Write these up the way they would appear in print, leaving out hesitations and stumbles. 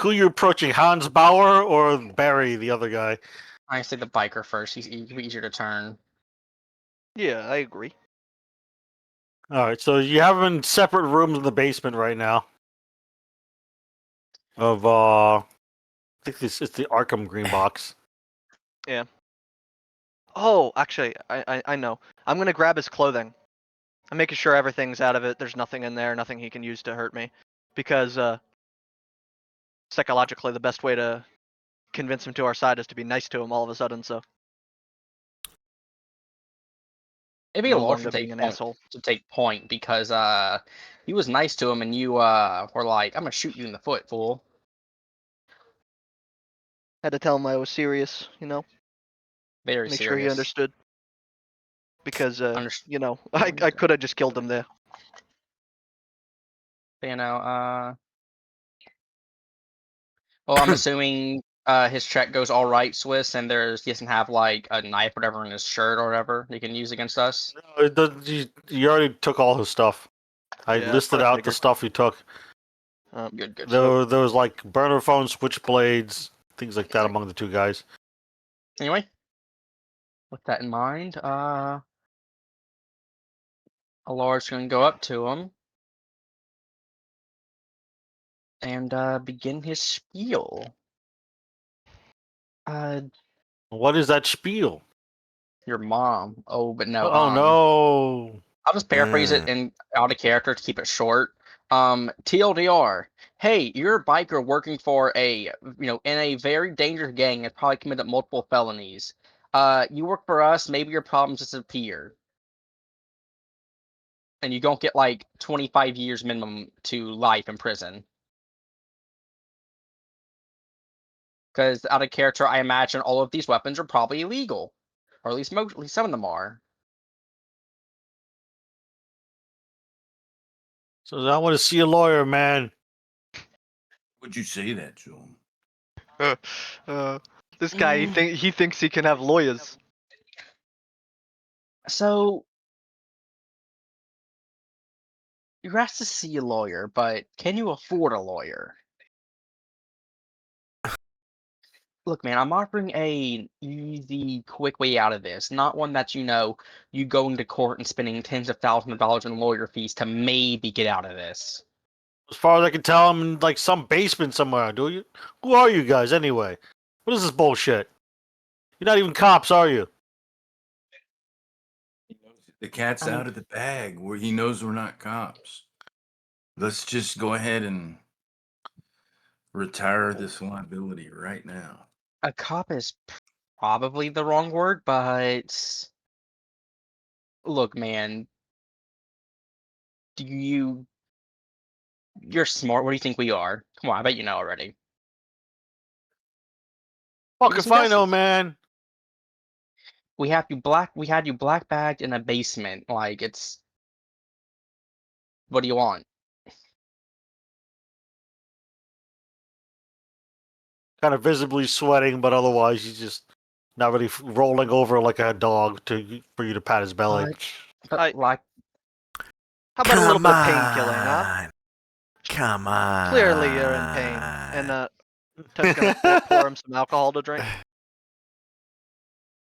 Who are you approaching, Hans Bauer or Barry, the other guy? I say the biker first. He's easier to turn. Yeah, I agree. All right, so you have them in separate rooms in the basement right now. Of I think this is the Arkham Green Box. Oh, actually, I know. I'm gonna grab his clothing. I'm making sure everything's out of it. There's nothing in there, nothing he can use to hurt me. Because psychologically, the best way to convince him to our side is to be nice to him all of a sudden. So It'd be no a lot longer to being take an point, asshole. because he was nice to him and you were like, I'm gonna shoot you in the foot, fool. Had to tell him I was serious. Very Make serious. sure he understood. Because Underst- I could have just killed him there. Well, I'm assuming his check goes all right, Swiss, and he doesn't have like a knife or whatever in his shirt or whatever he can use against us. No, it does, you already took all his stuff. I Yeah, that's listed what I out the figured. stuff he took. Good. There was like burner phones, switchblades, things like that among the two guys. Anyway, with that in mind, Alar's gonna go up to him and begin his spiel. What is that spiel? Your mom. Oh, but no. Oh no! I'll just paraphrase it in out of character to keep it short. TLDR. Hey, you're a biker working for in a very dangerous gang that's probably committed multiple felonies. You work for us, maybe your problems disappear. And you don't get like 25 years minimum to life in prison. Because out of character, I imagine all of these weapons are probably illegal. Or at least some of them are. So I want to see a lawyer, man. Would you say that to him? This guy, he thinks he can have lawyers. So you're asked to see a lawyer, but can you afford a lawyer? Look, man, I'm offering a easy, quick way out of this. Not one that you going to court and spending tens of thousands of dollars in lawyer fees to maybe get out of this. As far as I can tell, I'm in like some basement somewhere. Do you? Who are you guys anyway? What is this bullshit? You're not even cops, are you? The cat's out of the bag where he knows we're not cops. Let's just go ahead and retire this liability right now. A cop is probably the wrong word, but look, man, you're smart. What do you think we are? Come on, I bet you know already. Fuck Give us if some I know, guesses. man. We had you black bagged in a basement. Like it's. What do you want? Kind of visibly sweating, but otherwise he's just not really rolling over like a dog for you to pat his belly. But like, How about a little bit of painkilling, huh? Come on. Clearly you're in pain. And Ted's gonna pour him some alcohol to drink.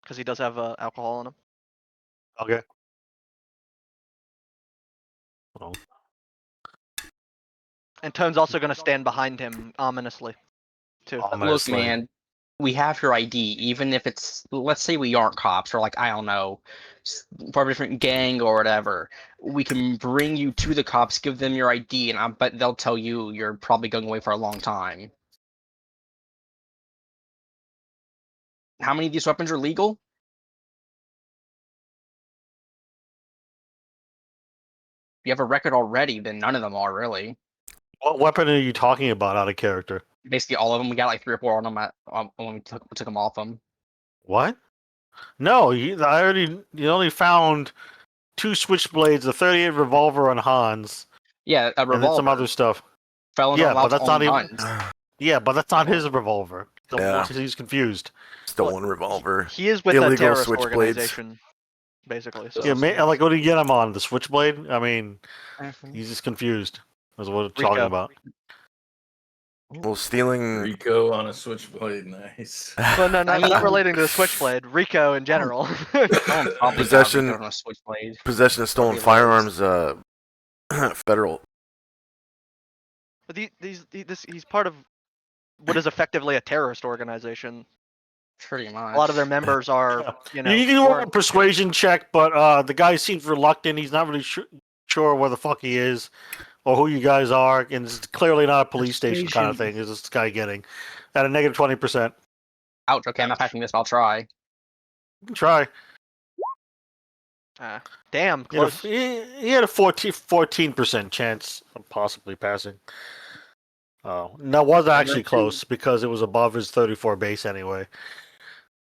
Because he does have alcohol in him. Okay. Well, And Tone's also gonna stand behind him ominously, too. look, ominously. man, we have your ID, even if it's, let's say we aren't cops or like I don't know, for a different gang or whatever. We can bring you to the cops, give them your ID, and I bet they'll tell you you're probably going away for a long time. How many of these weapons are legal? If you have a record already, then none of them are really. What weapon are you talking about out of character? Basically, all of them. We got like 3 or 4 on them when we took them off them. What? No, you only found 2 switchblades, a 38 revolver on Hans, Yeah, a revolver. and then some other stuff. Felon Yeah, allowed but to that's own not even. guns. Yeah, but that's not his revolver. Yeah. He's confused. Stolen revolver. He is with a Illegal terrorist switchblades. organization, basically. So. Yeah, like what do you get him on? The switchblade? I mean, Mhm. he's just confused. That's what we're talking Rico. about. Well, stealing. Rico on a switchblade, nice. Well, no, not mean- relating to the Switchblade. Rico in general. Someone probably Possession- got Rico on a switchblade. Possession of stolen Probably firearms. Federal. But he's part of what is effectively a terrorist organization. Pretty much. A lot of their members are, you know, you can roll a foreign- persuasion check, but the guy seems reluctant. He's not really sure where the fuck he is or who you guys are, and it's clearly not a police station kind of thing. Is this guy getting at a negative 20%? Ouch. Okay, I'm not packing this, but I'll try. You can try. Damn, He had close. he had a 14% chance of possibly passing. Oh, no, it wasn't actually close because it was above his 34 base anyway.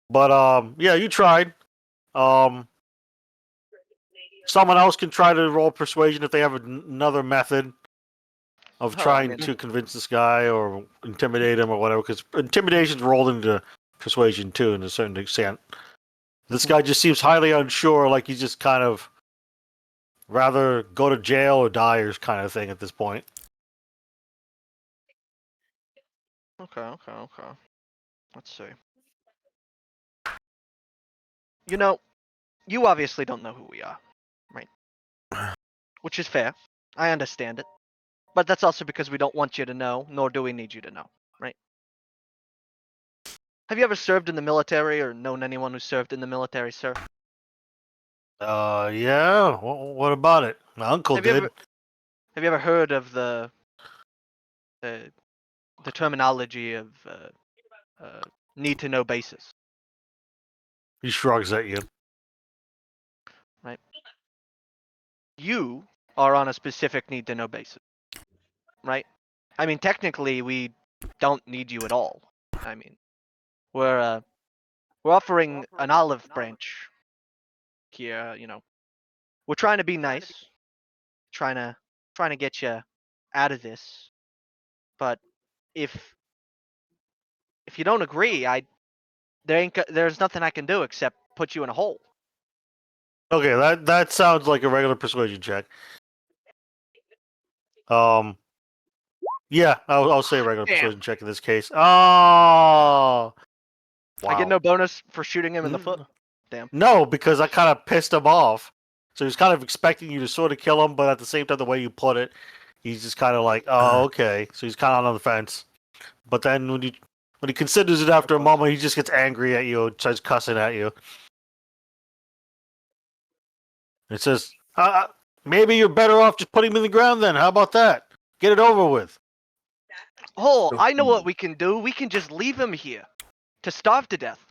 But yeah, you tried. Someone else can try to roll persuasion if they have another method of Oh, I trying mean- to convince this guy or intimidate him or whatever. Because intimidation's rolled into persuasion too, in a certain extent. This guy just seems highly unsure, like he's just kind of rather go to jail or die or kind of thing at this point. Okay. Let's see. You know, you obviously don't know who we are, right? Which is fair. I understand it. But that's also because we don't want you to know, nor do we need you to know, right? Have you ever served in the military or known anyone who served in the military, sir? Yeah. What about it? My uncle Have you did. Have you ever heard of the terminology of need to know basis? He shrugs at you. You are on a specific need to know basis, right? I mean, technically, we don't need you at all. I mean, we're offering an olive branch here. You know, we're trying to be nice, trying to get you out of this. But if you don't agree, there's nothing I can do except put you in a hole. Okay, that sounds like a regular persuasion check. Yeah, I'll say a regular Damn. persuasion check in this case. Oh, I get no bonus for shooting him in the foot. Damn. No, because I kind of pissed him off. So he's kind of expecting you to sort of kill him, but at the same time, the way you put it, he's just kind of like, oh, okay. So he's kind of on the fence. But then when he considers it after a moment, he just gets angry at you and starts cussing at you. It says, maybe you're better off just putting him in the ground then. How about that? Get it over with. Oh, I know what we can do. We can just leave him here to starve to death.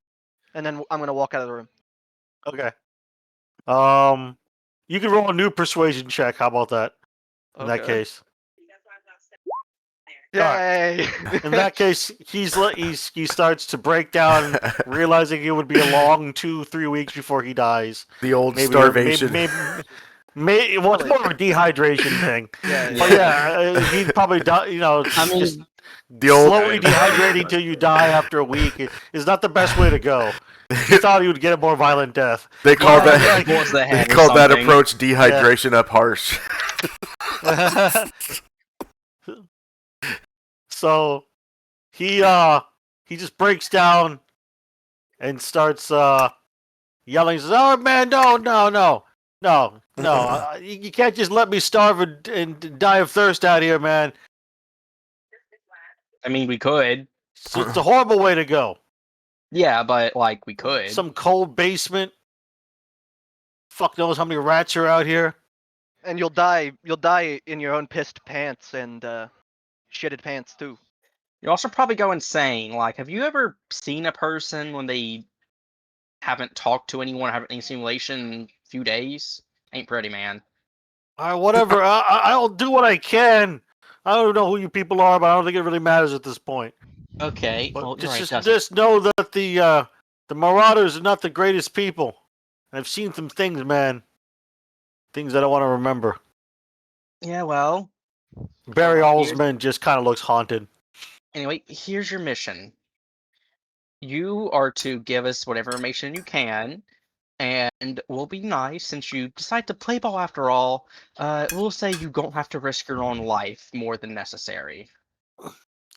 And then I'm gonna walk out of the room. Okay. You can roll a new persuasion check. How about that? In that Okay. case. Yay! In that case, he starts to break down, realizing it would be a long 2-3 weeks before he dies. The old Maybe starvation. Maybe well, it's more of a dehydration thing. Yeah, But yeah, he'd probably die. You know, I mean, just The old. slowly dehydrating till you die after a week is not the best way to go. He thought he would get a more violent death. They call Well, that. like- Bullets to the They head or call that something. approach dehydration up harsh. So he just breaks down and starts yelling. He says, "Oh man, no! You can't just let me starve and die of thirst out here, man. I mean, we could. It's a horrible way to go. Yeah, but like we could. Some cold basement. Fuck knows how many rats are out here. And you'll die in your own pissed pants and shitted pants too. You also probably go insane. Like, have you ever seen a person when they haven't talked to anyone, haven't any simulation in a few days? Ain't pretty, man. All right, whatever. I'll do what I can. I don't know who you people are, but I don't think it really matters at this point. Okay. But Well, you're right, just doesn't. know that the Marauders are not the greatest people. I've seen some things, man. Things I don't want to remember. Yeah, well. Barry Here's- Alsman just kind of looks haunted. Anyway, here's your mission. You are to give us whatever information you can, and we'll be nice since you decide to play ball after all. We'll say you don't have to risk your own life more than necessary.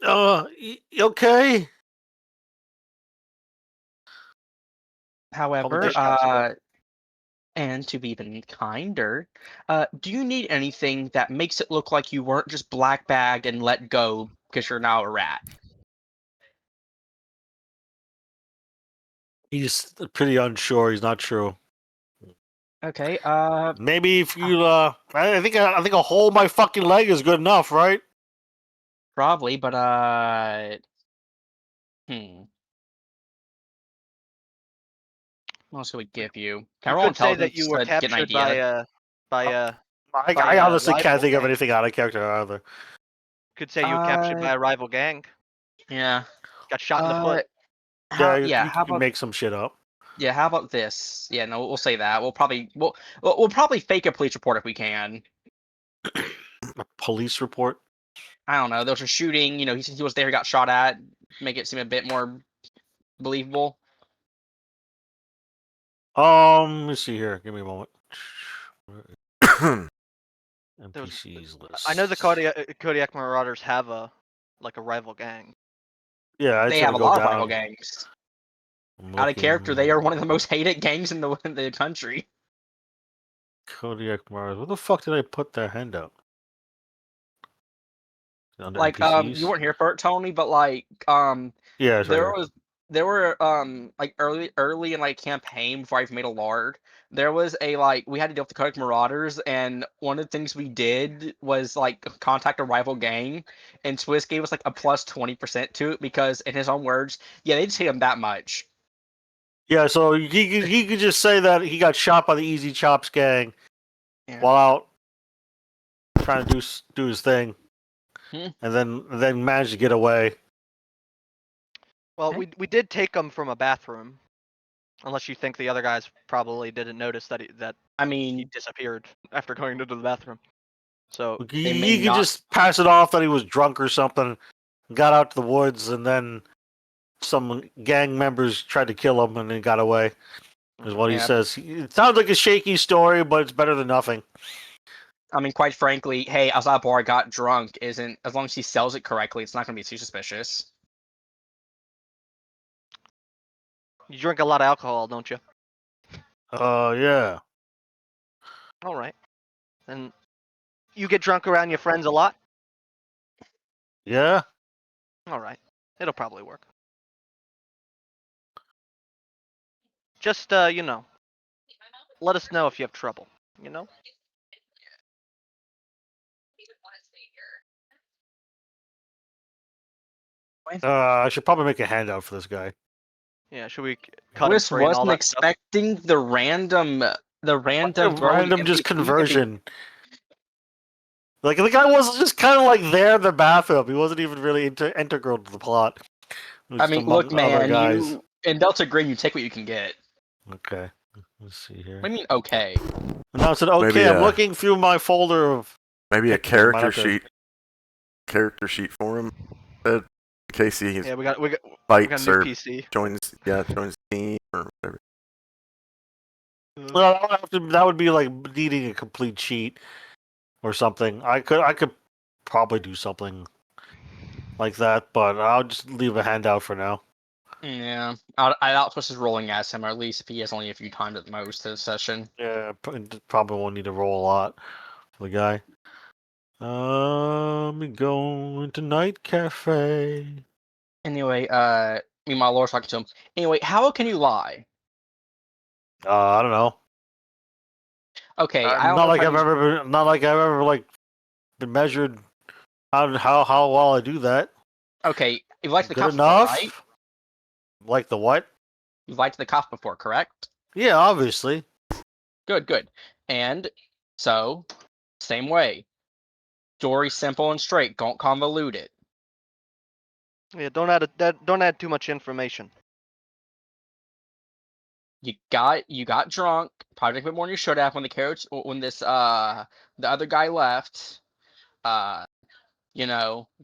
Okay. However, dish out, so and to be even kinder, do you need anything that makes it look like you weren't just black bagged and let go because you're now a rat? He's pretty unsure. He's not sure. Okay, Maybe if you, I think a hole in my fucking leg is good enough, right? probably, but what else could we give you? Can I you roll could say that intelligence you were to get an captured idea? by I honestly can't rival think of gang. anything out of character either. Could say you were captured by a rival gang. Yeah. Got shot in the foot. You How can about make some shit up. how about this? Yeah, no, we'll say that. We'll probably fake a police report if we can. A police report. I don't know. There was a shooting. You know, he was there. He got shot at. Make it seem a bit more believable. Let me see here. Give me a moment. NPCs list. I know the Kodiak Marauders have a rival gang. Yeah, I They try have to a go lot of down. rival gangs. I'm Out of character, they looking- are one of the most hated gangs in the country. Kodiak Mars. Where the fuck did I put their handout? Under Like, NPCs? you weren't here for it, Tony, but like, Yeah, it's right there here. there were like early in like campaign before I even made a lard, there was a like we had to deal with the Kodak Marauders, and one of the things we did was like contact a rival gang, and Swiss gave us like a plus 20% to it because in his own words, yeah, they just hate him that much. Yeah, so he could just say that he got shot by the Easy Chops gang Yeah. while out trying to do his thing, Hmm. and then managed to get away. Well, Okay. we did take him from a bathroom. Unless you think the other guys probably didn't notice that I he mean, disappeared after going into the bathroom. So They may He could not- just pass it off that he was drunk or something, got out to the woods, and then some gang members tried to kill him and then got away. Is what he Yeah. says. It sounds like a shaky story, but it's better than nothing. I mean, quite frankly, hey, I was at a bar, I got drunk. Isn't as long as he sells it correctly, it's not going to be too suspicious. you drink a lot of alcohol, don't you? Yeah. All right. And you get drunk around your friends a lot? Yeah? All right. It'll probably work. Just let us know if you have trouble, you know? I should probably make a handout for this guy. Yeah, should we cut him Swiss free and all wasn't that stuff? expecting the random Random just conversion. Like, the guy was just kind of like there in the bathroom. He wasn't even really integral to the plot. I Just mean, among look, other man, guys. you in Delta Green, you take what you can get. Okay. Let's see here. What do you mean, okay? And now I said, okay, Maybe, I'm looking through my folder of... Maybe a Pictures, might character have to- sheet. Character sheet for him. In case he Yeah, we got a fights new or PC. joins the team or whatever. Well, that would be like needing a complete sheet or something. I could probably do something like that, but I'll just leave a handout for now. Yeah, I doubt Swiss is rolling as him, or at least if he has only a few times at the most to the session. Yeah, probably won't need to roll a lot for the guy. Let me go into Night Cafe. Anyway, meanwhile, Laura's talking to him. Anyway, how can you lie? I don't know. Okay, I don't not know like if I've ever like been measured how well I do that. Okay, you've liked the Good cops enough. before, right? Like the what? You've liked the cops before, correct? Yeah, obviously. Good. And so, same way. Story simple and straight. Don't convolute it. Yeah, don't add too much information. You got drunk, probably a bit more than you should have when the other guy left.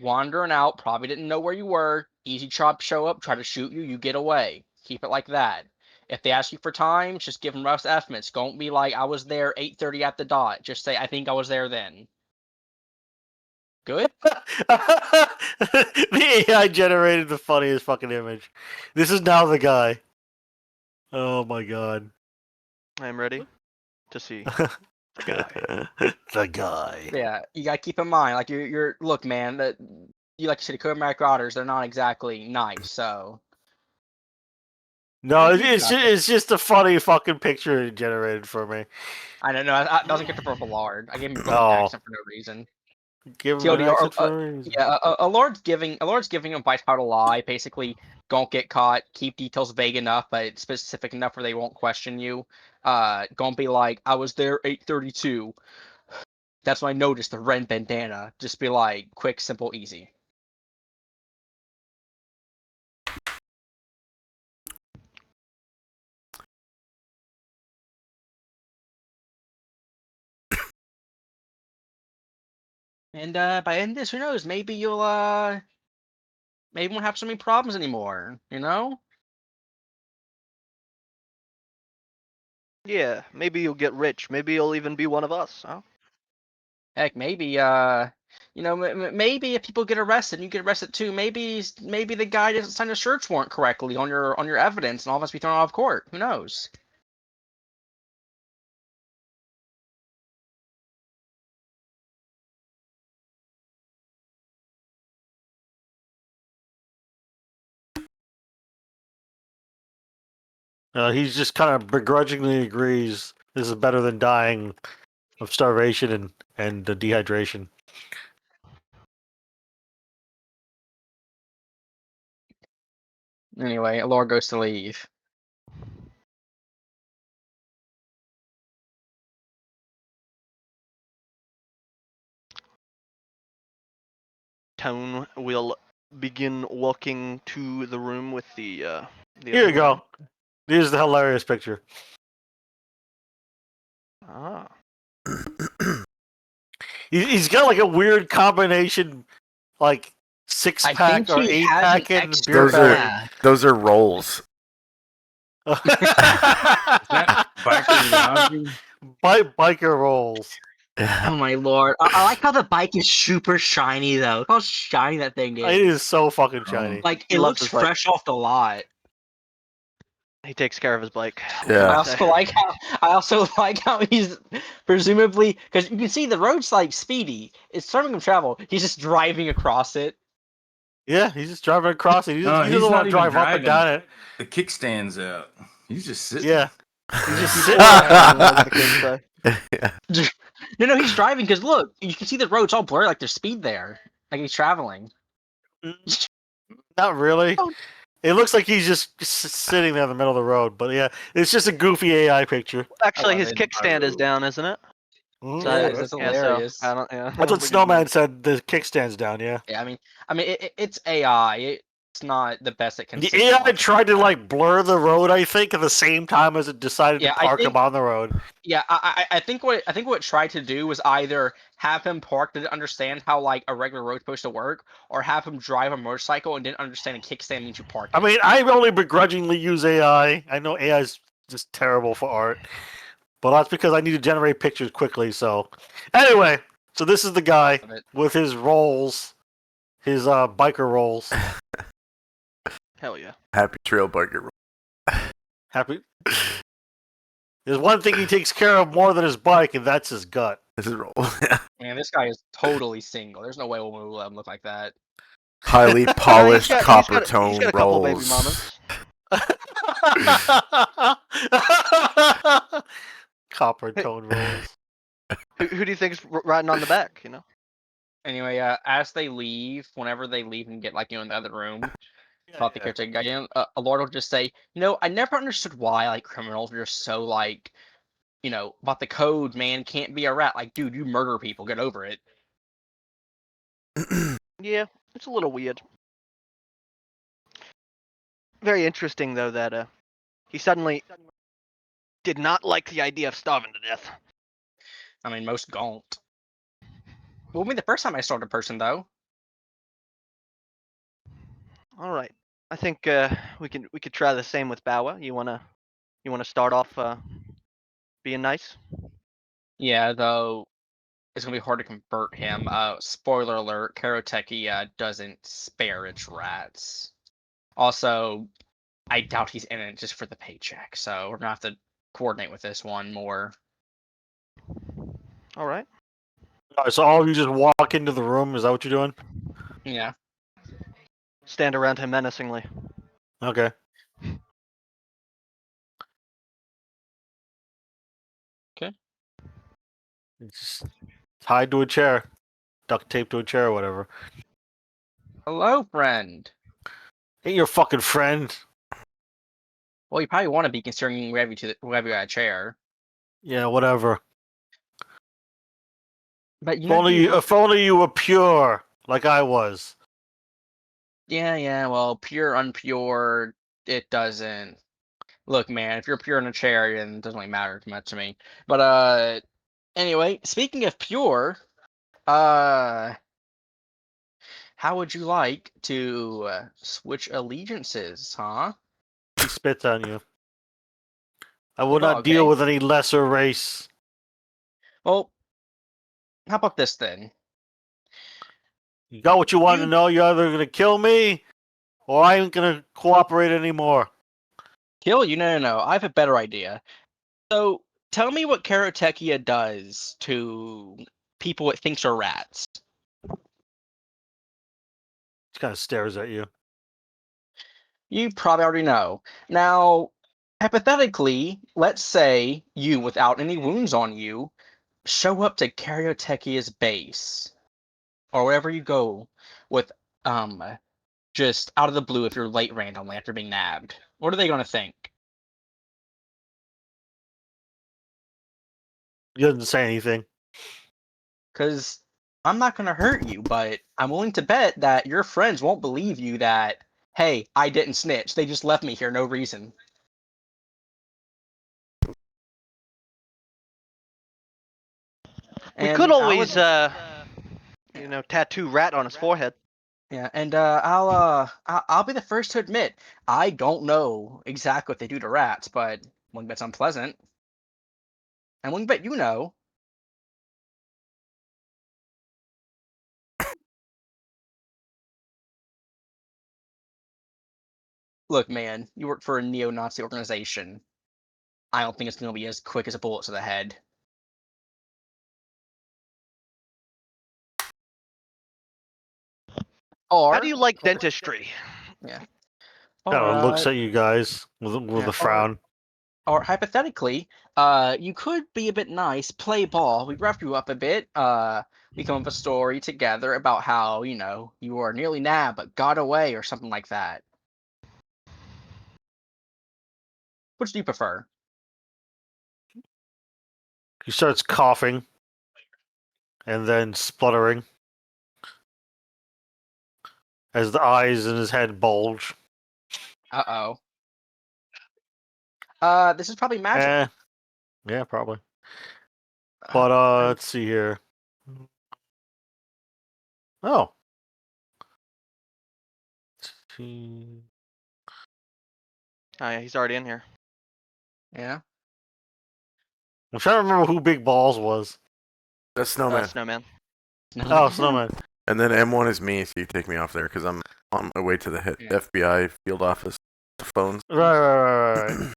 Wandering out, probably didn't know where you were. Easy chop show up, try to shoot you, you get away. Keep it like that. If they ask you for times, just give them rough estimates. Don't be like, I was there 8:30 at the dot. Just say, I think I was there then. Good. The AI generated the funniest fucking image. This is now the guy. Oh my god. I'm ready to see. The guy. Yeah, you gotta keep in mind, like you're look, man, that you like you said, Kodak otters, they're not exactly nice, so No, You it's got just, it's just a funny fucking picture it generated for me. I don't know. I wasn't character for Ballard. I gave him a Brooklyn Oh. accent for no reason. Give him an TLDR, accent for a reason. Yeah, Allard's giving him by how to lie. Basically, don't get caught. Keep details vague enough, but specific enough where they won't question you. Don't be like, I was there 8:32. That's when I noticed the red bandana. Just be like, quick, simple, easy. And by end this, who knows? Maybe you'll maybe won't have so many problems anymore. You know? Yeah, maybe you'll get rich. Maybe you'll even be one of us. Huh? Heck, maybe you know, maybe if people get arrested, and you get arrested too. Maybe the guy doesn't sign a search warrant correctly on your evidence, and all of us be thrown out of court. Who knows? He's just kind of begrudgingly agrees this is better than dying of starvation and dehydration. Anyway, Laura goes to leave. Tone will begin walking to the room with the. Here you go. Here's the hilarious picture. Ah. He's got like a weird combination, like six I pack think or he eight has an pack and extra beer Those are- belly. Those are rolls. Is that biker lounging? Biker rolls. Oh my lord! I like how the bike is super shiny though. Look how shiny that thing is. It is so fucking shiny. Like He it loves looks his bike. fresh off the lot. He takes care of his bike. Yeah. I also like how he's presumably because you can see the road's like speedy. It's serving him travel. He's just driving across it. Yeah, he's just driving across it. He No, doesn't, he he's doesn't not want to even drive up and driving. down it. The kickstand's out. He's just sitting. Yeah, he's just He's sitting flying, there. like the kids say. No, he's driving because look, you can see the road's all blurry, like there's speed there, like he's traveling. Not really. Oh. It looks like he's just sitting there in the middle of the road. But yeah, it's just a goofy AI picture. Actually, love his it. kickstand is down, isn't it? Mhm. Yeah, it's Yeah, hilarious. So I don't. Yeah. That's what Snowman said. The kickstand's down. Yeah. Yeah, I mean, it's AI. It's not the best it can. The AI tried to like blur the road, I think, at the same time as it decided Yeah, to I park think- him on the road. Yeah, I think what it tried to do was either have him park didn't understand how like a regular road's supposed to work, or have him drive a motorcycle and didn't understand a kickstand means you park. I it. mean, I only begrudgingly use AI. I know AI is just terrible for art, but that's because I need to generate pictures quickly. So, anyway, so this is the guy Love it. with his rolls, his biker rolls. Hell yeah. Happy Trail Biker. Happy. There's one thing he takes care of more than his bike, and that's his gut. This is roll. Man, this guy is totally single. There's no way we'll let him look like that. Highly He's polished got- copper he's tone got a couple baby rolls. mamas. Copper tone rolls. Who do you think's riding on the back? You know. Anyway, as they leave, whenever they leave and get like in the other room, thought the caretaker guy in, a lord will just say, I never understood why like criminals are just so like, about the code, man, can't be a rat. Like, dude, you murder people, get over it. Yeah, it's a little weird. Very interesting though that he suddenly did not like the idea of starving to death. I mean, most don't. Won't be the first time I starved a person, though. All right, I think we could try the same with Bauer. You wanna start off being nice? Yeah, though, it's gonna be hard to convert him. Spoiler alert: Karoteki doesn't spare its rats. Also, I doubt he's in it just for the paycheck, so we're gonna have to coordinate with this one more. All right. Alright, so all of you just walk into the room. Is that what you're doing? Yeah. Stand around him menacingly. Okay. Okay. Just tied to a chair, duct tape to a chair, or whatever. Hello, friend. Ain't your fucking friend. Well, you probably want to be considering we have you at a chair. Yeah, whatever. But you If know, only, if only you were pure, like I was. yeah. Well, pure, unpure, it doesn't. Look, man, if you're pure in a chair, then it doesn't really matter too much to me. But anyway, speaking of pure, how would you like to switch allegiances, huh? He spits on you. I will Oh, not deal okay. with any lesser race. Well, how about this then? You got what you wanted You- to know. You're either gonna kill me, or I ain't gonna cooperate anymore. Kill you? No. I have a better idea. So, tell me what Karotekia does to people it thinks are rats. He kind of stares at you. You probably already know. Now, hypothetically, let's say you, without any wounds on you, show up to Karyotekia's base, or wherever you go, with just out of the blue if you're late randomly after being nabbed. What are they gonna think? He doesn't say anything. Because I'm not gonna hurt you, but I'm willing to bet that your friends won't believe you that, hey, I didn't snitch. They just left me here, no reason. We And could I'll always, ad- tattoo rat on his forehead. Yeah, and I'll be the first to admit I don't know exactly what they do to rats, but one bet's unpleasant, and one bet you know. Look, man, you work for a neo-Nazi organization. I don't think it's gonna be as quick as a bullet to the head. Or How do you like dentistry? Kind of looks at you guys with a frown. Or hypothetically, you could be a bit nice, play ball. We rough you up a bit. We come up with a story together about how you were nearly nabbed but got away, or something like that. Which do you prefer? He starts coughing and then spluttering as the eyes in his head bulge. Uh-oh. This is probably magic. Yeah, probably. But let's see here. Oh. Oh yeah, he's already in here. Yeah. I'm trying to remember who Big Balls was. That's Snowman. Snowman. Oh, Snowman. And then M1 is me, so you take me off there because I'm on my way to the Yeah. FBI field office. The phones. Right.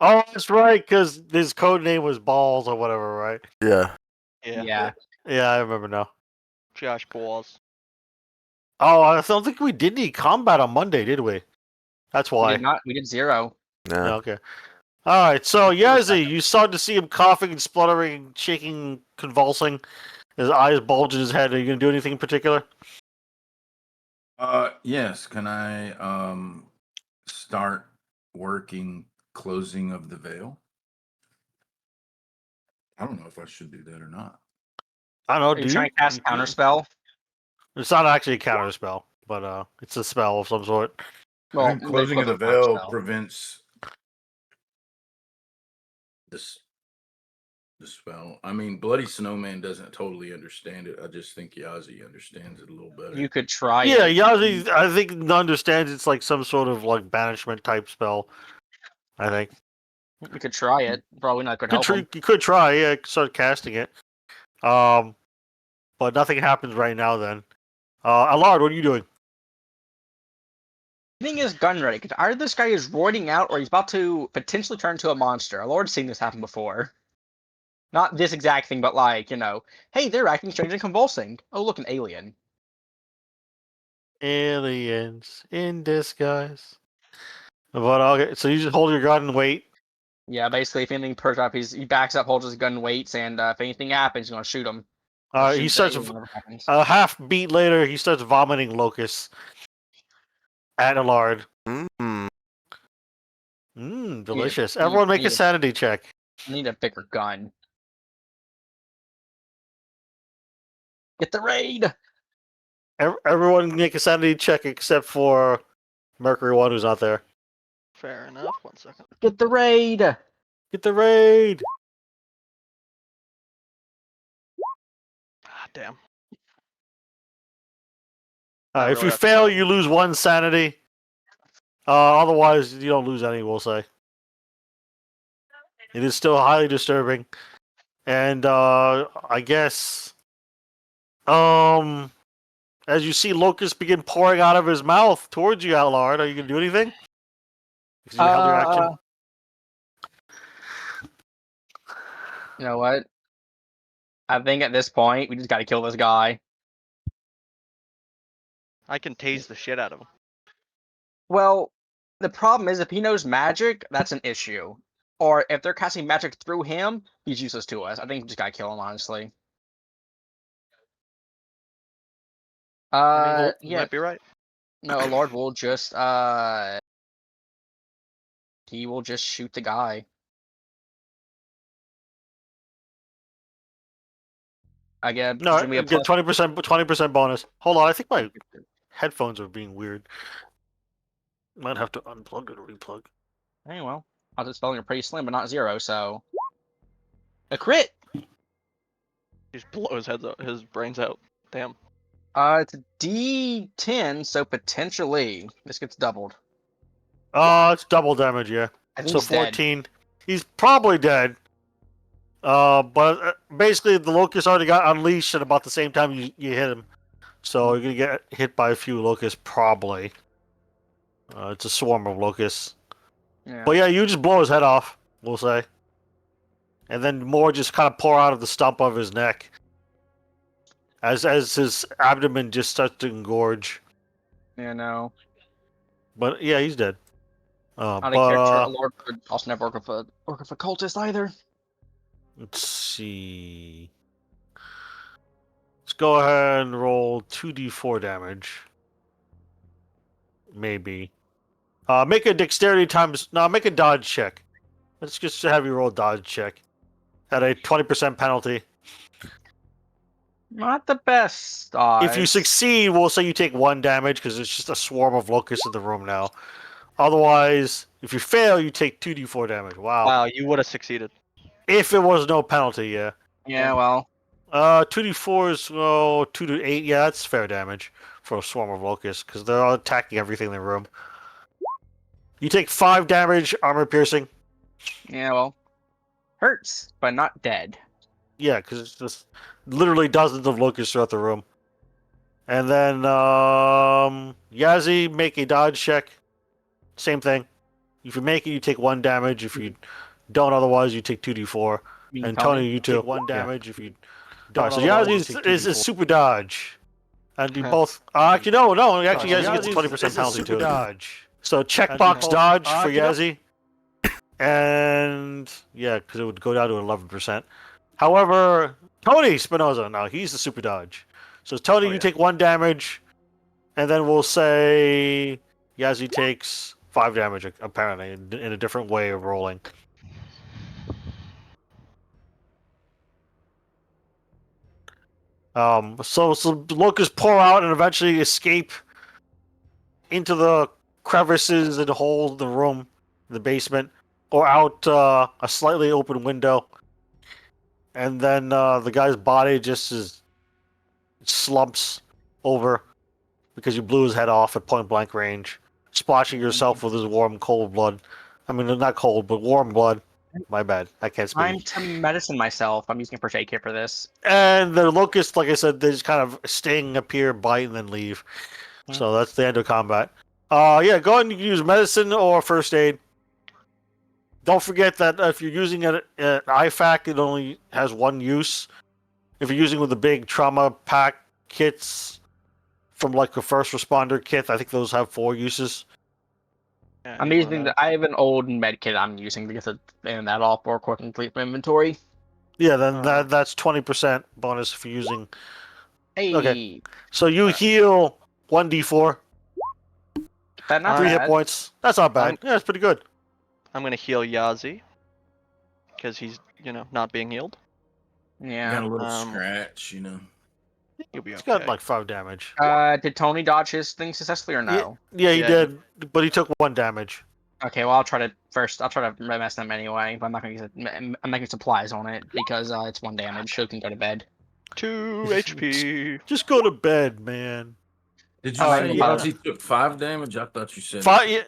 Oh, that's right, because his code name was Balls or whatever, right? Yeah. Yeah. Yeah, I remember now. Josh Balls. Oh, I don't think we did any combat on Monday, did we? That's We why. did not. We did 0. Nah. Yeah, okay. All right, so Yazzie, you started to see him coughing and spluttering, shaking, convulsing. His eyes bulge in his head. Are you going to do anything in particular? Yes. Can I start working closing of the veil? I don't know if I should do that or not. I don't know. Are you trying to cast counterspell? It's not actually a counter spell, but it's a spell of some sort. I think closing of the veil prevents this the spell. I mean, Bloody Snowman doesn't totally understand it. I just think Yazzie understands it a little better. You could try. Yeah, it. Yazzie, I think understands it's like some sort of like banishment type spell. I think. We could try it. Probably not gonna help him. You could try, yeah, start casting it. But nothing happens right now. Then, Allard, what are you doing? Getting his gun ready, because either this guy is roiding out or he's about to potentially turn into a monster. Lord's seen this happen before. Not this exact thing, but like, hey, they're acting strange and convulsing. Oh, look, an alien. Aliens in disguise. But okay, so you just hold your gun and wait. Yeah, basically, if anything perks up, he backs up, holds his gun, waits, and if anything happens, he's gonna shoot him. Or He shoot starts. the alien, whatever happens. A half beat later, he starts vomiting locusts at Allard. Mm. Delicious. you- Everyone make you- a sanity check. I need a bigger gun. Get the raid! Everyone make a sanity check except for Mercury One, who's not there. Fair enough. 1 second. Get the raid! Get the raid. Ah, damn. If really you have to fail, go. you lose 1 sanity. Otherwise, you don't lose any. We'll say. It is still highly disturbing, and I guess, as you see locusts begin pouring out of his mouth towards you, Allard, are you gonna do anything? Because you held your action. You know what? I think at this point, we just gotta kill this guy. I can tase the shit out of him. Well, the problem is if he knows magic, that's an issue. Or if they're casting magic through him, he's useless to us. I think we just gotta kill him, honestly. You Yeah, might be right. no, Lord will just he will just shoot the guy. I get No, presumably a you get plus. 20% bonus. Hold on, I think my headphones are being weird. Might have to unplug and replug. Hey, well, odds of spelling are pretty slim, but not 0. So a crit. Just blow his brains out. Damn. It's a D10, so potentially this gets doubled. It's double damage, yeah. I think So he's dead. 14. He's probably dead. But basically, the locust already got unleashed at about the same time you hit him. So you're gonna get hit by a few locusts, probably. It's a swarm of locusts. Yeah. But yeah, you just blow his head off, we'll say. And then more just kind of pour out of the stump of his neck. As his abdomen just starts to engorge. Yeah, no. But yeah, he's dead. Not a But character. A Lord could also never work with a cultist either. let's see. Let's go ahead and roll 2d4 damage. Maybe. Make a dexterity times. No, make a dodge check. Let's just have you roll a dodge check at a 20% penalty. Not the best odds. If you succeed, we'll say you take 1 damage because it's just a swarm of locusts in the room now. Otherwise, if you fail, you take 2d4 damage. Wow. Wow, you would have succeeded. If it was no penalty, yeah. Yeah, well. 2d4 is 2 to 8. Yeah, that's fair damage for a swarm of locusts because they're all attacking everything in the room. You take 5 damage, armor piercing. Yeah, well. Hurts, but not dead. Yeah, because it's just literally dozens of locusts throughout the room. And then Yazi, make a dodge check. Same thing. If you make it, you take 1 damage. If you don't, otherwise you take 2d4. And Tony, you take 1 damage if you don't. So Yazi is a super dodge. And you both. Actually, no. Actually, Yazi gets a 20% penalty too. Dodge. So checkbox dodge for Yazi. And yeah, because it would go down to 11%. However, Tony Spinoza, no, he's the super dodge. So Tony, you take 1 damage, and then we'll say Yazi takes 5 damage, apparently, in a different way of rolling. So the locusts pour out and eventually escape into the crevices and holes in the room, the basement, or out a slightly open window. And then the guy's body just slumps over because you blew his head off at point blank range, splashing yourself with his warm, cold blood. I mean, not cold, but warm blood. My bad. I can't speak. I'm to medicine myself. I'm using a first aid kit for this. And the locusts, like I said, they just kind of sting, appear, bite, and then leave. So that's the end of combat. Yeah, go ahead and use medicine or first aid. Don't forget that if you're using an IFAK, it only has one use. If you're using with the big trauma pack kits from like a first responder kit, I think those have 4 uses. Yeah, I'm you using wanna- I have an old med kit I'm using because of and that all for quick and complete inventory. Yeah, then Uh, that's 20% bonus if you're using. Hey, Okay. So you heal 1d4, that not 3 hit bad. points. That's not bad. I'm- Yeah, it's pretty good. I'm gonna heal Yazi because he's not being healed. Yeah. Got a little Um, scratch, you know. You'll be He's okay. got like 5 damage. Did Tony dodge his thing successfully or no? Yeah, he Yeah. did, but he took 1 damage. Okay, well I'll try to mess them anyway, but I'm not gonna use I'm making supplies on it because it's 1 damage, so it can go to bed. 2 HP. Just go to bed, man. Did you Alright, say well, Yazzie took 5 damage? I thought you said 5. Yeah,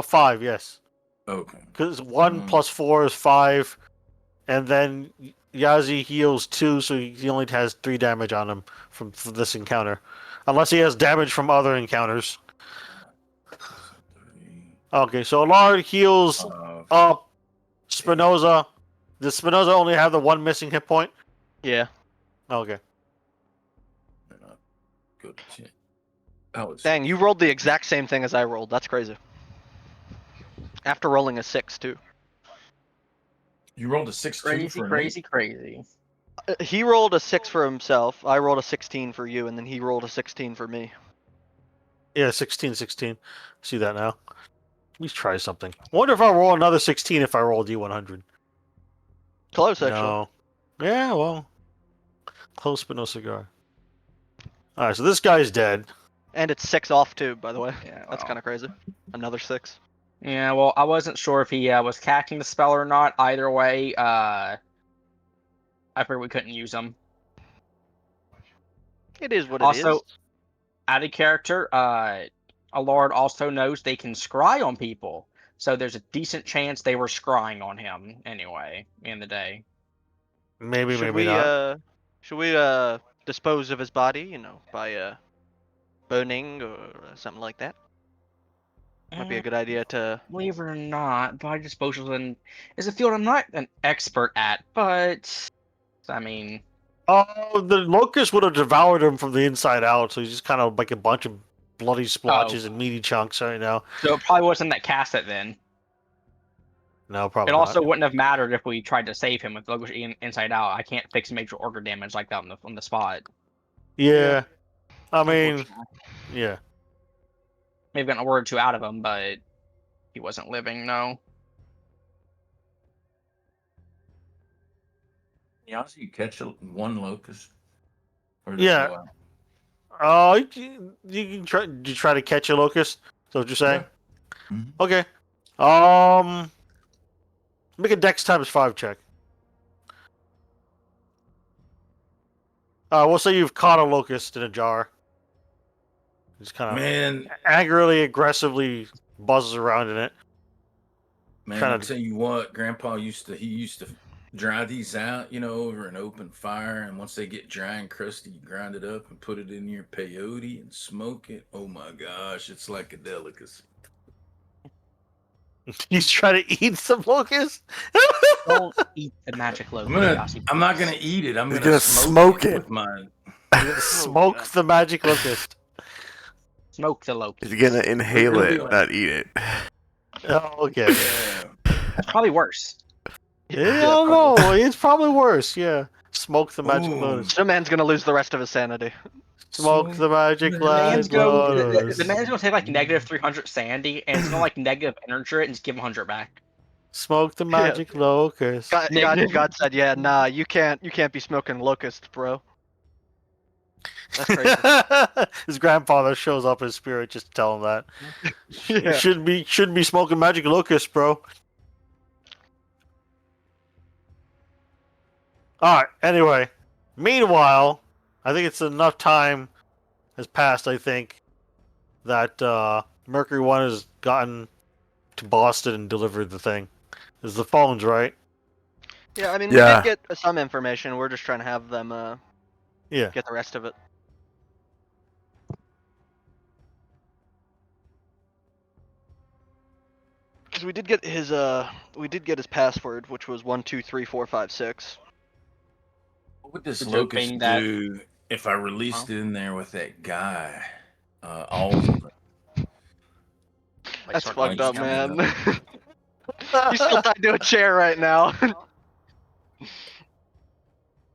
5. Yes, Okay. because 1 Mm. plus 4 is 5, and then Yazi heals 2, so he only has 3 damage on him from this encounter, unless he has damage from other encounters. 3, Okay, so Allard heals 5. up Spinoza. Does Spinoza only have the 1 missing hit point? Yeah. Okay. Go to 10. Oh, it's Dang, you rolled the exact same thing as I rolled. That's crazy. After rolling a 6 too. You rolled a 6-2 for Crazy. He rolled a 6 for himself. I rolled a 16 for you, and then he rolled a 16 for me. Yeah, 16. See that now. Let me try something. I wonder if I'll roll another 16 if I roll D100. Close, actually. No. Yeah, well. Close but no cigar. Alright, so this guy's dead. And it's 6 off too, by the way. Yeah, That's well. kind of crazy. Another 6. Yeah, well, I wasn't sure if he was casting the spell or not. Either way, I figured we couldn't use him. It is what it Also, is. out of character, Allard also knows they can scry on people, so there's a decent chance they were scrying on him anyway in the day. Maybe, Should maybe we not. should we dispose of his body, by burning or something like that? Might be a good idea to. Believe it or not, body disposal is a field I'm not an expert at, but I mean, Oh, the locust would have devoured him from the inside out, so he's just kind of like a bunch of bloody splotches and meaty chunks right now. so it probably wasn't that cast it then. No, probably It also not. wouldn't have mattered if we tried to save him with Locust inside out. I can't fix major organ damage like that on the spot. Yeah. I mean, Unfortunately. yeah. Maybe gotten a word or 2 out of him, but he wasn't living. No. Yazzie, you catch 1 locust? Or does it Yeah. go out? Oh, you can try. Did you try to catch a locust? Is that what you're saying? Yeah. Mhm. Okay. Make a Dex ×5 check. We'll say you've caught a locust in a jar. Just kind of Man, angrily, aggressively buzzes around in it. Man, Kinda- I'll tell you what, Grandpa used to dry these out, over an open fire, and once they get dry and crusty, you grind it up and put it in your peyote and smoke it. Oh my gosh, it's like a delicacy. He's trying to eat some locust. Don't eat the magic locust. Yossi. I'm not gonna eat it. I'm He's gonna gonna smoke it. with my. Smoke God. the magic locust. Smoke the locust. He's gonna inhale gonna it, be like- not eat it. Oh, okay. Yeah. That's probably worse. Yeah, I don't know. It's probably worse. Yeah. Smoke the magic Ooh. lotus. So man's gonna lose the rest of his sanity. Smoke the magic The The man's, lotus. the man's gonna take like negative 300 sanity, and it's gonna like negative energy it and just give him 100 back. Smoke the magic locust. God said, yeah, nah, you can't be smoking locust, bro. That's crazy. His grandfather shows up in spirit just to tell him that. You Yeah. shouldn't be smoking magic locust, bro. Alright, anyway. Meanwhile, I think it's enough time has passed, I think, that Mercury 1 has gotten to Boston and delivered the thing. Is the phones, right? Yeah, I mean, we Yeah. did get some information. We're just trying to have them Yeah. get the rest of it. Because we did get his password, which was 123456. What would this You're locust joking that- do if I released it in there with that guy? All of them. Like, That's sort of fucked up, just man. coming He's still tied to a chair right now.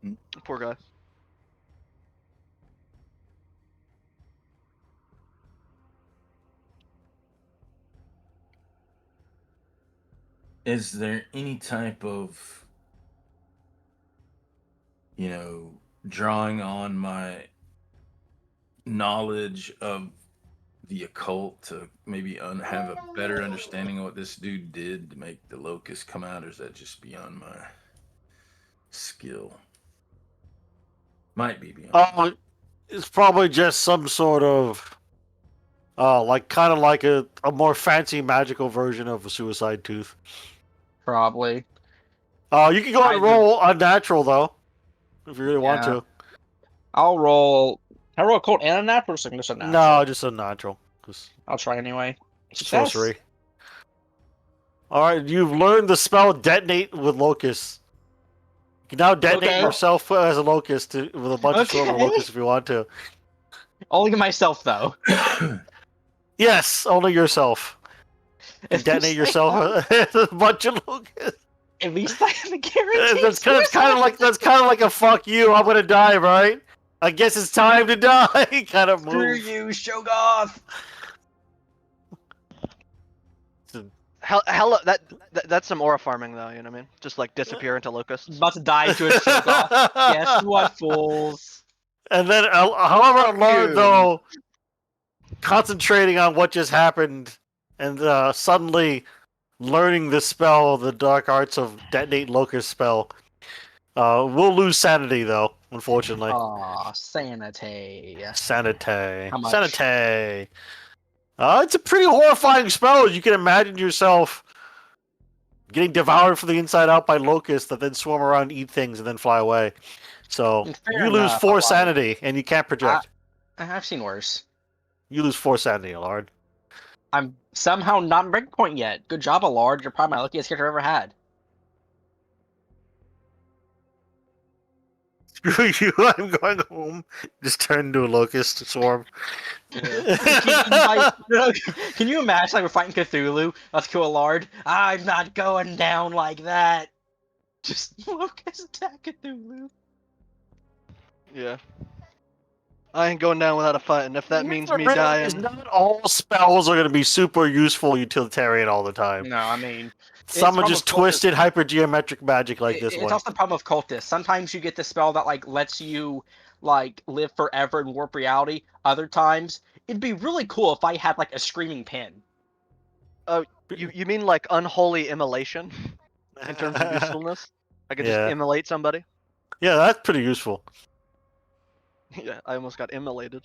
Hmm. Poor guy. Is there any type of, drawing on my knowledge of the occult to maybe have a better understanding of what this dude did to make the locust come out, or is that just beyond my skill? Might be beyond. It's probably just some sort of, kind of like a more fancy magical version of a suicide tooth. Probably. You can go I and would- roll unnatural though, if you really want Yeah. to. I'll roll. Can I roll a cold and a natural, or just a natural? No, just unnatural. Just I'll try anyway. Success. sorcery. All right, you've learned the spell detonate with locusts. You can now detonate Okay. yourself as a locust with a bunch of silver Okay. locusts if you want to. Only myself though. Yes, only yourself. You At detonate least yourself as a bunch of locusts. At least I have a guarantee. That's kind of like a fuck you. I'm gonna die, right? I guess it's time to die. Kind of Screw move. you, Shogoth. Hell, that's some aura farming though. You know what I mean? Just like disappear into locusts. About to die to a Shogoth. Guess what, fools? And then, however, I learned Dude. though, concentrating on what just happened, and suddenly learning the spell, the dark arts of detonate locust spell. We'll lose sanity though, unfortunately. Aw, sanity. Sanity. How much? Sanity. It's a pretty horrifying spell. You can imagine yourself getting devoured from the inside out by locusts that then swarm around, and eat things, and then fly away. So Fair you lose enough, 4 like- sanity, and you can't project. I've seen worse. You lose 4 sanity, Allard. I'm somehow not in breakpoint yet. Good job, Allard. You're probably my luckiest character I've ever had. Screw you, I'm going home. Just turn into a locust swarm. Can you imagine like we're fighting Cthulhu? Let's go, Allard. I'm not going down like that. Just locust attack Cthulhu. Yeah. I ain't going down without a fight, and if that means me dying, Not all spells are going to be super useful utilitarian all the time. No, I mean, Some are from just a cultist- twisted hypergeometric magic like this it's one. also the problem of cultists. Sometimes you get the spell that like lets you like live forever in warp reality. Other times, it'd be really cool if I had like a screaming pin. you mean like unholy immolation in terms of usefulness? I could Yeah. just immolate somebody. Yeah, that's pretty useful. Yeah, I almost got immolated.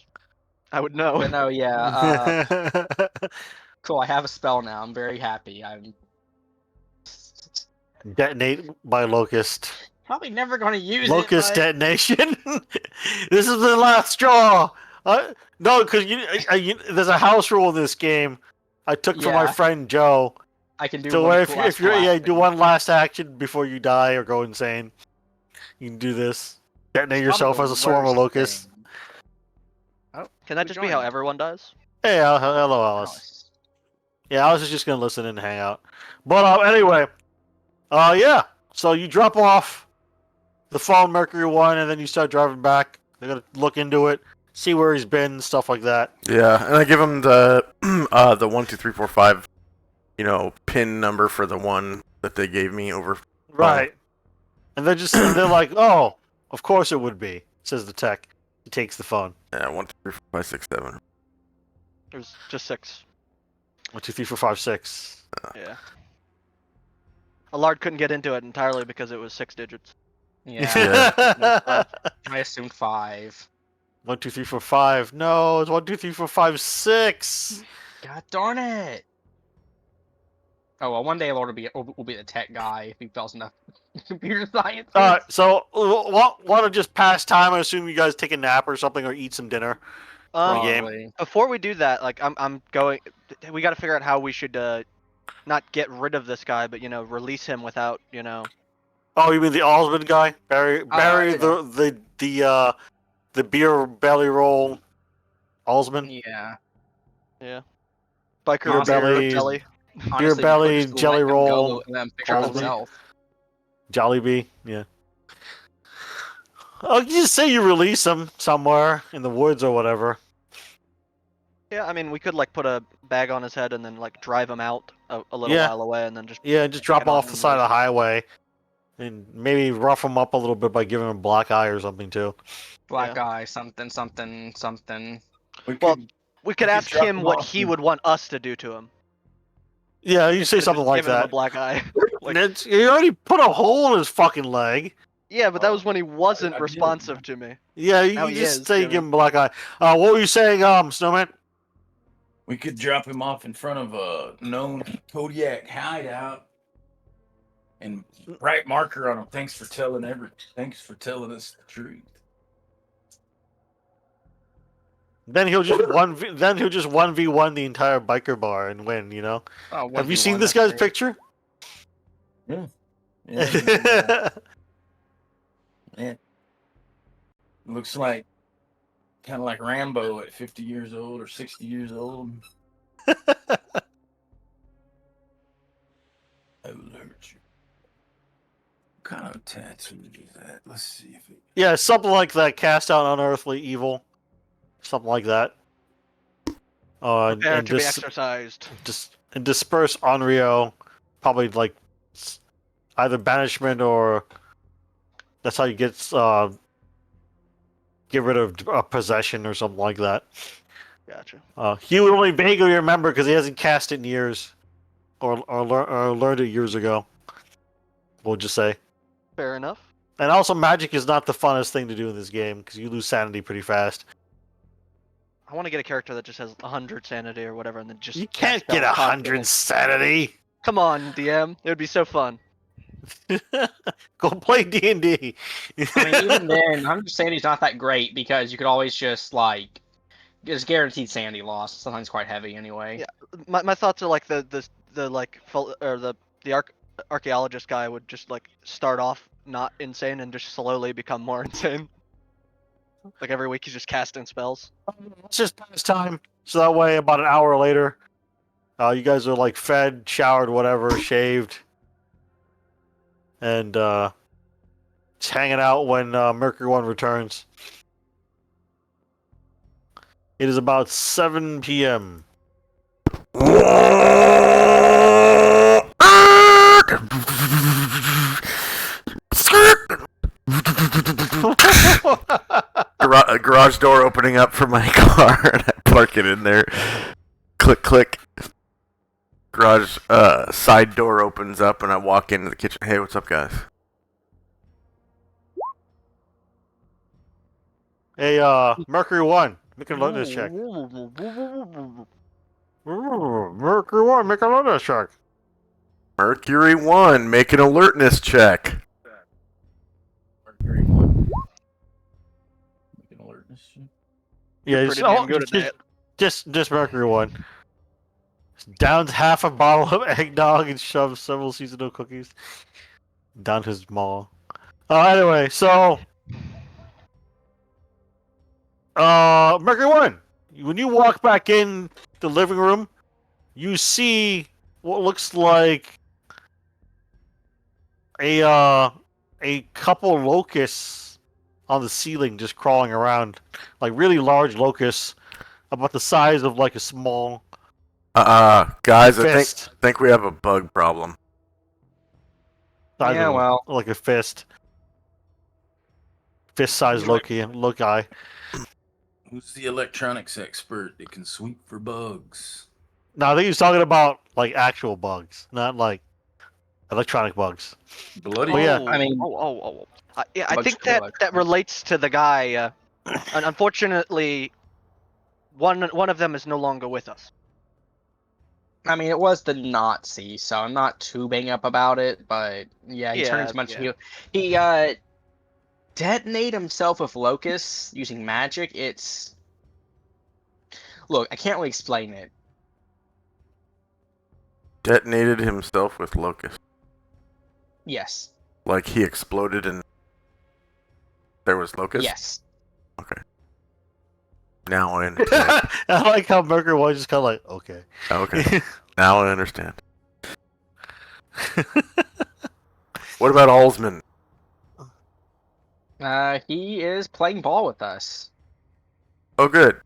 I would know. But no, yeah. Cool. I have a spell now. I'm very happy. I'm Detonate by locust. probably never going to use Locust it. detonation. This is the last straw. No, because there's a house rule in this game. I took from my Yeah. friend Joe. I can do. So one where cool if you're last do one last action before you die or go insane, you can do this. Detonate yourself Probably as the a swarm of worst locusts. thing. Can that Who just be how joined? everyone does? Hey, hello, Alice. Alice. Yeah, I was just gonna listen and hang out. But anyway, yeah. So you drop off the phone Mercury 1, and then you start driving back. They're gonna look into it, see where he's been, stuff like that. Yeah, and I give him the the 1 2 3 4 5, pin number for the one that they gave me over. Right. And they're like, oh, of course it would be, says the tech. He takes the phone. Yeah, 1 2 3 4 5 6 7. It was just 6. 1, 2, 3, 4, 5, 6. Yeah. Allard couldn't get into it entirely because it was 6 digits. Yeah. I assumed 5. 1, 2, 3, 4, 5. No, it's 1, 2, 3, 4, 5, 6. God darn it! Oh well, one day Lord will be the tech guy if he fails enough computer science. All right, so want to just pass time? I assume you guys take a nap or something, or eat some dinner. Um, game. before we do that, like I'm going. We got to figure out how we should not get rid of this guy, but release him without Oh, you mean the Osmond guy? Barry yeah. the beer belly roll Osmond? Yeah. biker Beer belly- jelly. Honestly, belly, we could just jelly let him roll, go and let him figure it out Osmond. himself. Jollibee, yeah. Oh, you just say you release him somewhere in the woods or whatever. Yeah, I mean we could like put a bag on his head and then like drive him out a little Yeah. while away and then just Yeah, just take drop it him on off the and side of the release him. highway, and maybe rough him up a little bit by giving him a black eye or something too. Black eye, something, something, something. We Well, could, We could could ask drop him him what off he and- would want us to do to him. Yeah, you say instead of something just like giving him a that. black eye. Like- You already put a hole in his fucking leg. Yeah, but that was when he wasn't I did. responsive to me. Yeah, you Now can he just is, say Jimmy. give him a black eye. What were you saying, Snowman? we could drop him off in front of a known Kodiak hideout and write marker on him. Thanks for telling us the truth. Then he'll just 1v1 the entire biker bar and win. You know? Oh, Have you 1v1, seen this that's guy's great. picture? Yeah. Looks like kind of like Rambo at 50 years old or 60 years old. I will hurt you. What kind of tattoo is that? Let's see if it. Yeah, something like that. Cast out unearthly evil, something like that. Prepare to be exercised. And disperse Onryo, probably like either banishment or that's how you get rid of possession or something like that. Gotcha. He would only vaguely remember because he hasn't cast it in years, or learned it years ago. We'll just say. Fair enough. And also, magic is not the funnest thing to do in this game because you lose sanity pretty fast. I want to get a character that just has 100 sanity or whatever, and then just You can't cast get spells 100 constantly. sanity. Come on, DM. It would be so fun. Go play D&D. I mean, even then, 100 sanity's not that great because you could always just like just guaranteed sanity loss. Sometimes quite heavy anyway. Yeah. My thoughts are like the archaeologist guy would just like start off not insane and just slowly become more insane. Like every week he's just casting spells. Let's just pass time. So that way, about an hour later, you guys are like fed, showered, whatever, shaved, and just hanging out when Mercury 1 returns. It is about 7 p.m. Garage door opening up for my car, and I park it in there. Click, click. Garage side door opens up, and I walk into the kitchen. Hey, what's up, guys? Hey, Mercury 1, make a lotus check. Mercury 1, make a lotus check. Mercury 1, make an alertness check. Mercury 1. Make an alertness. Yeah, Pretty damn good at that. just Mercury 1. Downs half a bottle of eggnog and shoves several seasonal cookies down his maw. Anyway, so Mercury 1, when you walk back in the living room, you see what looks like a couple locusts on the ceiling just crawling around, like really large locusts about the size of like a small Guys, I fist. think we have a bug problem. Size Yeah, of- well. like a fist. Fist-sized Loki. Who's the electronics expert that can sweep for bugs? No, I think he's talking about like actual bugs, not like electronic bugs. Bloody. Oh, yeah. I mean- Yeah, I Bugs think kill that electronics. relates to the guy. And unfortunately, one of them is no longer with us. I mean, it was the Nazi, so I'm not too bang up about it. But yeah, he turned Yeah, into a bunch yeah. of he detonated himself with locusts using magic. It's look, I can't really explain it. Detonated himself with locust. Yes, Like he exploded and there was locust? yes. Okay. Now I understand. I like how Merker was just kind of like, okay. Okay. Now I understand. What about Alsman? He is playing ball with us. Oh, good.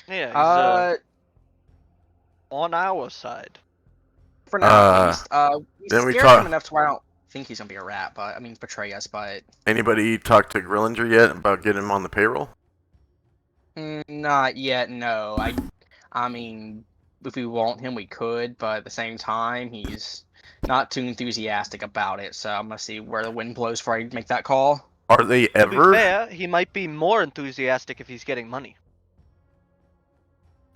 Yeah, he's Uh, on our side. for now at least. We then we scared talk- him enough to where I don't think he's gonna be a rat, but I mean betray us. But Anybody talk to Grillinger yet about getting him on the payroll? not yet. No, I mean, if we want him, we could, but at the same time, he's not too enthusiastic about it. So I'm gonna see where the wind blows before I make that call. Are they To be ever? fair, he might be more enthusiastic if he's getting money.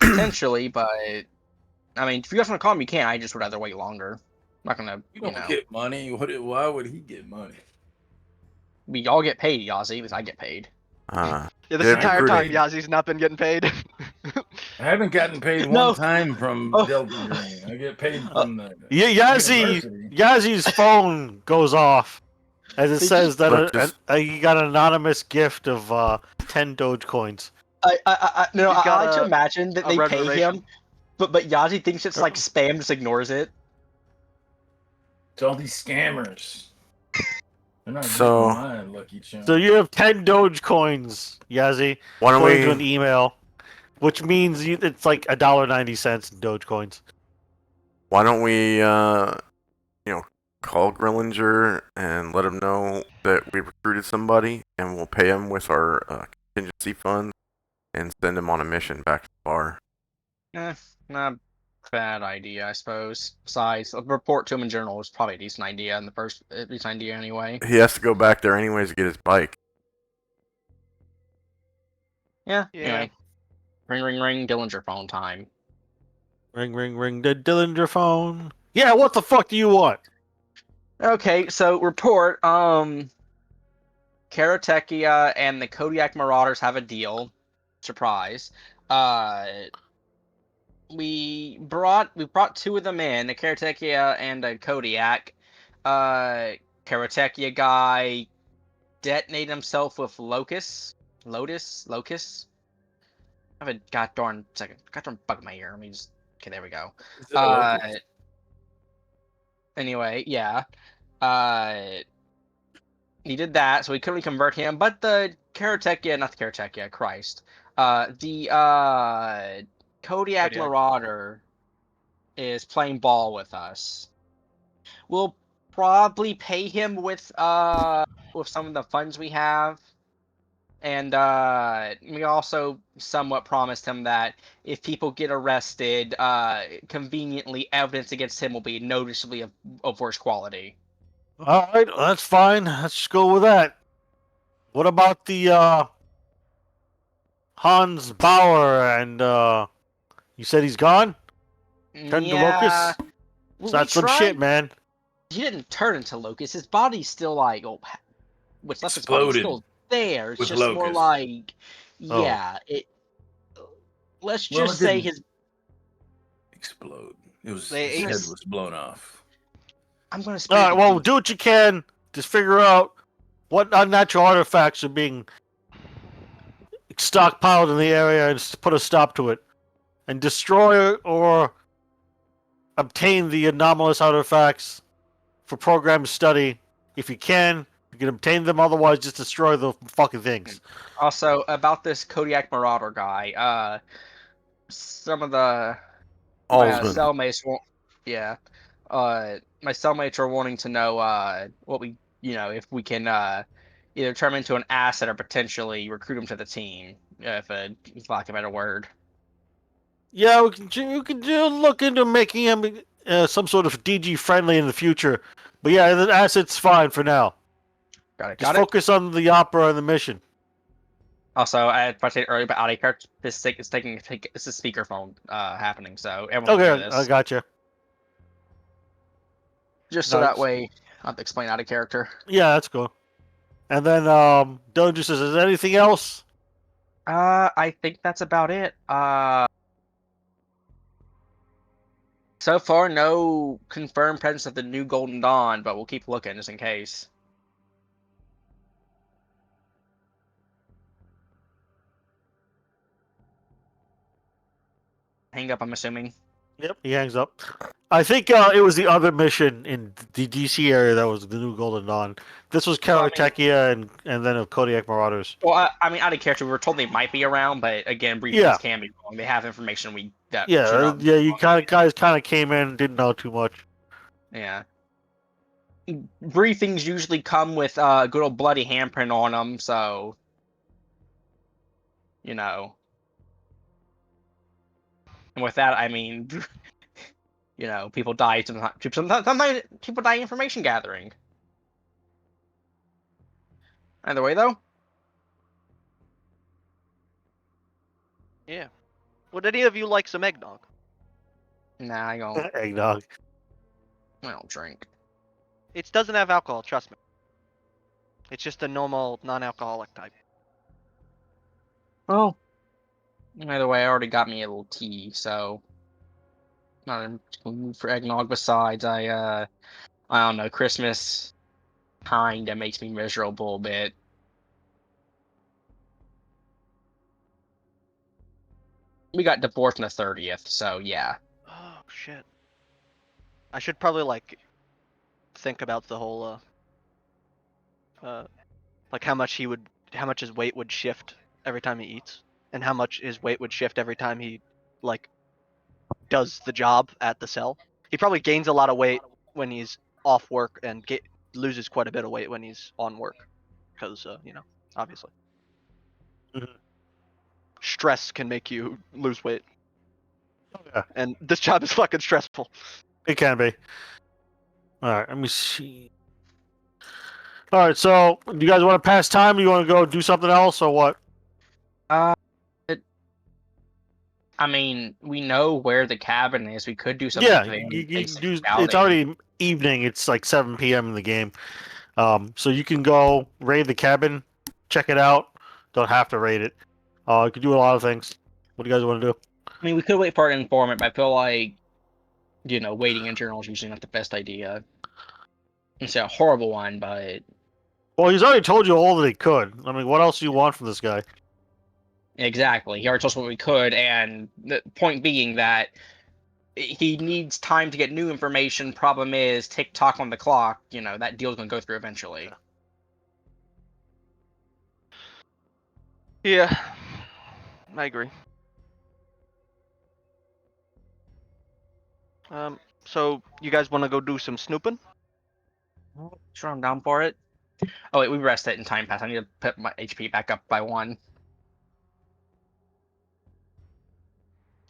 Potentially, but I mean, if you guys want to call him, you can. I just would rather wait longer. I'm not gonna, You you don't know. get money. Why would he get money? We all get paid, Yazzie, because I get paid. Yeah, this Yeah, entire time, recruiting. Yazi's not been getting paid. I haven't gotten paid No. one time from Oh. Delta Green. I get paid from the Yazzie, university. Yazzy's phone goes off as it They says that Look, just- he got an anonymous gift of 10 Dogecoins. No, He's I got like to a- imagine that a they pay reservation. him, but Yazzie thinks it's like spam, just ignores it. It's all these scammers. They're not So- getting mine, Lucky Charm. So you have 10 Dogecoins, Yazzie, Why don't according to an we? email, which means it's like $1.90 in Dogecoins. Why don't we? Call Grillinger and let him know that we recruited somebody, and we'll pay him with our contingency fund, and send him on a mission back to the bar. Not bad idea, I suppose. Besides, a report to him in general was probably a decent idea in the first, a decent idea anyway. He has to go back there anyways to get his bike. Yeah. Yeah. Anyway, ring, ring, ring. Dillinger phone time. Ring, ring, ring the Dillinger phone. Yeah, what the fuck do you want? Okay, so report. Karatechia and the Kodiak Marauders have a deal. Surprise. We brought two of them in, a Karatechia and a Kodiak. Karatechia guy detonated himself with Locust. I have a goddamn bug in my ear. Let me just. Okay, there we go. Is it a locust? Anyway, yeah. He did that, so we couldn't convert him. But the Karatechia, not the Karatechia, Christ. The Kodiak Kodiak. Marauder is playing ball with us. We'll probably pay him with some of the funds we have. And we also somewhat promised him that if people get arrested, conveniently evidence against him will be noticeably of worse quality. All right, that's fine. Let's just go with that. What about the Hans Bauer and you said he's gone? Turned to Locust? we That's some tried- shit, man. He didn't turn into Locust. His body's still like, what's left of his body is Exploded still there. It's with just more Locust. like, Oh. yeah. Let's Well, just it say didn't- his. Explode. It was They his ate- head was blown off. I'm gonna. All right, well, do what you can. Just figure out what unnatural artifacts are being stockpiled in the area and put a stop to it. And destroy or obtain the anomalous artifacts for program study. If you can obtain them. Otherwise, just destroy the fucking things. Also, about this Kodiak Marauder guy, some of my Alsman. cellmates won't. Yeah. My cellmates are wanting to know what we, if we can either turn him into an asset or potentially recruit him to the team, if lack of a better word. Yeah, you can look into making him some sort of DG friendly in the future. But yeah, the asset's fine for now. Got it. Just focus on the opera and the mission. Also, I had said earlier, but out of character, it's a speakerphone happening, so everyone can hear Okay, this. I gotcha. Just so that Nice. way, I have to explain out of character. Yeah, that's cool. And then Dojo says, "Is there anything else?" I think that's about it. So far, no confirmed presence of the new Golden Dawn, but we'll keep looking just in case. Hang up, I'm assuming. Yep, he hangs up. I think it was the other mission in the DC area that was the new Golden Dawn. This was Well, I mean- Karatechia and then of Kodiak Marauders. Well, I mean, out of character, we were told they might be around, but again, briefings Yeah. can be wrong. They have information that Yeah, should not be yeah. You wrong. guys kind of came in, didn't know too much. Yeah. Briefings usually come with good old bloody handprint on them, so you know. And with that, I mean, people die sometimes. Sometimes people die information gathering. Either way, though. Yeah. Would any of you like some eggnog? Nah, I don't. Eggnog. I don't drink. It doesn't have alcohol, trust me. It's just a normal non-alcoholic type. Oh. Either way, I already got me a little tea, so not in the mood for eggnog. Besides, I don't know, Christmas kinda makes me miserable a bit. We got divorced on the 30th, so yeah. Oh shit. I should probably like think about the whole like how much his weight would shift every time he eats, and how much his weight would shift every time he like does the job at the cell. He probably gains a lot of weight when he's off work and loses quite a bit of weight when he's on work, because obviously. Mhm. Stress can make you lose weight, Yeah, and this job is fucking stressful. it can be. All right, let me see. All right, so do you guys want to pass time? Or you want to go do something else, or what? I mean, we know where the cabin is. We could do something. Yeah, today, you basic do. It's scouting. already evening. It's like 7 p.m. in the game. So you can go raid the cabin, check it out. Don't have to raid it. You can do a lot of things. What do you guys want to do? I mean, we could wait for an informant, but I feel like, waiting in general is usually not the best idea. It's a horrible one, but Well, he's already told you all that he could. I mean, what else do you want from this guy? exactly. He already told us what we could, and the point being that he needs time to get new information. Problem is, tick-tock on the clock, that deal's going to go through eventually. Yeah, I agree. So you guys want to go do some snooping? Sure, I'm down for it. Oh, wait, we rested in time pass. I need to put my HP back up by 1.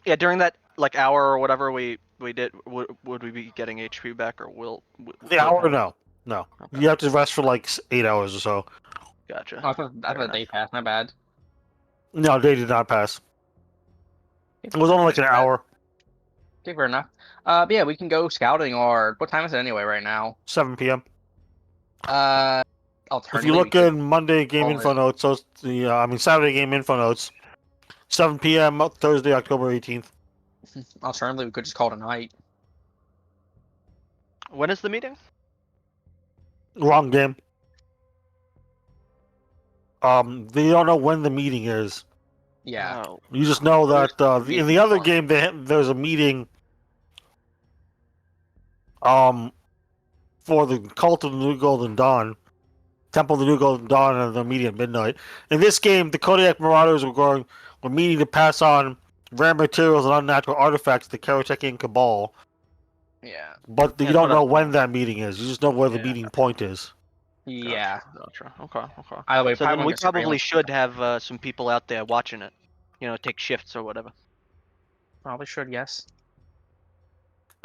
Yeah, during that like hour or whatever we did, would we be getting HP back, or will The hour? No. Okay. You have to rest for like 8 hours or so. Gotcha. Oh, I thought Fair they passed. My bad. No, they did not pass. It was only like an hour. Okay, fair enough. But yeah, we can go scouting. Or what time is it anyway? Right now. 7 p.m. Alternatively, If you look we could- in Monday game call info it- notes, so it's Saturday game info notes, 7 p.m. Thursday, October 18th. alternatively, we could just call tonight. When is the meeting? Wrong game. They don't know when the meeting is. Yeah. Oh, You just know that There's- in the other game there's a meeting. For the Cult of the New Golden Dawn, Temple of the New Golden Dawn, and the meeting at midnight. In this game, the Kodiak Marauders were meeting to pass on rare materials and unnatural artifacts to Karatekian Cabal. Yeah. But you Yeah, don't but know when that meeting is. You just know where the Yeah. meeting point is. Yeah. Gotcha. Okay. Either way, So then we get probably surveillance. should have some people out there watching it. Take shifts or whatever. Probably should. Yes.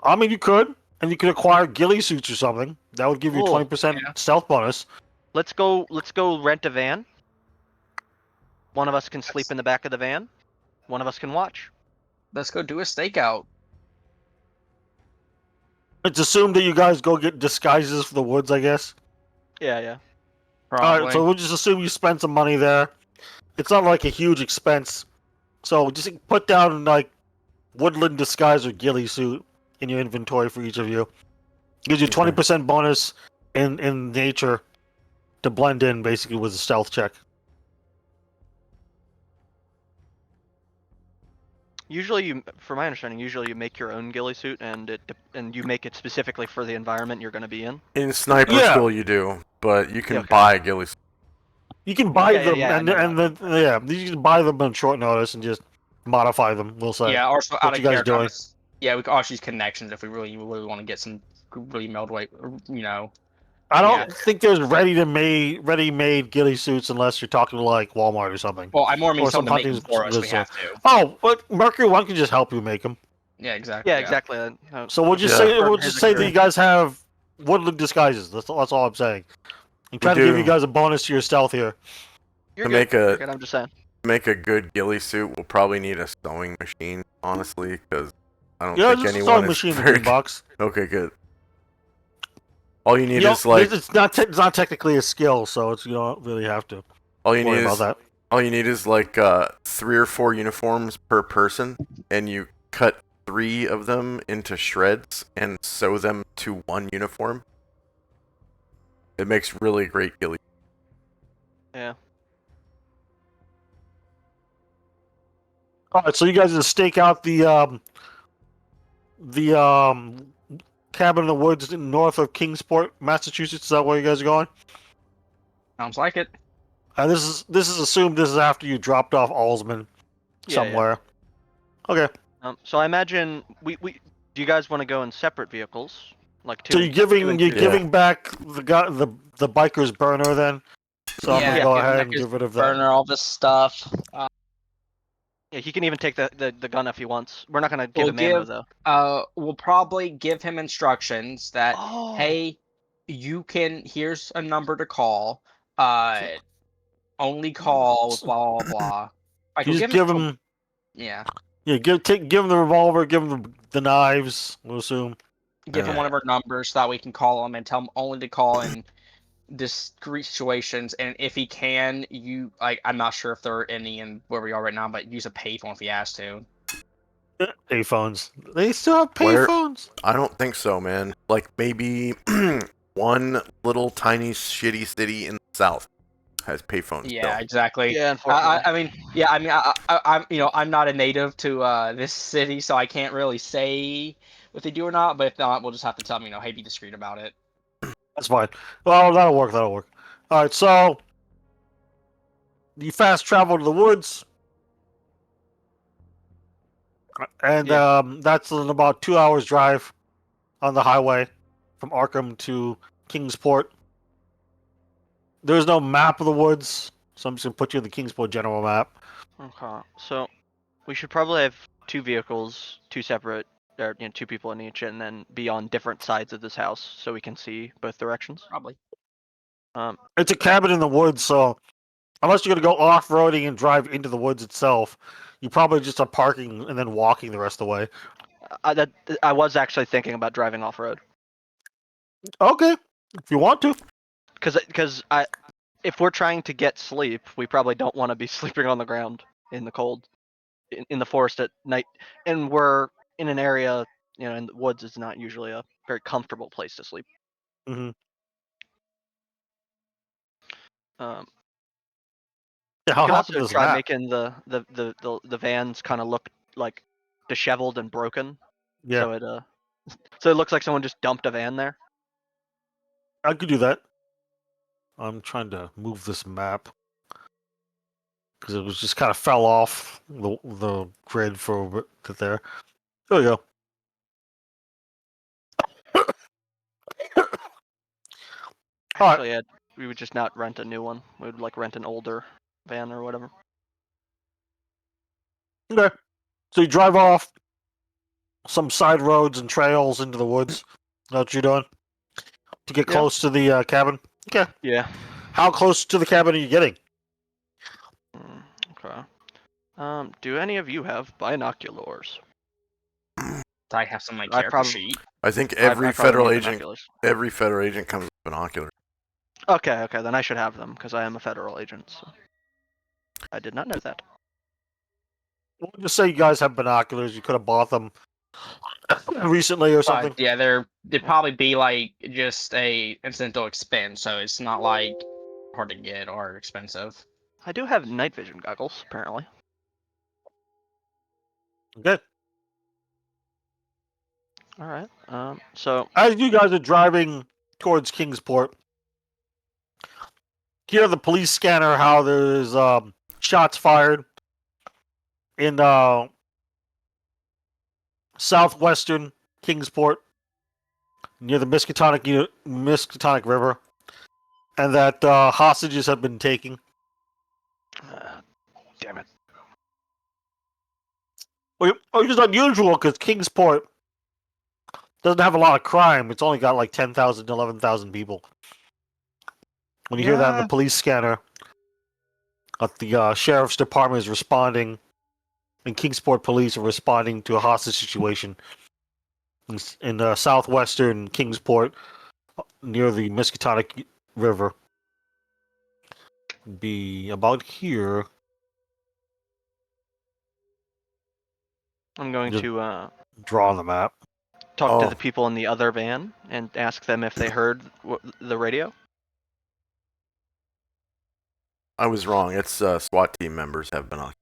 I mean, you could. And you could acquire ghillie suits or something. That would give you Cool. 20% Yeah. stealth bonus. Let's go rent a van. One of us can sleep in the back of the van. One of us can watch. Let's go do a stakeout. It's assumed that you guys go get disguises for the woods, I guess. Yeah, yeah. Probably. Alright, so we'll just assume you spend some money there. It's not like a huge expense. So just put down like woodland disguise or ghillie suit in your inventory for each of you. Gives you 20% bonus in nature to blend in basically with a stealth check. Usually, from my understanding, you make your own ghillie suit, and you make it specifically for the environment you're going to be in. In sniper Yeah. school, you do, but you can Okay. buy ghillie. You can buy Yeah, them yeah, I and know and then yeah, you can buy them on short notice and just modify them, we'll say. Yeah, also What out of you guys character. doing? Yeah, we can also use connections if we really want to get some really meld weight. I don't Yeah. think there's ready-made ghillie suits unless you're talking to like Walmart or something. Well, I more mean Or some someone to make them hunting for us. We store. have to. Oh, but Mercury One can just help you make them. Yeah, exactly. Yeah, exactly. So we'll just Yeah. say His that you experience. guys have woodland disguises. That's all I'm saying. I'm trying to give you do. guys a bonus to your stealth here. You're To good. make You're a good. I'm just saying. make a good ghillie suit, we'll probably need a sewing machine, honestly, because I don't Yeah, think there's a anyone sewing is machine in the very green box. Okay, good. All you need You know, is like it's not technically a skill, so it's you don't really have to all you worry need about is that. all you need is like 3 or 4 uniforms per person, and you cut 3 of them into shreds and sew them to one uniform. It makes really great ghillie. Yeah. All right, so you guys just stake out the cabin in the woods north of Kingsport, Massachusetts. Is that where you guys are going? Sounds like it. This is assumed this is after you dropped off Alsman Yeah, somewhere. Okay, So I imagine we do you guys want to go in separate vehicles, like two? so you're giving and you're two? giving back the biker's burner then. So I'm Yeah, gonna go give ahead back and his get rid of that. burner, all this stuff. Yeah, he can even take the gun if he wants. We're not gonna give We'll him ammo give- though. We'll probably give him instructions that Oh. hey, here's a number to call. Only call with blah blah blah. Like, You we'll just give give him yeah, give him the revolver, give him the knives. We'll assume. give him Yeah. one of our numbers so that we can call him and tell him only to call in discrete situations. And if he can, I'm not sure if there are any in where we are right now, but use a payphone if he has to. Payphones. They still have Where- payphones. I don't think so, man. Like maybe one little tiny shitty city in the south has payphones. Yeah, still. exactly. Yeah, unfortunately. I'm not a native to this city, so I can't really say if they do or not. But if not, we'll just have to tell them, hey, be discreet about it. That's fine. Well, that'll work. All right, so you fast travel to the woods, and that's in about 2 hours drive on the highway from Arkham to Kingsport. There's no map of the woods, so I'm just gonna put you in the Kingsport general map. Okay, so we should probably have 2 vehicles, 2 separate, or 2 people in each, and then be on different sides of this house so we can see both directions. Probably. It's a cabin in the woods, so unless you're gonna go off-roading and drive into the woods itself, you probably just are parking and then walking the rest of the way. I was actually thinking about driving off road, Okay, if you want to. because if we're trying to get sleep, we probably don't want to be sleeping on the ground in the cold, in the forest at night, and we're in an area, in the woods is not usually a very comfortable place to sleep. Mm-hmm. Um, Yeah, you how can happened also to this try map? making the vans kind of look like disheveled and broken. Yeah, So it looks like someone just dumped a van there. I could do that. I'm trying to move this map because it was just kind of fell off the grid for a bit there. There we go. All right. Actually, yeah, we would just not rent a new one. We would like rent an older van or whatever. Okay. So you drive off some side roads and trails into the woods. That's what you're doing to get Yeah. close to the cabin. Okay. Yeah. How close to the cabin are you getting? Okay. Do any of you have binoculars? I have some on my I character sheet. I think I every probably federal need agent, binoculars. comes with binoculars. Okay, then I should have them because I am a federal agent. So. I did not know that. We'll just say you guys have binoculars. You could have bought them recently or something. Yeah, they'd probably be like just a incidental expense, so it's not like hard to get or expensive. I do have night vision goggles, apparently. Good. All right. So As you guys are driving towards Kingsport, hear the police scanner how there's shots fired in southwestern Kingsport near the Miskatonic River, and that hostages have been taken. damn it. Which is unusual because Kingsport doesn't have a lot of crime. It's only got like 10,000, 11,000 people. When you hear that in the police scanner, the sheriff's department is responding, and Kingsport police are responding to a hostage situation in southwestern Kingsport near the Miskatonic River. Be about here. I'm going Just- to Draw on the map. talk to Oh. the people in the other van and ask them if they heard the radio. I was wrong. It's SWAT team members have binoculars.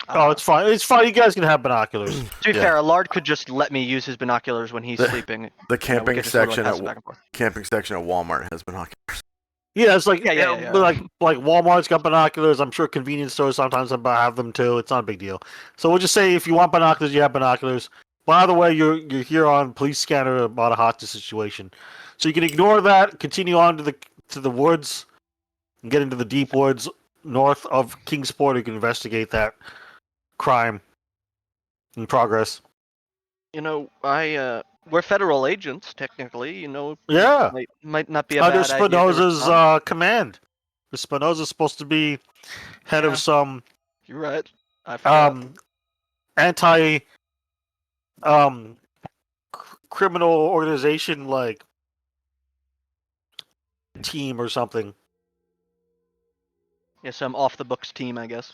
Oh, it's fine. It's fine. You guys can have binoculars. To be yeah. fair, Allard could just let me use his binoculars when he's The- sleeping. The You know, we camping could just sort of, section pass it at back and forth. camping section at Walmart has binoculars. Yeah, it's like Yeah. like Walmart's got binoculars. I'm sure convenience stores sometimes have them too. It's not a big deal. So we'll just say if you want binoculars, you have binoculars. By the way, you're here on police scanner about a hostage situation, so you can ignore that. Continue on to the woods, and get into the deep woods north of Kingsport. You can investigate that crime in progress. You know, we're federal agents technically. You know, Yeah, might not be a under bad idea to Spinoza's respond. command. Spinoza's supposed to be head Yeah. of some You're right. I forgot. anti criminal organization like team or something. Yeah, some off the books team, I guess.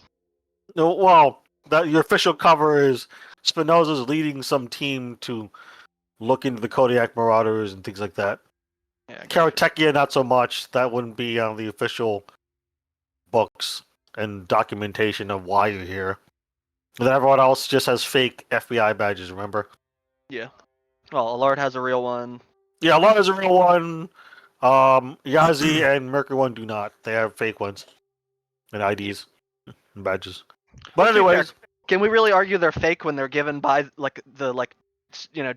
No, well, that your official cover is Spinoza's leading some team to look into the Kodiak Marauders and things like that. Yeah, I guess. Karatechia, not so much. That wouldn't be on the official books and documentation of why you're here. And then everyone else just has fake FBI badges, remember? Yeah. Well, Allard has a real one. Yeah, a lot is a real one. Yazi and Mercury one do not. They have fake ones. And IDs and badges. But To be fair, anyways, can we really argue they're fake when they're given by the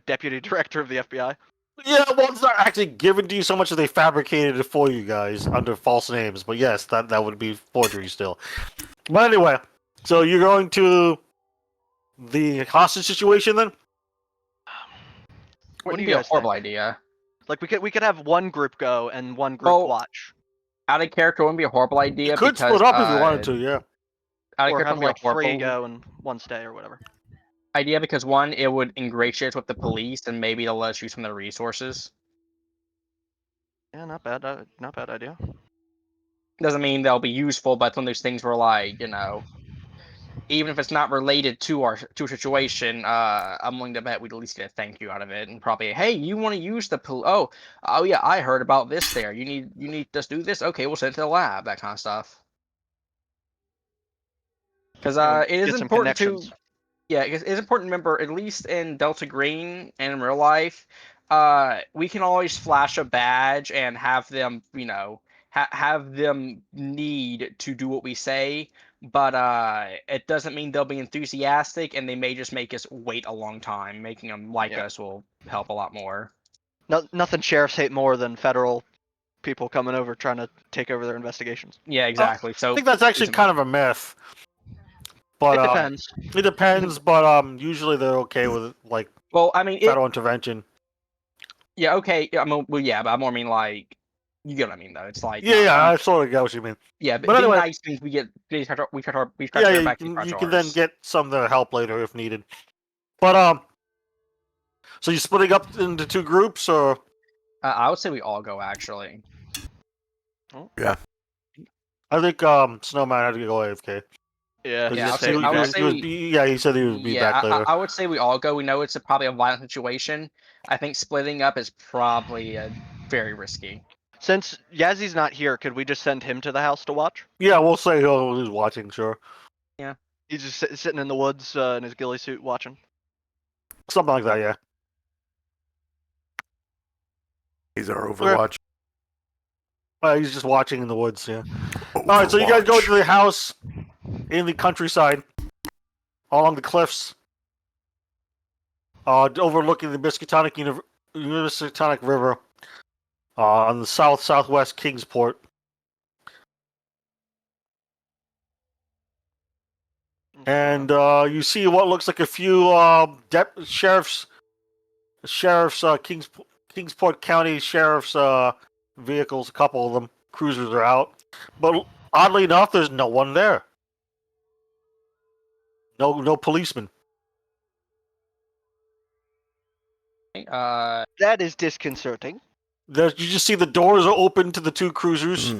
deputy director of the FBI? yeah, well, it's not actually given to you so much as they fabricated it for you guys under false names. But yes, that would be forgery still. But anyway, so you're going to the hostage situation then? What do Wouldn't you be a guys horrible think? idea. Like we could have one group go and one group Well, watch, Out of character wouldn't be a horrible idea. You could because, split up if you wanted to, yeah. Out of or character have wouldn't like be a 3 horrible go and 1 stay or whatever. idea because one, it would ingratiate with the police and maybe they'll let us use some of their resources. Yeah, not bad. Not bad idea. Doesn't mean they'll be useful, but it's one of those things where, like, you know, even if it's not related to our situation, I'm willing to bet we'd at least get a thank you out of it, and probably, hey, you want to use the oh yeah, I heard about this there. You need us to do this. Okay, we'll send it to the lab. That kind of stuff. Because it Get is some important to. connections. Yeah, it's important to remember, at least in Delta Green and in real life, we can always flash a badge and have them, you know, have them need to do what we say, but it doesn't mean they'll be enthusiastic, and they may just make us wait a long time. Making them like Yeah. us will help a lot more. Nothing sheriffs hate more than federal people coming over trying to take over their investigations. Yeah, exactly. I So think that's actually kind of a myth. But It depends. It depends, but usually they're okay with like well, I mean, federal intervention. yeah, okay. I mean, well, yeah, but I more mean like You get what I mean, though. It's like Yeah, yeah, I sort of get what you mean. yeah. but Being anyway- nice means we scratch Yeah, our yeah, back, you can then get some to help later if needed. But so you're splitting up into two groups, or I would say we all go actually. I think Snowman had to go AFK. Yeah, 'Cause Yeah, he I'll said say- he I would was- say he was- we- yeah, he said he would be Yeah, back later. I would say we all go. We know it's probably a violent situation. I think splitting up is probably very risky. Since Yazzy's not here, could we just send him to the house to watch? Yeah, we'll say he's watching, sure, He's just sitting in the woods in his ghillie suit watching. something like that. Yeah. He's our Overwatch. He's just watching in the woods. Yeah. All right, so you guys go to the house in the countryside, along the cliffs, overlooking the Miskatonic River, on the southwest Kingsport. And you see what looks like a few sheriff's Kingsport County sheriff's vehicles. A couple of them, cruisers are out, but oddly enough, there's no one there. No policemen. That is disconcerting. You just see the doors are open to the two cruisers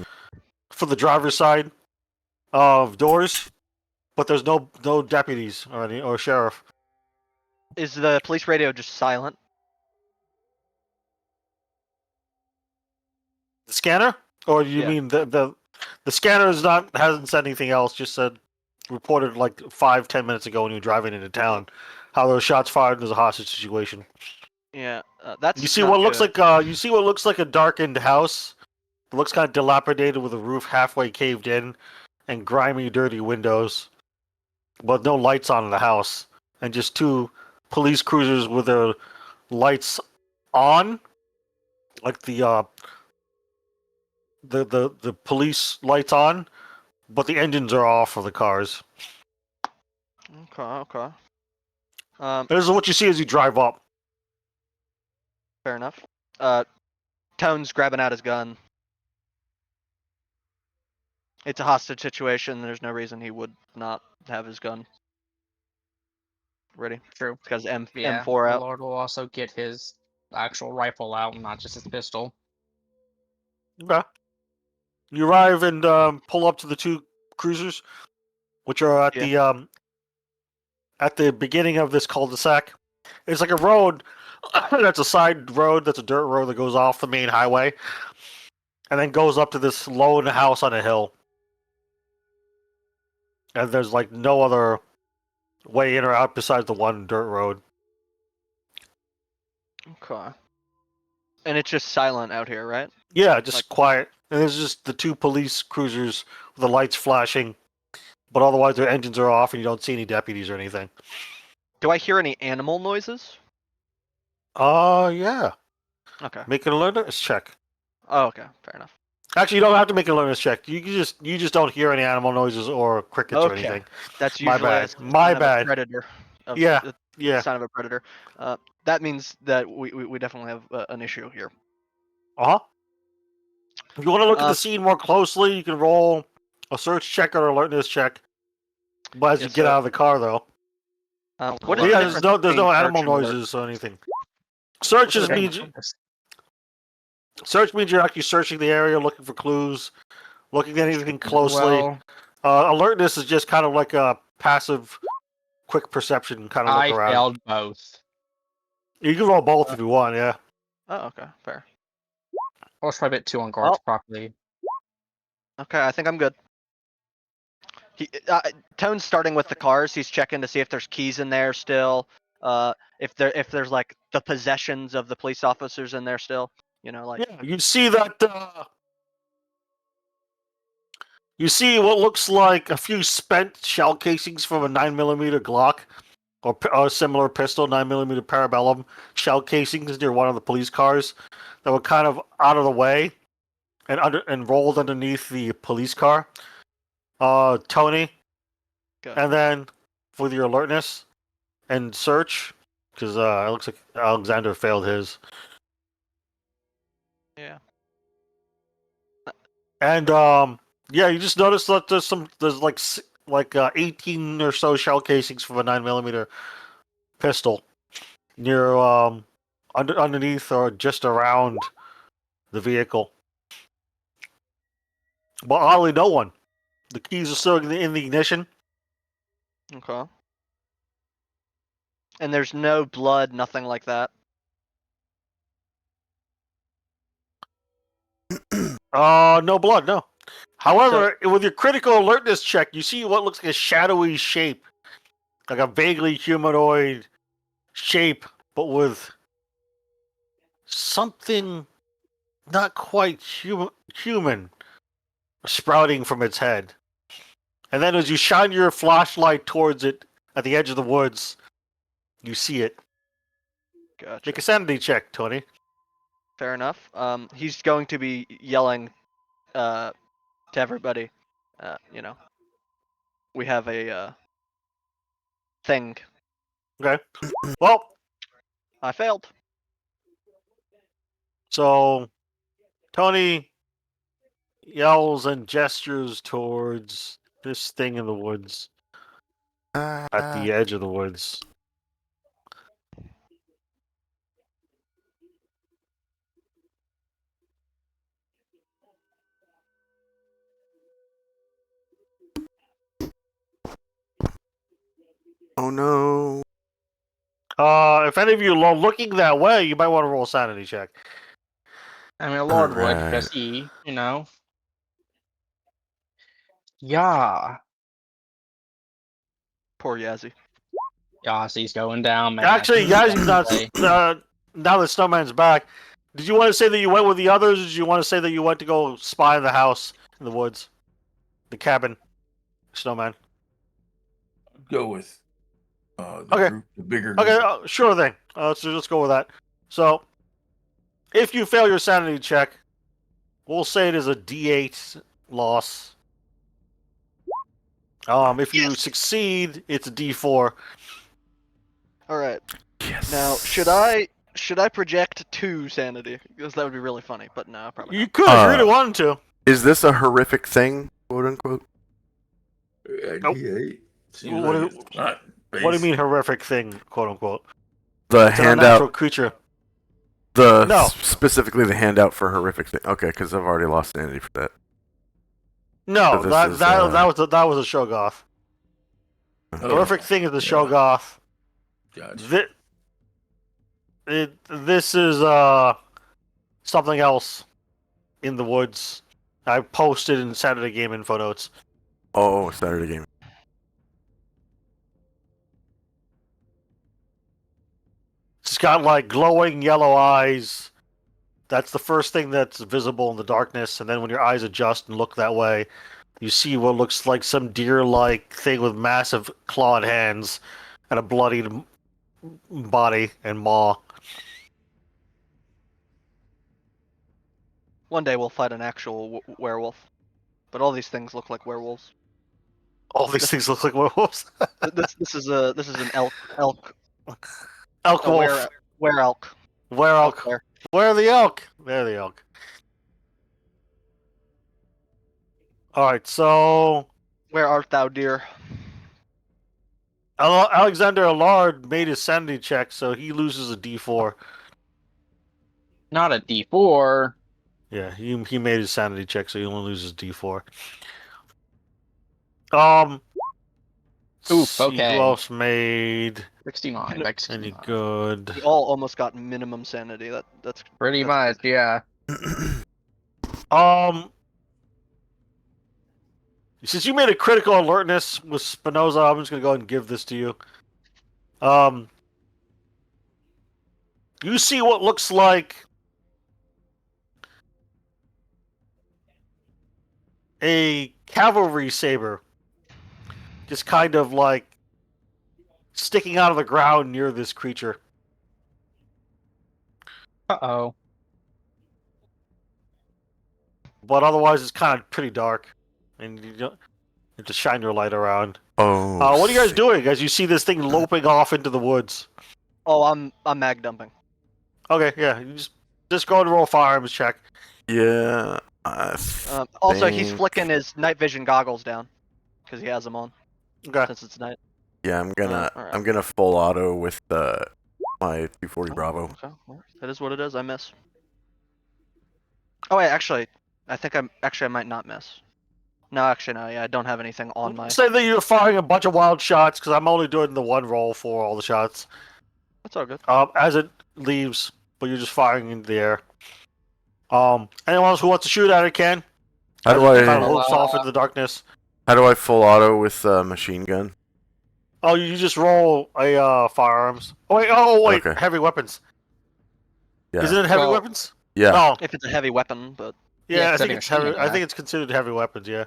for the driver's side of doors, but there's no deputies or sheriff. Is the police radio just silent? The scanner, or do you Yeah. mean the scanner hasn't said anything else? Just said reported like 5-10 minutes ago when you were driving into town how there were shots fired and there's a hostage situation. Yeah, that's. You see not what looks good. like a darkened house. It looks kind of dilapidated with a roof halfway caved in and grimy, dirty windows, but no lights on in the house, and just two police cruisers with their lights on, like the police lights on, but the engines are off for the cars. Okay. This is what you see as you drive up. Fair enough. Tone's grabbing out his gun. It's a hostage situation. There's no reason he would not have his gun ready. True. Because Yeah. M4 out. Lord will also get his actual rifle out, not just his pistol. Okay. You arrive and pull up to the two cruisers, which are at the beginning of this cul-de-sac. It's like a road that's a side road, that's a dirt road that goes off the main highway, and then goes up to this lone house on a hill. And there's like no other way in or out besides the one dirt road. Okay. And it's just silent out here, right? Yeah, just Like- quiet. And there's just the two police cruisers with the lights flashing, but otherwise their engines are off and you don't see any deputies or anything. Do I hear any animal noises? Yeah. Okay. Make an alertness check. Oh, okay. Fair enough. Actually, you don't have to make an alertness check. You just don't hear any animal noises or crickets or Okay. anything. That's My usually bad. a sign My of a bad. predator. Yeah. Yeah. Sign of a predator. That means that we definitely have an issue here. Uh-huh. If you want to look at Uh, the scene more closely, you can roll a search check or alertness check. But as you Yes, get sir. out of the car, though. What is Yeah, the there's difference no between animal search and alert? noises or anything. Search just Okay. means you're actually searching the area, looking for clues, looking at anything closely. Well, Alertness is just kind of like a passive, quick perception kind of I look around. failed both. You can roll both if you want, yeah. Oh, okay. Fair. I was probably a bit too on guard Oh. properly. Okay, I think I'm good. Tone's starting with the cars. He's checking to see if there's keys in there still. If there's like the possessions of the police officers in there still. You know, like Yeah, you see that. You see what looks like a few spent shell casings from a 9mm Glock or a similar pistol, 9mm Parabellum shell casings near one of the police cars that were kind of out of the way and rolled underneath the police car. Tony, Good. and then with your alertness and search, because it looks like Alexander failed his. Yeah. And yeah, you just notice that there's like 18 or so shell casings from a 9mm pistol near underneath or just around the vehicle. But oddly, no one. The keys are still in the ignition. Okay. And there's no blood, nothing like that. No blood, no. However, with your critical alertness check, you see what looks like a shadowy shape, like a vaguely humanoid shape, but with something not quite human sprouting from its head. And then as you shine your flashlight towards it at the edge of the woods, you see it. Gotcha. Make a sanity check, Tony. Fair enough. He's going to be yelling to everybody. You know, we have a thing. Okay. Well, I failed. so Tony yells and gestures towards this thing in the woods, at the edge of the woods. Oh no. If any of you are looking that way, you might want to roll a sanity check. I mean, Lord would, Alright. because he, you know. Yeah. Poor Yazzie. Yassi's going down, man. Actually, guys, He's not, going to play. now that Snowman's back, did you want to say that you went with the others, or did you want to say that you went to go spy the house in the woods? The cabin, Snowman. Go with the Okay. group, the bigger Okay, group. sure thing. So let's go with that. So, if you fail your sanity check, we'll say it is a D8 loss. If you succeed, it's a D4. All right. Yes. Now, should I project 2 sanity? Because that would be really funny. But no, probably You not. could if you really wanted to. Is this a horrific thing, quote unquote? Nope. D8. Seems What like do- it's not What do you based- mean horrific thing, quote unquote? The It's an unnatural handout, creature. the No. specifically the handout for horrific thing. Okay, because I've already lost sanity for that. No, So this that is, that was a Shogoth. Oh, Horrific thing is the yeah. Shogoth. Gotcha. This is something else in the woods. I posted in Saturday Game info notes. Oh, Saturday game. It's got like glowing yellow eyes. That's the first thing that's visible in the darkness, and then when your eyes adjust and look that way, you see what looks like some deer-like thing with massive clawed hands and a bloodied body and maw. One day we'll fight an actual werewolf. But all these things look like werewolves. All these things look like werewolves. This is an elk Elk a wolf. were elk. Where elk? There. Where are the elk? There are the elk. Alright, so Where art thou, dear? Alexander Allard made his sanity check, so he loses a D4. Not a D4. Yeah, he made his sanity check, so he only loses D4. Oof, see okay. Who else made 69. Like 69. any good? We all almost got minimum sanity. That's Pretty much, yeah. Since you made a critical alertness with Spinoza, I'm just gonna go ahead and give this to you. You see what looks like a cavalry saber, just kind of like sticking out of the ground near this creature. Uh-oh. But otherwise, it's kind of pretty dark, and you don't you have to shine your light around. Oh. What are you guys shit. doing as you see this thing loping off into the woods? Oh, I'm mag dumping. Okay, yeah, you just go and roll a firearms check. Yeah. Also, he's think- flicking his night vision goggles down because he has them on Okay. since it's night. Yeah, I'm alright. gonna full auto with my 240 Oh, Bravo. Okay, well, that is what it is. I miss. Oh wait, actually, I think I might not miss. No, actually, no. Yeah, I don't have anything on my. Say that you're firing a bunch of wild shots because I'm only doing the one roll for all the shots. That's all good. As it leaves, but you're just firing into the air. Anyone else who wants to shoot at it can. How do Kind of I loops off into the darkness. full auto with machine gun? Oh, you just roll a firearms. Oh wait, Okay. heavy weapons. Yeah. Isn't it heavy Well, weapons? Yeah. No. If it's a heavy weapon, but Yeah, Yeah, I it's think heavy it's machine heavy. gun, I yeah. think it's considered heavy weapons. Yeah.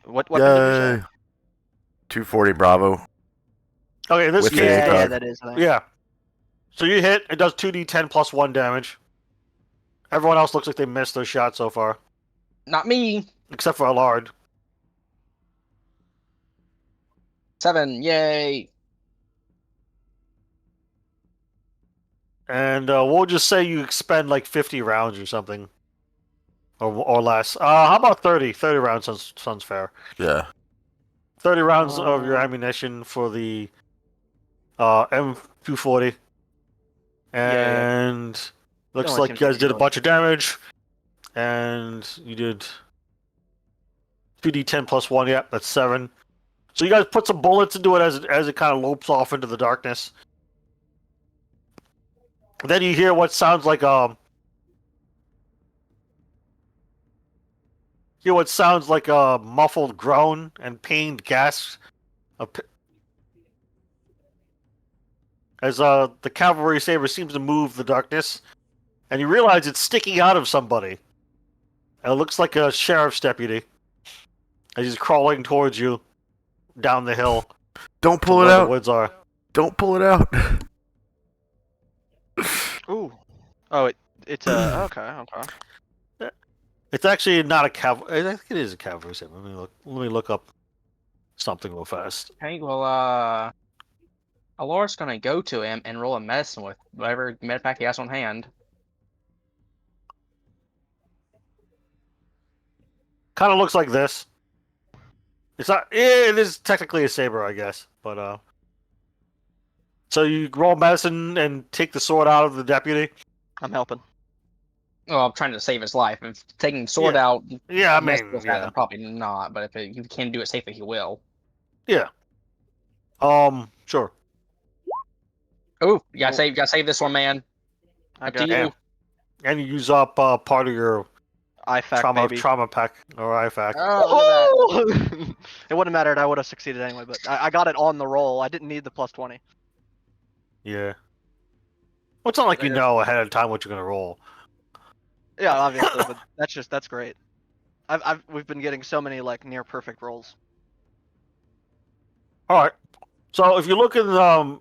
what weapon did you say? Yay. 240 Bravo. Okay, in this With the case, ACOG. Yeah, that is. I think. yeah. So you hit. It does 2d10 plus 1 damage. Everyone else looks like they missed their shot so far, Not me. except for Allard. 7. Yay. And we'll just say you expend like 50 rounds or something, or less. How about 30? 30 rounds sounds fair. Yeah. 30 rounds of your ammunition for the M240. And looks Only like seems you guys like did a really- bunch of damage. And you did 2d10 plus 1. Yeah, that's 7. So you guys put some bullets into it as it kind of lopes off into the darkness. Then you hear what sounds like a muffled groan and pained gasp as the cavalry saber seems to move the darkness, and you realize it's sticking out of somebody. And it looks like a sheriff's deputy as he's crawling towards you down the hill. Don't to pull it where the out. woods are. Don't pull it out. Ooh. Oh, it's a okay. It's actually not a cavalry. I think it is a cavalry saber. Let me look up something real fast. Okay, well, Alor's gonna go to him and roll a medicine with whatever medpack he has on hand. Kind of looks like this. It's not. It is technically a saber, I guess. But so you roll medicine and take the sword out of the deputy. I'm helping. Well, I'm trying to save his life. If taking the sword out, Yeah, I mess mean, with that, yeah, then probably not. But if he can do it safely, he will. yeah. Sure. Oh, you gotta save this one, man. I Up to got you. Yeah. And you use up part of your IFAC, baby. trauma pack or IFAC. Oh, look at that. Oh! It wouldn't have mattered. I would have succeeded anyway, but I got it on the roll. I didn't need the plus 20. Yeah. Well, it's not like you Yeah. know ahead of time what you're gonna roll. Yeah, obviously, but that's great. We've been getting so many like near perfect rolls. All right. So if you look in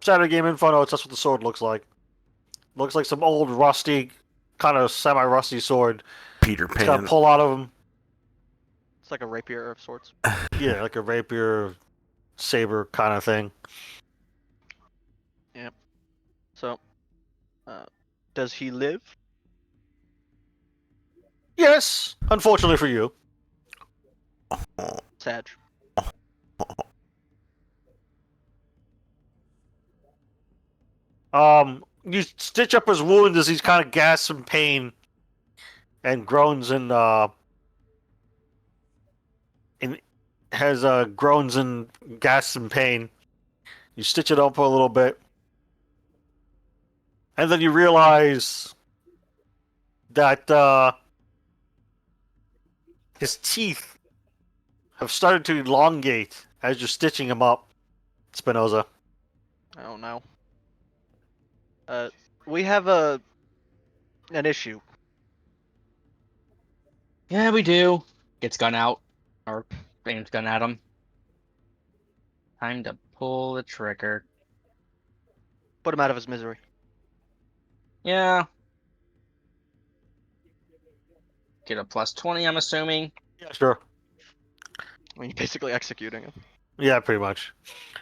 Saturday Game Info notes, that's what the sword looks like. Looks like some old rusty, kind of semi-rusty sword. Peter It's got a Pan. pull out of him. It's like a rapier of sorts. Yeah, like a rapier, saber kind of thing. So, does he live? Yes, unfortunately for you. Sag. You stitch up his wound as he's kind of gasps in pain and groans and has groans and gasps in pain. You stitch it up a little bit, and then you realize that his teeth have started to elongate as you're stitching him up, Spinoza. Oh no. We have an issue. Yeah, we do. Gets gun out, or aims gun at him. Time to pull the trigger. Put him out of his misery. Yeah. Get a plus 20, I'm assuming. Yeah, sure. I mean, basically executing him. Yeah, pretty much.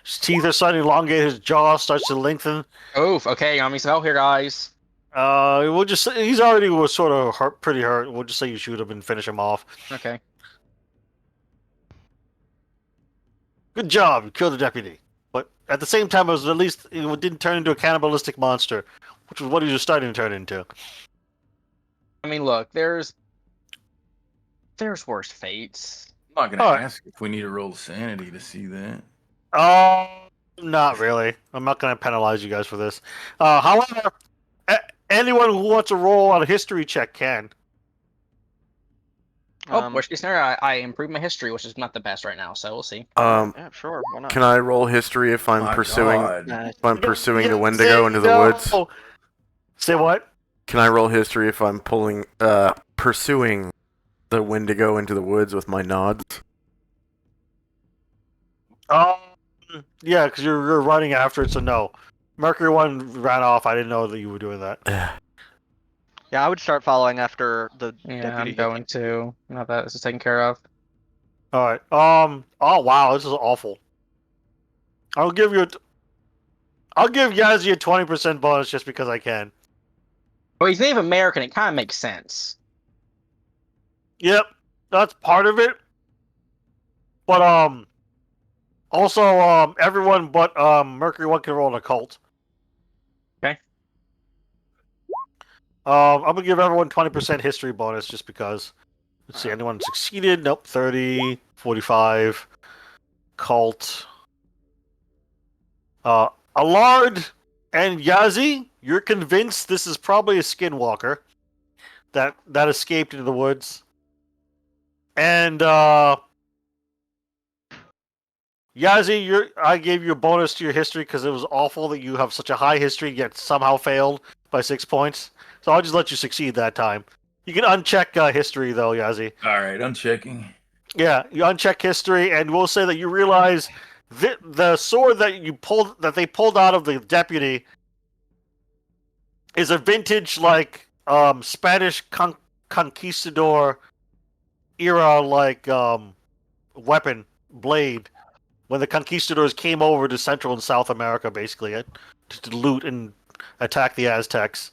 His teeth are starting to elongate. His jaw starts to lengthen. Oof, okay, on me some help here, guys. We'll just say he's already was sort of hurt, pretty hurt. We'll just say you shoot him and finish him off. Okay. Good job, you killed the deputy. But at the same time, it was at least it didn't turn into a cannibalistic monster, which was what he was starting to turn into. I mean, look, there's worse fates. I'm not gonna Alright. ask if we need to roll sanity to see that. Not really. I'm not going to penalize you guys for this. However, anyone who wants to roll on a history check can. Worst case scenario, I improved my history, which is not the best right now. So we'll see. Yeah, sure. Why not? Can I roll history if I'm My pursuing God. if I'm pursuing the Yeah, Wendigo say into the no. woods? Say what? Can I roll history if I'm pursuing the Wendigo into the woods with my nods? Yeah, because you're running after it, so no. Mercury 1 ran off. I didn't know that you were doing that. Yeah, I would start following after the Yeah, deputy. I'm going to. Now that this is taken care of. All right. Oh wow, this is awful. I'll give Yazzie a 20% bonus just because I can. Well, he's Native American. It kind of makes sense. Yep, that's part of it. But also everyone but Mercury 1 can roll an occult. Okay. I'm gonna give everyone 20% history bonus just because. Let's see, anyone succeeded? Nope. 30, 45. Cult. Allard and Yazi, you're convinced this is probably a skinwalker that escaped into the woods. And Yazi, I gave you a bonus to your history because it was awful that you have such a high history yet somehow failed by 6 points. So I'll just let you succeed that time. You can uncheck history though, Yazi. All right, I'm checking. Yeah, you uncheck history, and we'll say that you realize the sword that they pulled out of the deputy is a vintage Spanish conquistador era weapon blade when the conquistadors came over to Central and South America basically to loot and attack the Aztecs.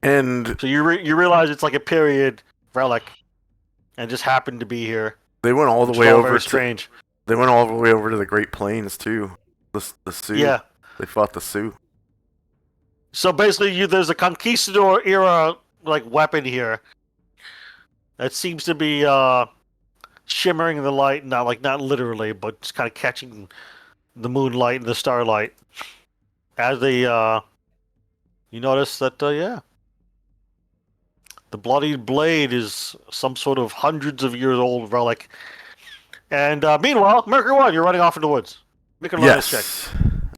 And So you realize it's like a period relic and just happened to be here. they went all the Which way is all over very to strange. they went all the way over to the Great Plains too. The Sioux. Yeah. They fought the Sioux. So basically, there's a conquistador era weapon here that seems to be shimmering in the light, not literally, but just kind of catching the moonlight and the starlight. As they, you notice that, the bloodied blade is some sort of hundreds of years old relic. And meanwhile, Mercury 1, you're running off in the woods. Make a awareness check. Yes.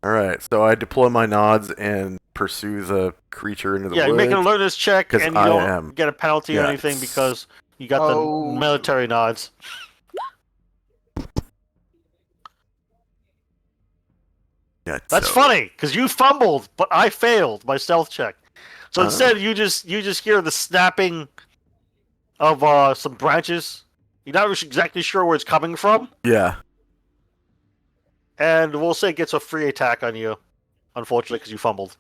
All right. So I deploy my nods and pursue the creature into the Yeah, woods. you make an alertness check, 'Cause and you I don't am- get a penalty or Yes. anything because you got Oh. the military nods. Yeah, That's so- funny because you fumbled, but I failed my stealth check. So Oh. instead, you just hear the snapping of some branches. You're not exactly sure where it's coming from, Yeah. and we'll say it gets a free attack on you. Unfortunately, because you fumbled.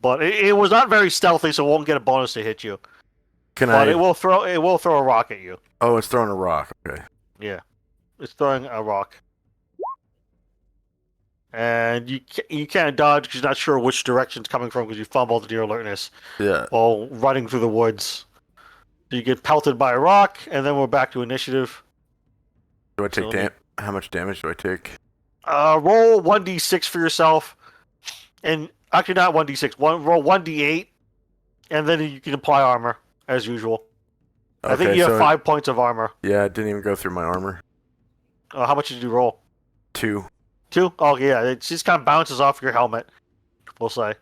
But it was not very stealthy, so it won't get a bonus to hit you. Can But I? it will throw a rock at you. Oh, it's throwing a rock. Okay. Yeah, it's throwing a rock, and you can't dodge because you're not sure which direction it's coming from because you fumbled your alertness Yeah. while running through the woods. So you get pelted by a rock, and then we're back to initiative. Do I take So- How much damage do I take? Roll 1d6 for yourself, and actually not 1d6. Roll 1d8, and then you can apply armor as usual. I think Okay, you have so 5 points of armor. Yeah, it didn't even go through my armor. How much did you roll? 2. 2? Oh yeah, it just kind of bounces off your helmet. We'll say.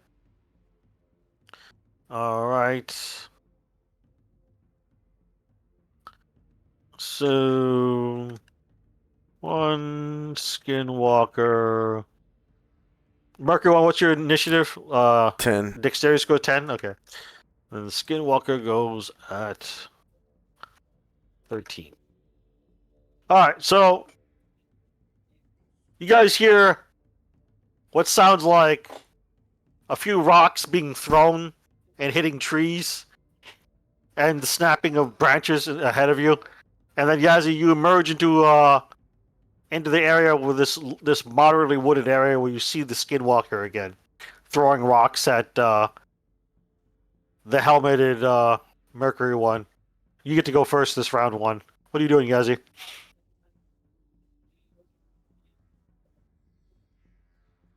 All right. So, one skinwalker. Mercury 1, what's your initiative? 10. Dexterity score 10? Okay. Then the skinwalker goes at 13. Alright, so you guys hear what sounds like a few rocks being thrown and hitting trees, and the snapping of branches ahead of you, and then Yazzie, you emerge into the area with this moderately wooded area where you see the Skinwalker again, throwing rocks at the helmeted Mercury one. You get to go first this round one. What are you doing, Yazzie?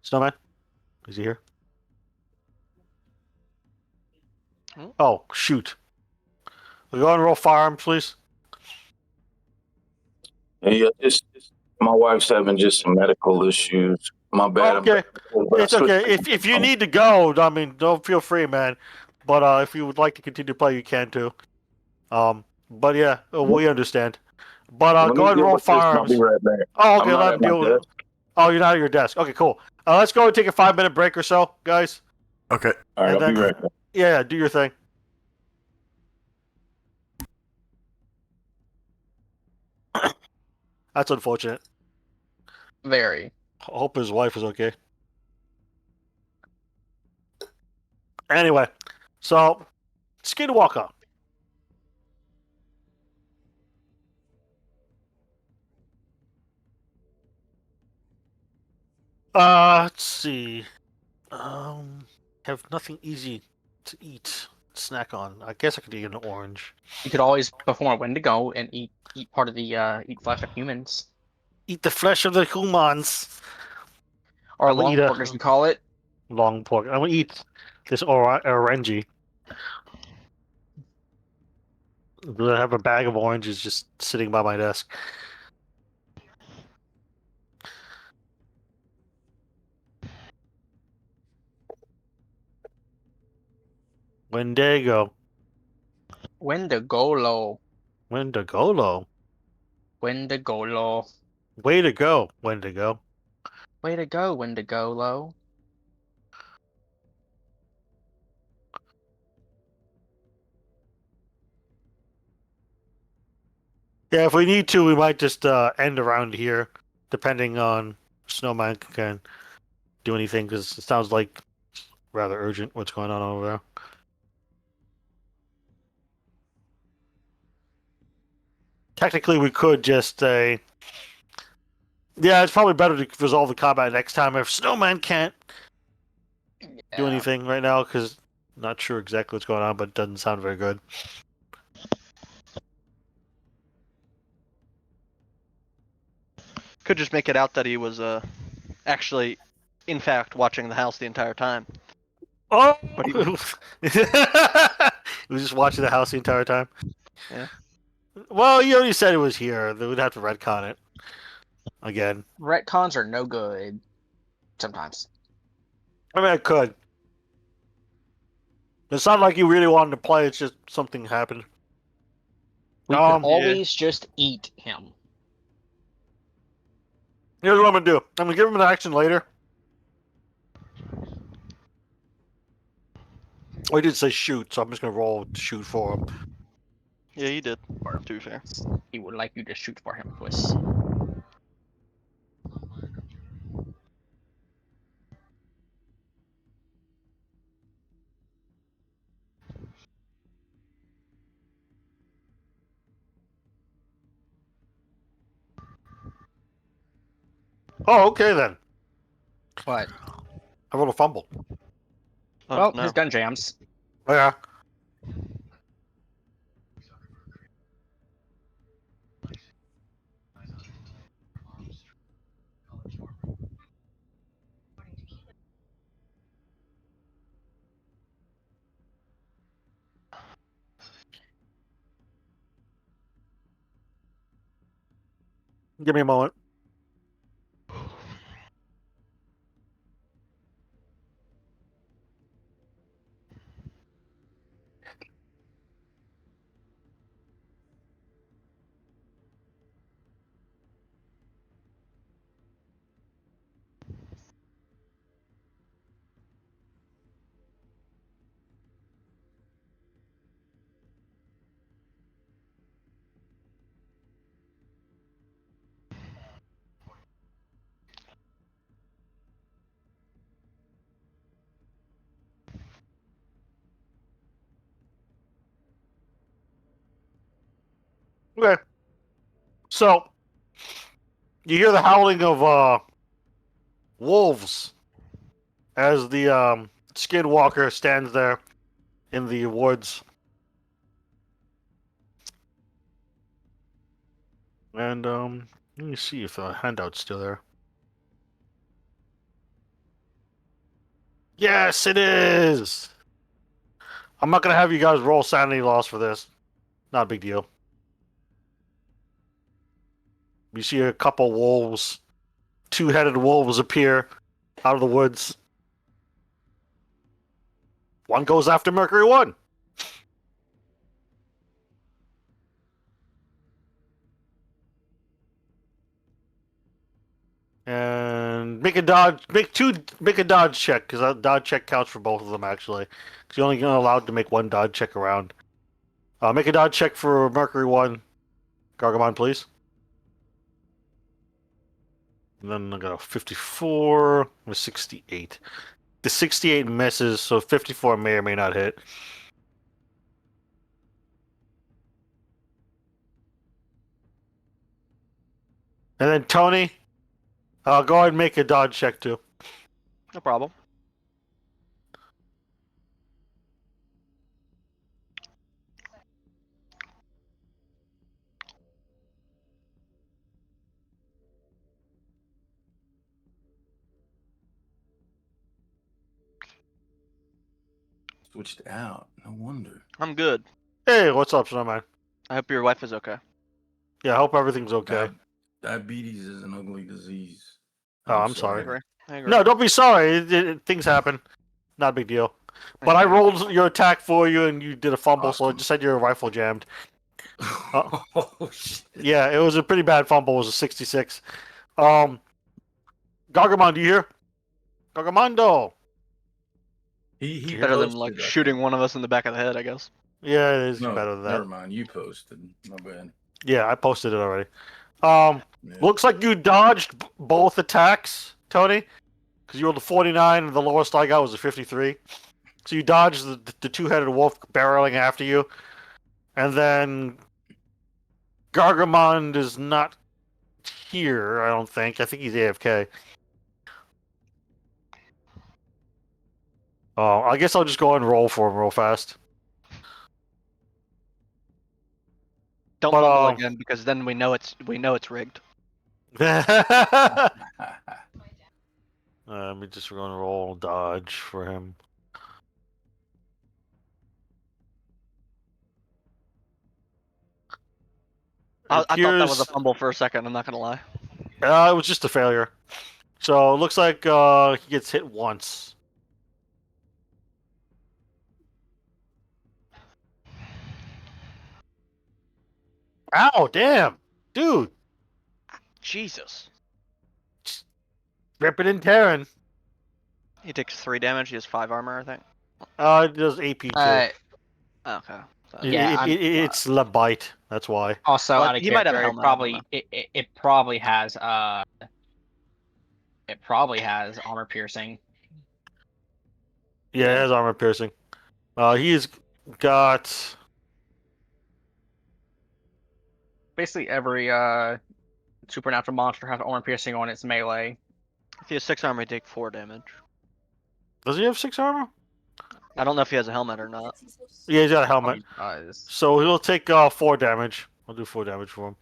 Snowman? Is he here? Hmm? Oh, shoot. We'll go and roll firearms, please. Yeah, just my wife's having just some medical issues. My bad. Okay. But I It's switched okay. If you need to go, I mean, don't feel free, man. But if you would like to continue to play, you can too. But yeah, we understand. But Let go me ahead and deal roll with this and I'll be firearms. right back. Oh, I'm okay. not Let at him my deal with. desk. Oh, you're not at your desk. Okay, cool. Let's go and take a 5-minute break or so, guys. Okay. All right, And I'll be then- right back. Yeah, do your thing. That's unfortunate. Very. Hope his wife is okay. Anyway, so Skinwalker. Let's see. Have nothing easy to eat, snack on. I guess I could eat an orange. You could always perform a Wendigo and eat part of the eat flesh of humans. Eat the flesh of the humans. Or I'm gonna long eat a- pork as you call it. Long pork. I'm gonna eat this orange. I have a bag of oranges just sitting by my desk. Wendigo. Wendigolo. Wendigolo. Wendigolo. Way to go, Wendigo. Way to go, Wendigolo. Yeah, if we need to, we might just end around here, depending on if Snowman can do anything, because it sounds like rather urgent what's going on over there. Technically, we could just say, yeah, it's probably better to resolve the combat next time if Snowman can't do Yeah. anything right now, because not sure exactly what's going on, but it doesn't sound very good. Could just make it out that he was actually, in fact, watching the house the entire time. Oh! But he- he was just watching the house the entire time. Yeah. Well, you already said it was here. We'd have to retcon it again. Retcons are no good. Sometimes. I mean, I could. It's not like you really wanted to play. It's just something happened. We Yeah. could always just eat him. Here's what I'm gonna do. I'm gonna give him an action later. Oh, he did say shoot, so I'm just gonna roll to shoot for him. Yeah, he did. To be fair. He would like you to shoot for him, Twist. Oh, okay then. But I rolled a fumble. Oh, well, no. his gun jams. Oh, yeah. Give me a moment. Okay. So you hear the howling of wolves as the skinwalker stands there in the woods. And let me see if the handout's still there. Yes, it is. I'm not gonna have you guys roll sanity loss for this. Not a big deal. You see a couple wolves, two-headed wolves appear out of the woods. One goes after Mercury 1. And make a dodge check, because that dodge check counts for both of them actually. Because you're only allowed to make one dodge check around. Make a dodge check for Mercury 1. Gargamon, please. And then I got a 54, a 68. The 68 misses, so 54 may or may not hit. And then Tony, go ahead and make a dodge check too. No problem. Switched out. No wonder. I'm good. Hey, what's up, Snowman? I hope your wife is okay. Yeah, I hope everything's okay. Diabetes is an ugly disease. Oh, I'm sorry. I agree. No, don't be sorry. Things happen. Not a big deal. But I rolled your attack for you, and you did a fumble, so I Awesome. just said your rifle jammed. Oh shit. Yeah, it was a pretty bad fumble. It was a 66. Gargamon, do you hear? Gargamando. He Better than posted, like I shooting think. one of us in the back of the head, I guess. Yeah, it is No, better than that. never mind. You posted. My bad. Yeah, I posted it already. Yeah. Looks like you dodged both attacks, Tony, because you rolled a 49 and the lowest I got was a 53. So you dodged the two-headed wolf barreling after you, and then Gargamond is not here. I don't think. I think he's AFK. Oh, I guess I'll just go and roll for him real fast. Don't But, fumble again because then we know it's rigged. Let me just go and roll dodge for him. I thought that was a Appears- fumble for a second. I'm not gonna lie. It was just a failure. So it looks like he gets hit once. Ow, damn. Dude, Jesus. ripping and tearing. He takes 3 damage. He has 5 armor, I think. It does AP too. Okay. So- Yeah, It's the bite. That's why. Also, Well, out of he might have a character, helmet, I it probably has armor piercing. Yeah, it has armor piercing. He's got. Basically, every supernatural monster has armor piercing on its melee. If he has 6 armor, he take 4 damage. Does he have 6 armor? I don't know if he has a helmet or not. Yeah, he's got a helmet. Probably does. So he'll take 4 damage. I'll do 4 damage for him.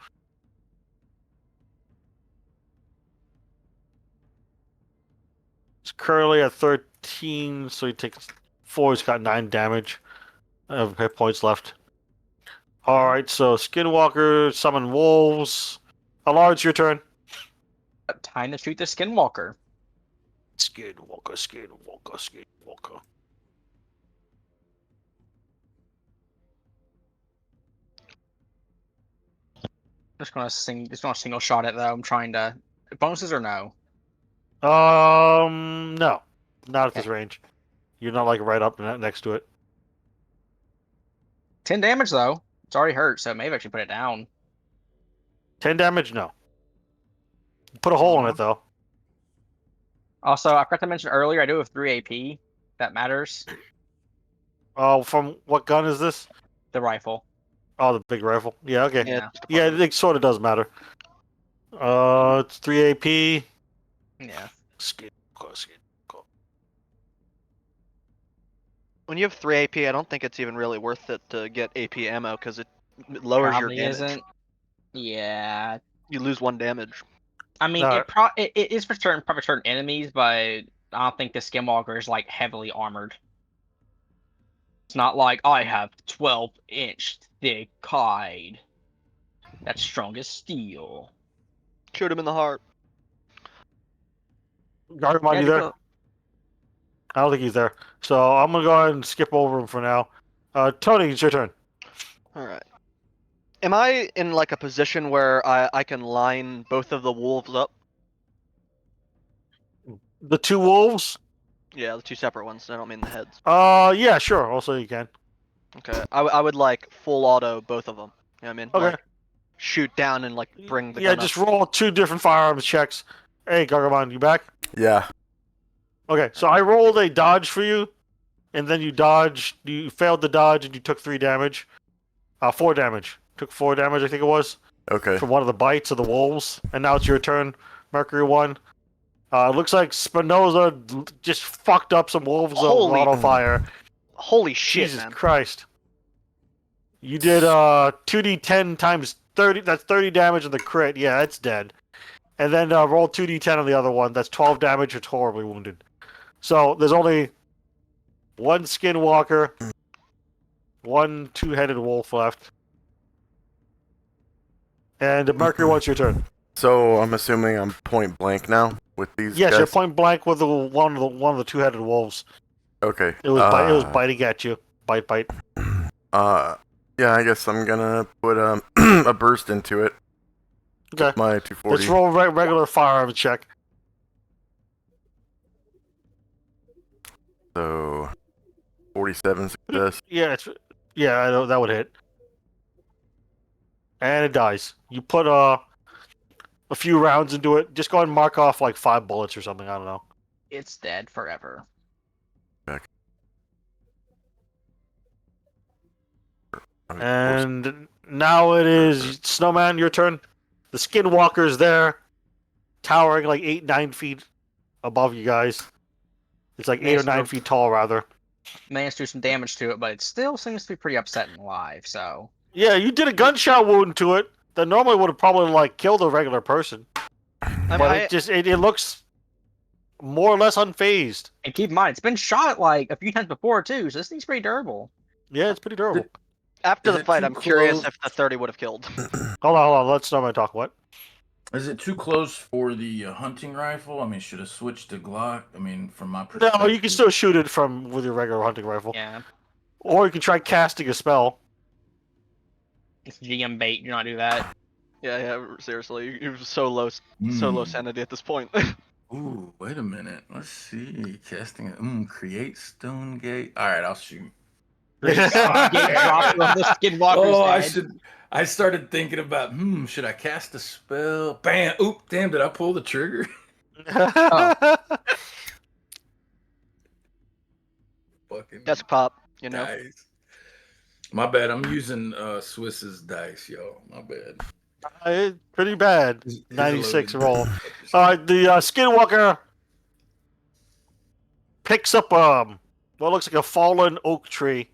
It's currently at 13, so he takes 4. He's got 9 damage of hit points left. Alright, so Skinwalker, summon wolves. Alar, it's your turn. Time to shoot the Skinwalker. Skinwalker, Skinwalker, Skinwalker. Just gonna single shot it though. I'm trying to bonuses or no? No. Not at this range. You're not like right up next to it. 10 damage though. It's already hurt, so maybe I should put it down. 10 damage? No. Put a hole in it though. Also, I forgot to mention earlier, I do have 3 AP. That matters. Oh, from what gun is this? The rifle. Oh, the big rifle. Yeah, okay. Yeah. Yeah, it sort of does matter. It's 3 AP. Yeah. Skin. When you have 3 AP, I don't think it's even really worth it to get AP ammo because it lowers your Probably damage. isn't. Yeah. You lose 1 damage. I mean, Alright. it is for probably certain enemies, but I don't think the Skinwalker is like heavily armored. It's not like I have 12-inch thick hide. That's strong as steel. Shoot him in the heart. Gargamon, you there? Medical. I don't think he's there. So I'm gonna go ahead and skip over him for now. Tony, it's your turn. All right. Am I in like a position where I can line both of the wolves up? The 2 wolves? Yeah, the 2 separate ones. I don't mean the heads. Yeah, sure. Also, you can. Okay. I would like full auto both of them. You know what I mean? Okay. Like, shoot down and like bring the Yeah, gun just up. roll 2 different firearms checks. Hey, Gargamon, you back? Yeah. Okay, so I rolled a dodge for you, and then you dodged. You failed to dodge, and you took 3 damage. 4 damage. Took 4 damage, I think it was, Okay. from one of the bites of the wolves. And now it's your turn, Mercury 1. It looks like Spinoza just fucked up some wolves with Holy- auto fire. Holy shit, Jesus man. Christ. You did 2d10 times 30. That's 30 damage on the crit. Yeah, that's dead. And then roll 2d10 on the other one. That's 12 damage. It's horribly wounded. So there's only 1 Skinwalker, 1 2-headed wolf left. And Mercury, what's your turn? So I'm assuming I'm point blank now with these Yes, guys. you're point blank with one of the 2-headed wolves. Okay. It was biting at you. Bite. Yeah, I guess I'm gonna put a burst into it. Okay. With my 240. Let's roll regular firearm check. So 47 success. Yeah, I know that would hit. And it dies. You put a few rounds into it. Just go ahead and mark off like 5 bullets or something. I don't know. It's dead forever. And now it is Snowman, your turn. The Skinwalker's there, towering like 8-9 feet above you guys. It's like 8 or 9 feet tall, rather. Managed to do some damage to it, but it still seems to be pretty upset and alive. So Yeah, you did a gunshot wound to it that normally would have probably like killed a regular person, but it looks more or less unfazed. and keep in mind, it's been shot like a few times before too. So this thing's pretty durable. Yeah, it's pretty durable. After Is the it fight, too I'm curious close? if the 30 would have killed. Hold on. Let Snowman talk. What? Is it too close for the hunting rifle? I mean, should I switch to Glock? I mean, from my perspective. No, you can still shoot it with your regular hunting rifle, Yeah, or you can try casting a spell. it's GM bait. Do not do that. Yeah, seriously. You're so low sanity at this point. Ooh, wait a minute. Let's see. Casting it. Create stone gate. All right, I'll shoot. Get dropped on the Skinwalker's Oh, head. I started thinking about, should I cast a spell? Bam! Oop! Damn! Did I pull the trigger? Fucking Desk pop, you know. dice. My bad. I'm using Swiss's dice, yo. My bad. It's pretty bad. His 96 loaded. roll. Alright, the Skinwalker picks up what looks like a fallen oak tree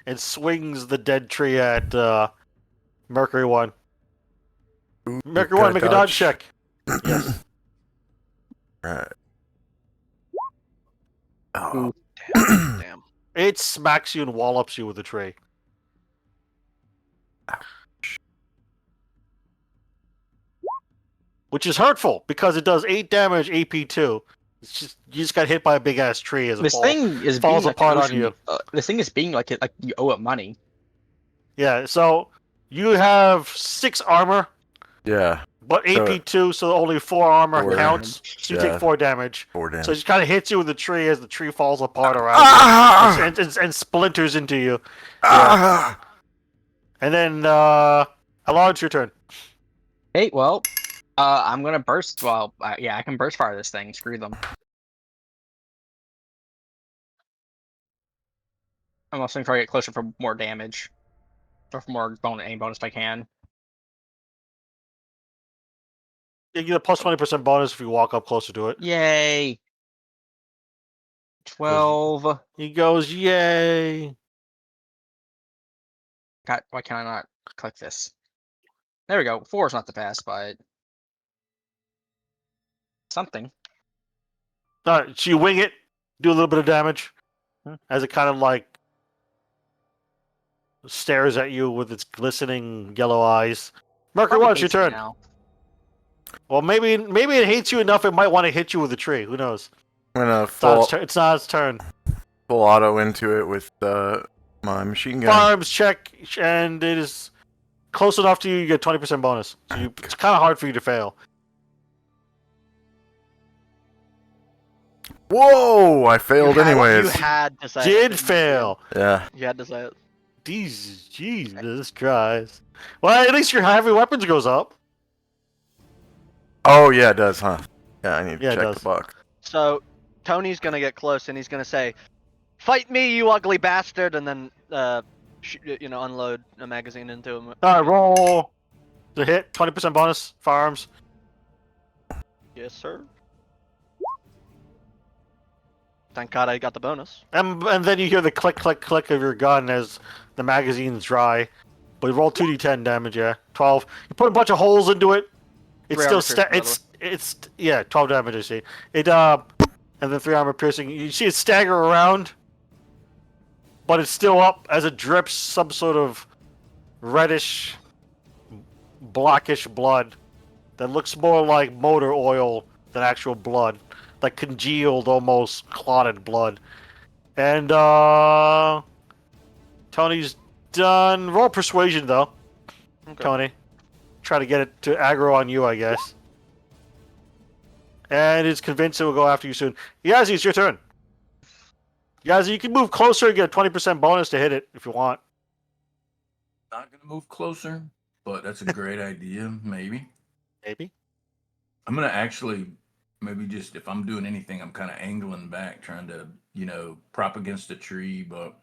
and swings the dead tree at Mercury 1. Ooh, Mercury 1, make a dodge check. Yes. Right. Oh, Damn. It smacks you and wallops you with the tree. Which is hurtful because it does 8 damage AP2. It's just you just got hit by a big ass tree as it This falls. thing is falls being apart like on you. This thing is being like you owe it money. Yeah, so you have 6 armor, yeah. but AP2, so only 4 armor 4 counts. So you Yeah. take 4 damage. 4 damage. So it just kind of hits you with the tree as the tree falls apart around Ah! you and splinters into you. Ah! And then, Alon, it's your turn. Hey, well, I'm gonna burst. Well, yeah, I can burst fire this thing. Screw them. I'm also gonna try to get closer for more damage. Or for more aim bonus if I can. You get a plus 20% bonus if you walk up closer to it. Yay! 12. He goes, yay! God, why can I not click this? There we go. 4 is not the best, but something. All right, so you wing it, do a little bit of damage, Hmm. as it kind of like stares at you with its glistening yellow eyes. Mercury, Probably what's your hates me turn? now. Well, maybe it hates you enough it might want to hit you with a tree. Who knows? I'm gonna It's not its turn. full auto into it with my machine gun. Firearms check, and it is close enough to you. You get 20% bonus. So it's kind of hard for you to fail. Whoa! I failed You anyways. had to say it, Did didn't you? fail. Yeah. You had to say it. Jesus Christ. Well, at least your heavy weapons goes up. Oh yeah, it does, huh? Yeah, I need to Yeah, it check does. the box. So Tony's gonna get close and he's gonna say, "Fight me, you ugly bastard!" and then unload a magazine into him. All right, roll the hit. 20% bonus. Firearms. Yes, sir. Thank God I got the bonus. And then you hear the click, click, click of your gun as the magazine's dry. But you roll 2d10 damage, yeah. 12. You put a bunch of holes into it. It's 3 still armor piercing, by the it's 12 damage. I see it. And then 3 armor piercing. You see it stagger around, but it's still up as it drips some sort of reddish, blackish blood that looks more like motor oil than actual blood, like congealed, almost clotted blood. And Tony's done. Roll persuasion though, Okay. Tony. Try to get it to aggro on you, I guess. And it's convinced it will go after you soon. Yazzie, it's your turn. Yazzie, you can move closer and get a 20% bonus to hit it if you want. Not gonna move closer, but that's a great idea. Maybe Maybe. I'm gonna actually maybe just if I'm doing anything, I'm kind of angling back, trying to prop against a tree. But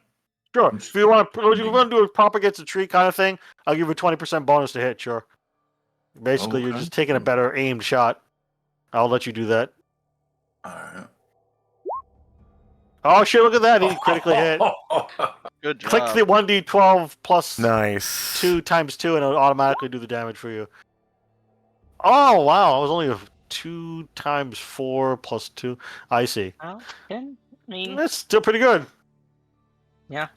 Sure. I'm If you want to do a prop against a tree kind of thing, I'll give you a 20% bonus to hit. Sure. Basically, you're Okay. just taking a better aimed shot. I'll let you do that. all right. Oh shit! Look at that. He critically hit. Good job. Click the 1d12 plus Nice. 2 times 2 and it'll automatically do the damage for you. Oh wow, it was only a 2 times 4 plus 2. I see. Oh, I mean, That's still pretty good. Yeah.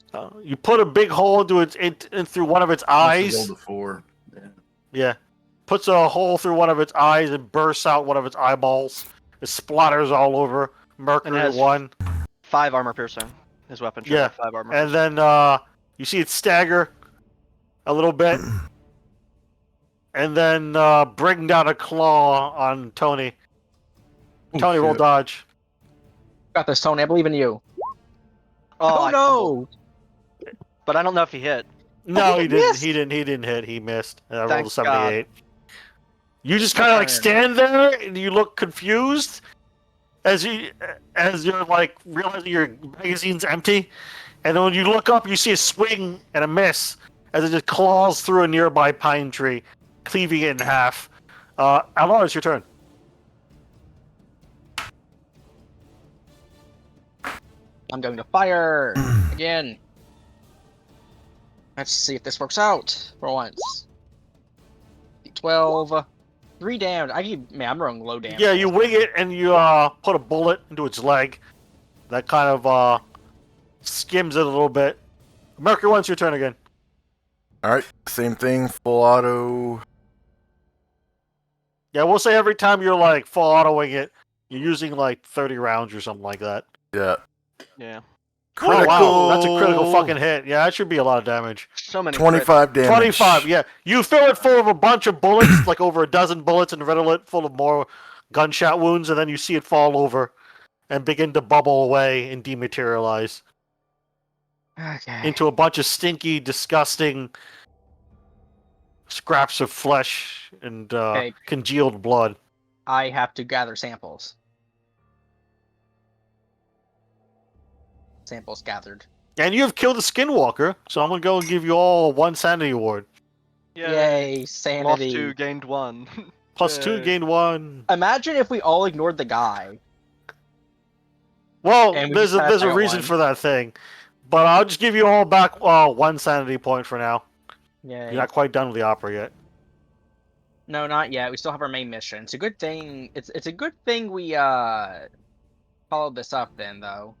You put a big hole into in through one of its eyes. Rolled a 4. Yeah. Yeah. Puts a hole through one of its eyes and bursts out one of its eyeballs. It splatters all over. Mercury has 1. 5 armor piercing. His weapon should Yeah, have 5 armor. And then you see it stagger a little bit. And then bring down a claw on Tony. Oh, Tony, roll shit. dodge. got this, Tony. I believe in you. Oh, I no! But I don't know if he hit. No, he he didn't. missed. He didn't hit. He missed. And I rolled Thank a 78. You just My kind of like turn. stand there and you look confused as you're like realizing your magazine's empty, and then when you look up, you see a swing and a miss as it just claws through a nearby pine tree, cleaving it in half. Alvar, it's your turn. I'm going to fire again. Let's see if this works out for once. 12. 3 down. I'm rolling low damage. Yeah, you wing it and you put a bullet into its leg. That kind of skims it a little bit. Mercury, once your turn again. All right, same thing. Full auto. Yeah, we'll say every time you're like full autoing it, you're using like 30 rounds or something like that. Yeah. Yeah. Oh, wow, that's a critical fucking hit. Yeah, that should be a lot of damage. So many. 25 damage. 25, yeah. You fill it full of a bunch of bullets, like over a dozen bullets, and riddle it full of more gunshot wounds, and then you see it fall over and begin to bubble away and dematerialize Okay. into a bunch of stinky, disgusting scraps of flesh and Okay. congealed blood. I have to gather samples. Samples gathered. And you have killed the Skinwalker, so I'm gonna go and give you all 1 sanity award. Yay, Lost sanity. 2, gained 1. +2, Yay. gain 1. Imagine if we all ignored the guy. Well, And we there's just had a a second reason one. for that thing, but I'll just give you all back 1 sanity point for now. Yay. You're not quite done with the opera yet. No, not yet. We still have our main mission. It's a good thing. It's a good thing we followed this up then, though.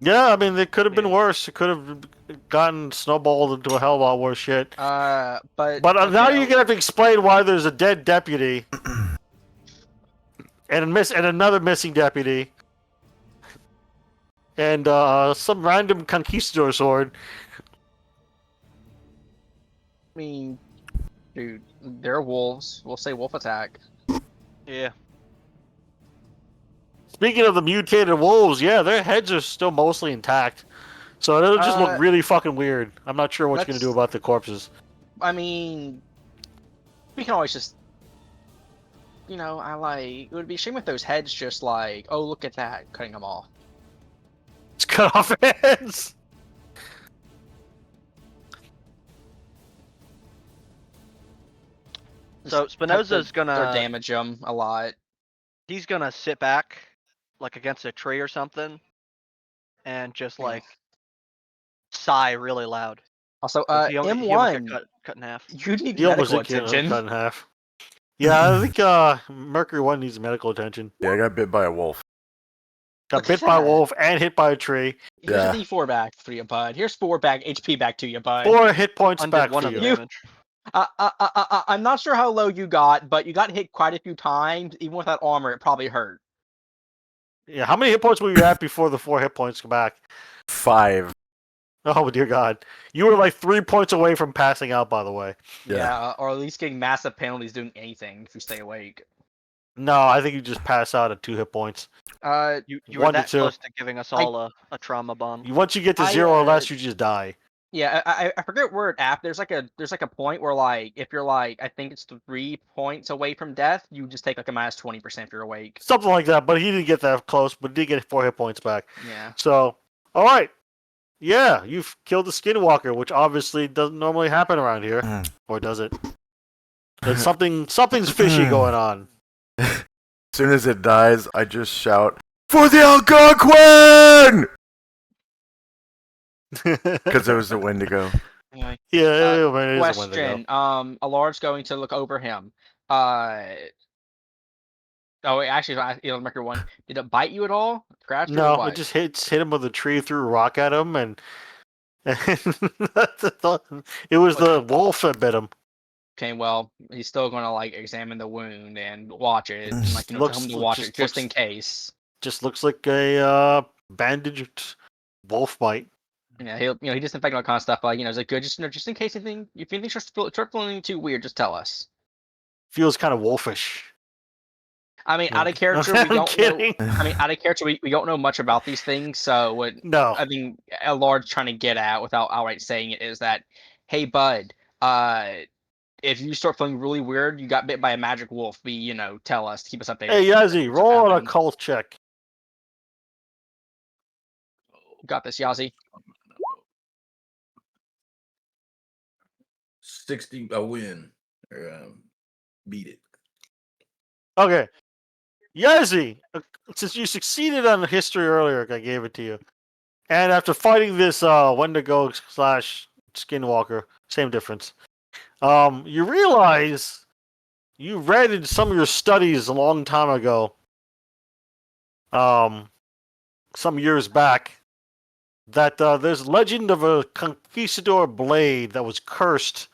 Yeah, I mean, it could have been Yeah. worse. It could have gotten snowballed into a hell of a lot worse shit. But Now okay, you're gonna have to explain why there's a dead deputy and another missing deputy and some random conquistador sword. I mean, dude, they're wolves. We'll say wolf attack. Yeah. Speaking of the mutated wolves, yeah, their heads are still mostly intact, so it'll just look really fucking weird. I'm not sure what you're gonna do about the corpses. I mean, we can always just, it would be a shame if those heads just like, oh, look at that, cutting them off. It's cut off heads. So Spinoza's Or gonna damage them a lot. he's gonna sit back like against a tree or something and just Yeah. like sigh really loud. Also, 'Cause he almost M1, got cut in half. you need He almost medical did get attention. cut in half. Yeah, I think Mercury 1 needs medical attention. Yeah, I got bit by a wolf. Got Look at bit by a that. wolf and hit by a tree. Here's Yeah. a D4 back for you, bud. Here's 4 back HP back to you, bud. 4 hit points Undid back one for of the you. damage. I'm not sure how low you got, but you got hit quite a few times. Even with that armor, it probably hurt. Yeah, how many hit points were you at before the 4 hit points come back? 5. Oh dear God, you were like 3 points away from passing out. By the way, Yeah. Or at least getting massive penalties doing anything if you stay awake. no, I think you just pass out at 2 hit points. You were 1 to that 2. close to giving us all a trauma bomb. Once you get to I, 0 or uh, less, you just die. Yeah, I forget where it's at. There's like a point where like if you're like I think it's 3 points away from death, you just take like a minus 20% if you're awake. Something like that, but he didn't get that close, but did get 4 hit points back. Yeah. So, all right, yeah, you've killed the Skinwalker, which obviously doesn't normally happen around here, Mm. or does it? There's something's fishy going on. As soon as it dies, I just shout, "For the Algonquin!" Because it was the Wendigo. Anyway, Yeah, it is a Wendigo. question. Alard's going to look over him. Oh, wait, actually, Mercury 1. Did it bite you at all? Scratch you or No, what? it just hit him with a tree, threw a rock at him, and it was the wolf that bit him. Okay, well, he's still going to like examine the wound and watch it, and like tell Looks- him to watch just it just in looks- case. Just looks like a bandaged wolf bite. Yeah, he disinfected all kind of stuff. Like, is it good? Just in case anything, if anything starts feeling too weird, just tell us. Feels kind of wolfish. I mean, Yeah. out of character, we I'm don't know. kidding. I mean, out of character, we don't know much about these things. So what No. I think Alard's trying to get at, without outright saying it, is that, hey, bud, if you start feeling really weird, you got bit by a magic wolf. Tell us, keep us updated. Hey, Yazzie, roll on a happened. cult check. You got this, Yazzie. 60, I win. Or, beat it. Okay. Yazzie, since you succeeded on the history earlier, I gave it to you. And after fighting this Wendigo / Skinwalker, same difference. You realize you read in some of your studies a long time ago, some years back, that there's legend of a conquistador blade that was cursed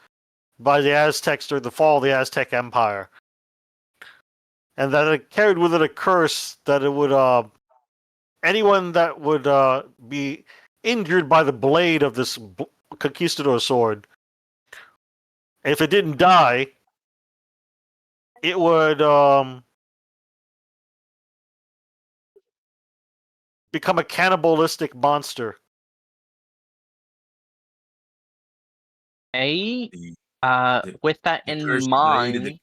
by the Aztecs during the fall of the Aztec Empire. And that it carried with it a curse that it would, anyone that would be injured by the blade of this conquistador sword, if it didn't die, it would become a cannibalistic monster. Hey, The- with that The in cursed blade of mind, the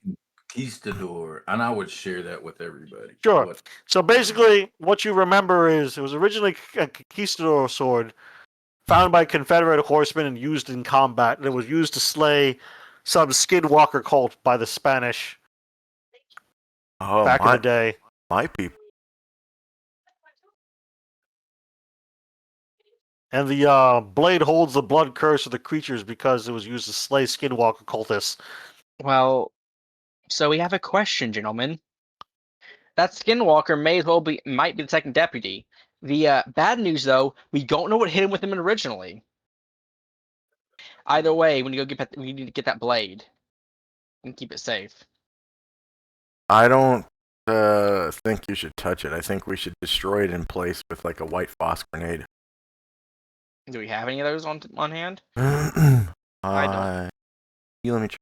conquistador, and I would share that with everybody. Sure. What- So basically, what you remember is it was originally a conquistador sword found by Confederate horsemen and used in combat. And it was used to slay some skinwalker cult by the Spanish Oh, back in the day. my people. And the blade holds the blood curse of the creatures because it was used to slay skinwalker cultists. Well, so we have a question, gentlemen. That Skinwalker might be the second deputy. The bad news, though, we don't know what hit him with him originally. Either way, we need to get that blade and keep it safe. I don't think you should touch it. I think we should destroy it in place with like a white phos grenade. Do we have any of those on hand? I Let me check.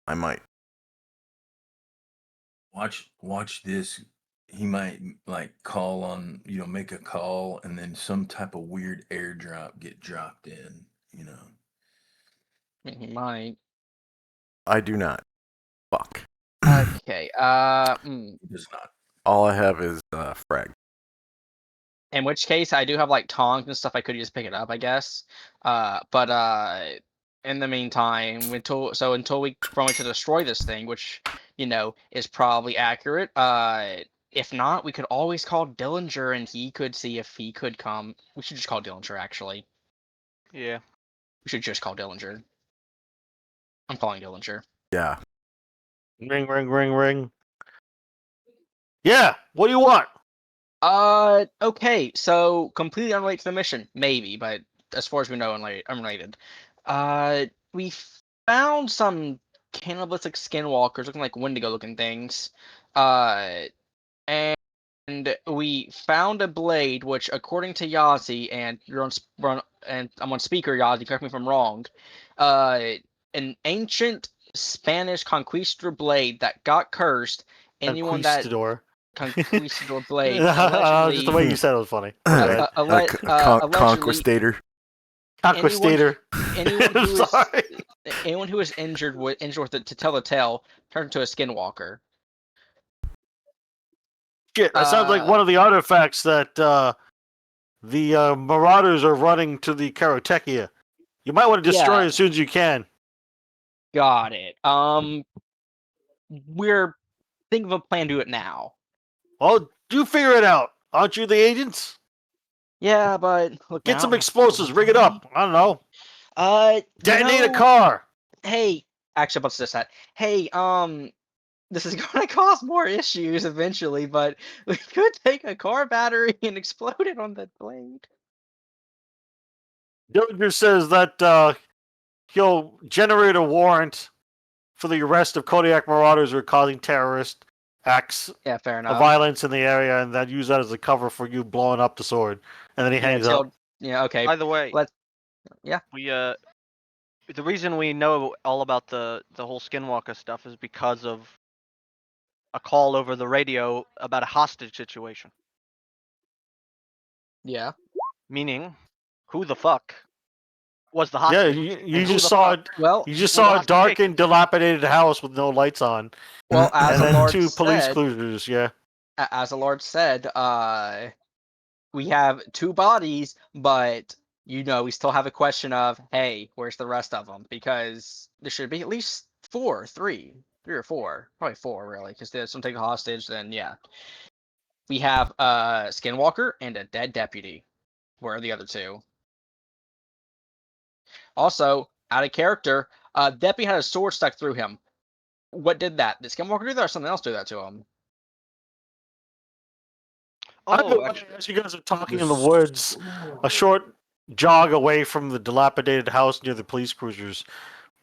I might. Watch this. He might like call on, make a call, and then some type of weird airdrop get dropped in. I mean, he might. I do not. Fuck. Okay. He does not. All I have is frag. In which case, I do have like tongs and stuff. I could just pick it up, I guess. But in the meantime, until we're going to destroy this thing, which is probably accurate. If not, we could always call Dillinger, and he could see if he could come. We should just call Dillinger. Actually, Yeah. we should just call Dillinger. I'm calling Dillinger. Yeah. Ring, ring, ring, ring. Yeah, what do you want? Okay, so completely unrelated to the mission, maybe, but as far as we know, unrelated. We found some cannibalistic skinwalkers looking like Wendigo-looking things. And we found a blade, which, according to Yazi, and and I'm on speaker, Yazi, correct me if I'm wrong. An ancient Spanish conquistador blade that got cursed. Anyone that conquistador blade. Just the way you said it was funny. Conquistator. Conquistator. Anyone who was injured with it to tell the tale turned into a skinwalker. Shit, that sounds like one of the artifacts that the Marauders are running to the Karatechia. You might want to destroy it as soon as you can. Got it. We're thinking of a plan to do it now. Well, you figure it out. Aren't you the agents? Yeah, but look, get some explosives. Rig it up. I don't know. Detonate a car. Hey, actually, about to say that. Hey, this is going to cause more issues eventually, but we could take a car battery and explode it on the blade. Dillinger says that he'll generate a warrant for the arrest of Kodiak Marauders who are causing terrorist acts of violence in the area, and then use that as a cover for you blowing up the sword. And then he hangs up. Yeah, okay. By the way, yeah. We the reason we know all about the whole Skinwalker stuff is because of a call over the radio about a hostage situation. Yeah. Meaning, who the fuck was the hostage? Yeah, you just saw it. Well, you just saw a dark and dilapidated house with no lights on. Well, as and a Lord two police said, cruisers. Yeah. As the Lord said, we have 2 bodies, but we still have a question of, hey, where's the rest of them? Because there should be at least 3 or 4, probably 4 really, because there's some take a hostage. Then yeah, we have a Skinwalker and a dead deputy. Where are the other 2? Also, out of character, deputy had a sword stuck through him. What did that? Did Skinwalker do that, or something else do that to him? As you guys are talking in the woods, a short jog away from the dilapidated house near the police cruisers,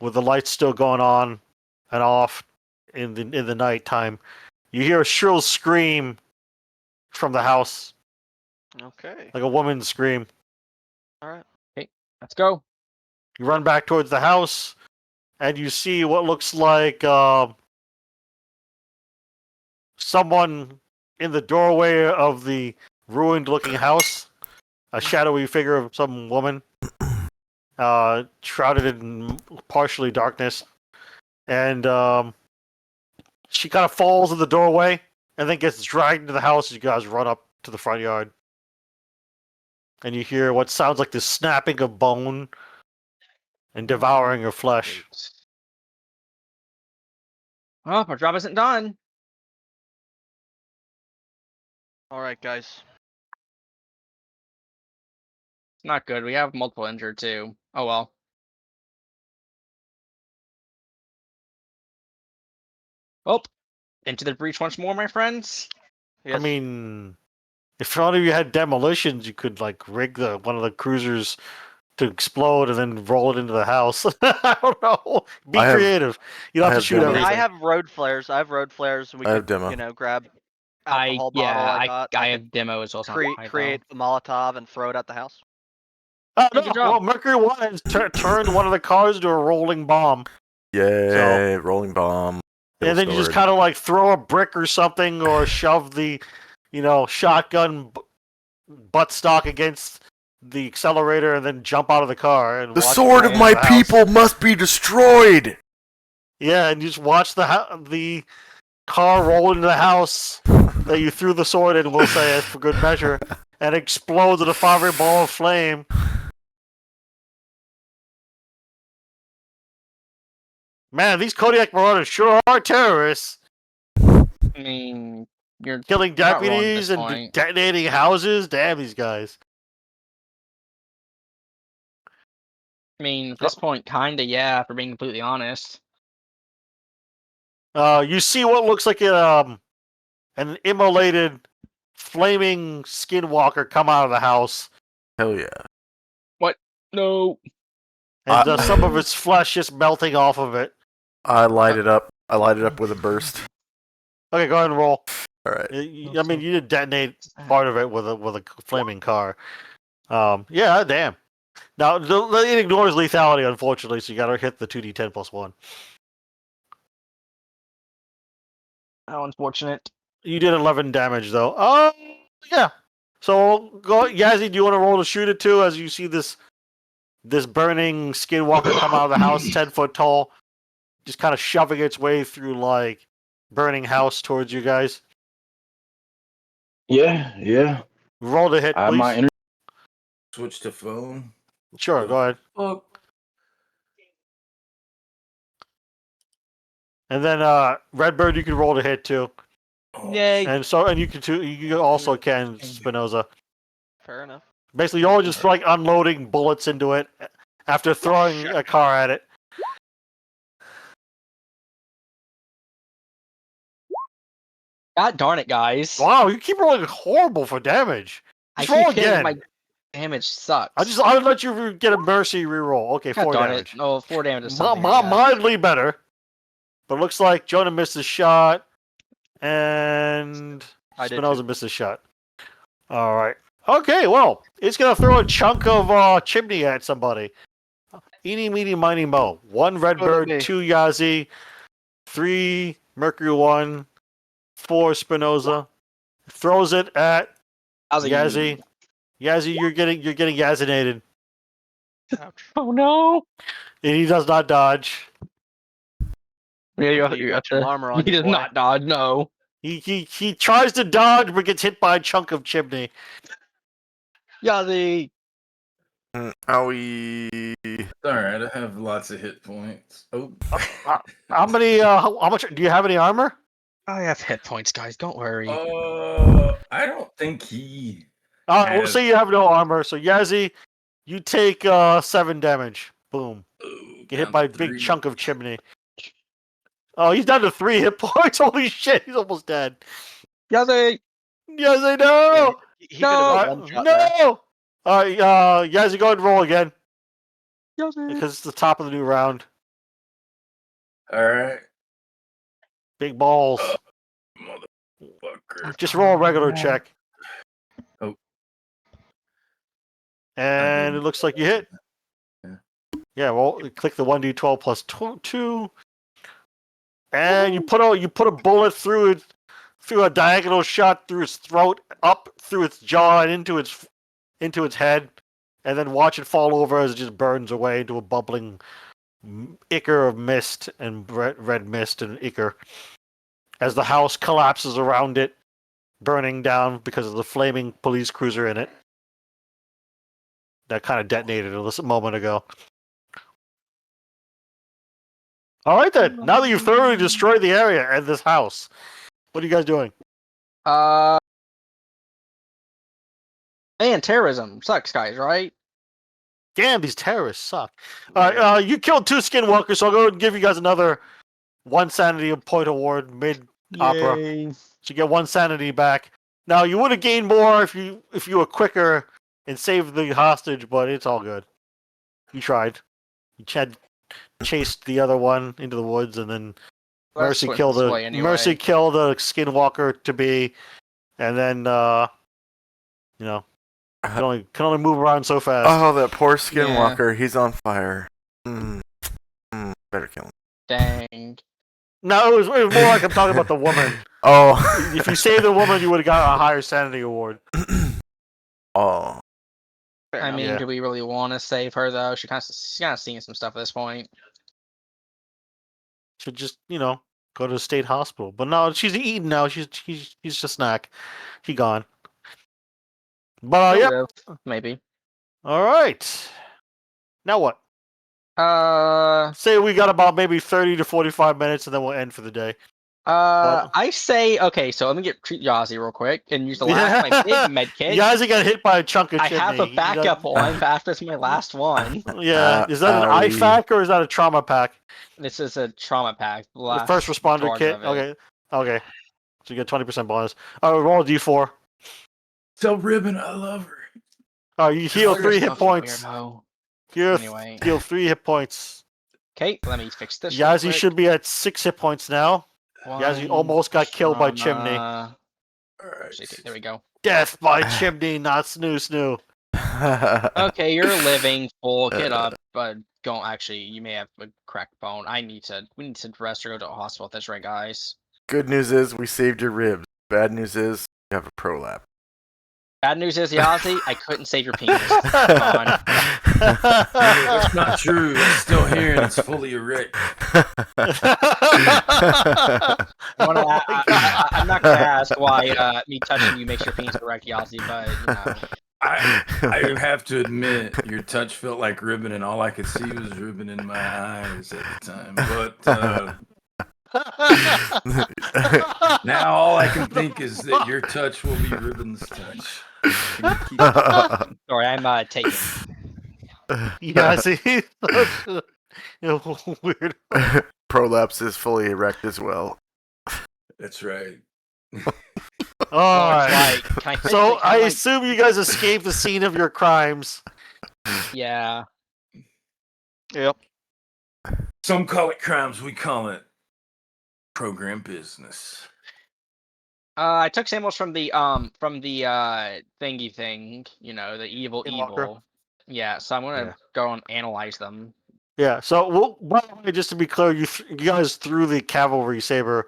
with the lights still going on and off in the nighttime, you hear a shrill scream from the house. Okay. Like a woman's scream. All right. Okay, let's go. You run back towards the house, and you see what looks like someone in the doorway of the ruined-looking house. A shadowy figure of some woman, shrouded in partially darkness, and she kind of falls in the doorway, and then gets dragged into the house as you guys run up to the front yard. and you hear what sounds like the snapping of bone and devouring of flesh. Well, our job isn't done. All right, guys. It's not good. We have multiple injured too. Oh well. Oh, into the breach once more, my friends. Yes. I mean, if one of you had demolitions, you could like rig one of the cruisers to explode and then roll it into the house. I don't know. Be I have- creative. You don't I have to have shoot demo. everything. I have road flares. I have road flares. We I have could, demo. you know, grab I alcohol bottle I got. I could have demo as well. It's not high, create a Molotov and throw it at the house. Oh, Hey, no. good job. Well, Mercury 1 has turned one of the cars into a rolling bomb. Yay! Rolling bomb. And then you just Stored. kind of like throw a brick or something or shove the, shotgun buttstock against the accelerator and then jump out of the car. And The watch it sword roll of my into the house. people must be destroyed. Yeah, and you just watch the car roll into the house that you threw the sword in, we'll say, as for good measure, and explodes in a fiery ball of flame. Man, these Kodiak Marauders sure are terrorists. I mean, you're Killing not wrong at deputies this and point. detonating houses. Damn these guys. I mean, at this point, kinda, yeah, for being completely honest. You see what looks like an immolated, flaming skinwalker come out of the house, Hell yeah! No. and some of its flesh just melting off of it. I light it up. I light it up with a burst. Okay, go ahead and roll. All right. I mean, you did detonate part of it with a flaming car. Yeah, damn. Now it ignores lethality, unfortunately, so you got to hit the 2d10 plus 1. How unfortunate. You did 11 damage though. Oh, yeah. So go, Yazzie. Do you want to roll to shoot it too? As you see this burning skinwalker come out of the house, 10 foot tall, just kind of shoving its way through like burning house towards you guys. Yeah. Roll to hit, I please. might Switch to phone. Sure, go ahead. Fuck. And then Redbird, you can roll to hit too. Oh, Yay. And you can too. You also can Spinoza. Fair enough. Basically, you're all just like unloading bullets into it after throwing a car at it. God darn it, guys. Wow, you keep rolling horrible for damage. I Just roll keep getting again. my damage sucks. I would let you get a mercy reroll. Okay, God 4 darn damage. it. Oh, 4 damage is something. yeah. Mildly better, but looks like Jonah missed his shot, and I did Spinoza missed his shot. All right. Okay, well, it's gonna throw a chunk of chimney at somebody. Eeny, meeny, miny, mo. 1 Redbird, me. 2 Yazzie, 3 Mercury 1, 4 Spinoza. Throws it at How's it Yazzie. Yazzie, you're getting Yazzinated. Ouch. Oh no. And he does not dodge. Yeah, you have, You you have got your to. armor on He you, does boy. not dodge, no. He tries to dodge but gets hit by a chunk of chimney. Yazzie. Owie. All right, I have lots of hit points. Oh, How many how much do you have any armor? I have hit points, guys. Don't worry. I don't think he. We'll Yes. say you have no armor. So Yazzie, you take 7 damage. Boom. Get hit down by a to big 3. chunk of chimney. Oh, he's down to 3 hit points. Holy shit, he's almost dead. Yazzie. Yazzie, no! He No! could All have right, one shot there. no! Alright, Yazzie, go ahead and roll again. Yazzie. Because it's the top of the new round. All right, Big balls. motherfucker. Just roll a regular check. Oh. And did. it looks like you hit. Yeah. Yeah, well, click the 1d12 plus 2. And you put a bullet through a diagonal shot through its throat, up through its jaw and into its head, and then watch it fall over as it just burns away into a bubbling ichor of mist and red mist and ichor. As the house collapses around it, burning down because of the flaming police cruiser in it. that kind of detonated a moment ago. All right then. Now that you've thoroughly destroyed the area and this house, what are you guys doing? Man, terrorism sucks, guys. Right? Damn, these terrorists suck. All right, you killed 2 skinwalkers, so I'll go and give you guys another 1 sanity point award mid opera. Yay. So you get 1 sanity back. Now you would have gained more if you were quicker and saved the hostage, but it's all good. You tried. You chased the other one into the woods, and then Let's Mercy swim killed this the way anyway. Mercy killed the skinwalker to be, and then you know can only move around so fast. Oh, that poor skinwalker. He's on fire. Better kill him. Dang. No, it was more like I'm talking about the woman. Oh. If you saved the woman, you would have got a higher sanity award. Oh. Fair I enough. mean, Yeah. do we really want to save her though? She's kind of seeing some stuff at this point. Should just go to the state hospital. But no, she's eating now. She's a snack. She gone. But She'll yep. live, maybe. All right. Now what? Uh, Say we got about maybe 30 to 45 minutes, and then we'll end for the day. I say okay. So let me treat Yazi real quick and use the last my big med kit. Yazi got hit by a chunk of I chimney. have a He backup doesn't- one after this is my last one. Yeah, is that an Owie. IFAC or is that a trauma pack? This is a trauma pack. The last first responder charge kit. of it. Okay. So you get 20% bonus. All right, roll a d4. Tell Ribbon I love her. All right, you heal You're 3 hit stuff, you points. weirdo. You Anyway. heal 3 hit points. Okay, let me fix this. real Yazi quick. should be at 6 hit points now. Yazi One almost got killed by trauma. chimney. All right. There we go. Death by chimney, not snoo. Okay, you're living full. Get up, but don't actually. You may have a cracked bone. We need to rest or go to a hospital. That's right, guys. Good news is we saved your ribs. Bad news is you have a prolapse. Bad news is, Yazi, I couldn't save your penis. on. That's not true. It's still here and it's fully erect. I'm not gonna ask why me touching you makes your penis erect, Yazi, but I have to admit, your touch felt like Ribbon, and all I could see was Ribbon in my eyes at the time. But now all I can think is that your touch will be Ribbon's touch. Can you keep it? sorry, I'm taking. Yazi, weird. Prolapse is fully erect as well. That's right. All It's right. like, can I fix So it? I Can I- assume you guys escaped the scene of your crimes. yeah. Yep. Some call it crimes, we call it program business. I took samples from the thingy thing, the evil. Skinwalker? Yeah, so I'm gonna Yeah. go and analyze them. Yeah. So, by the way, just to be clear, you guys threw the cavalry saber.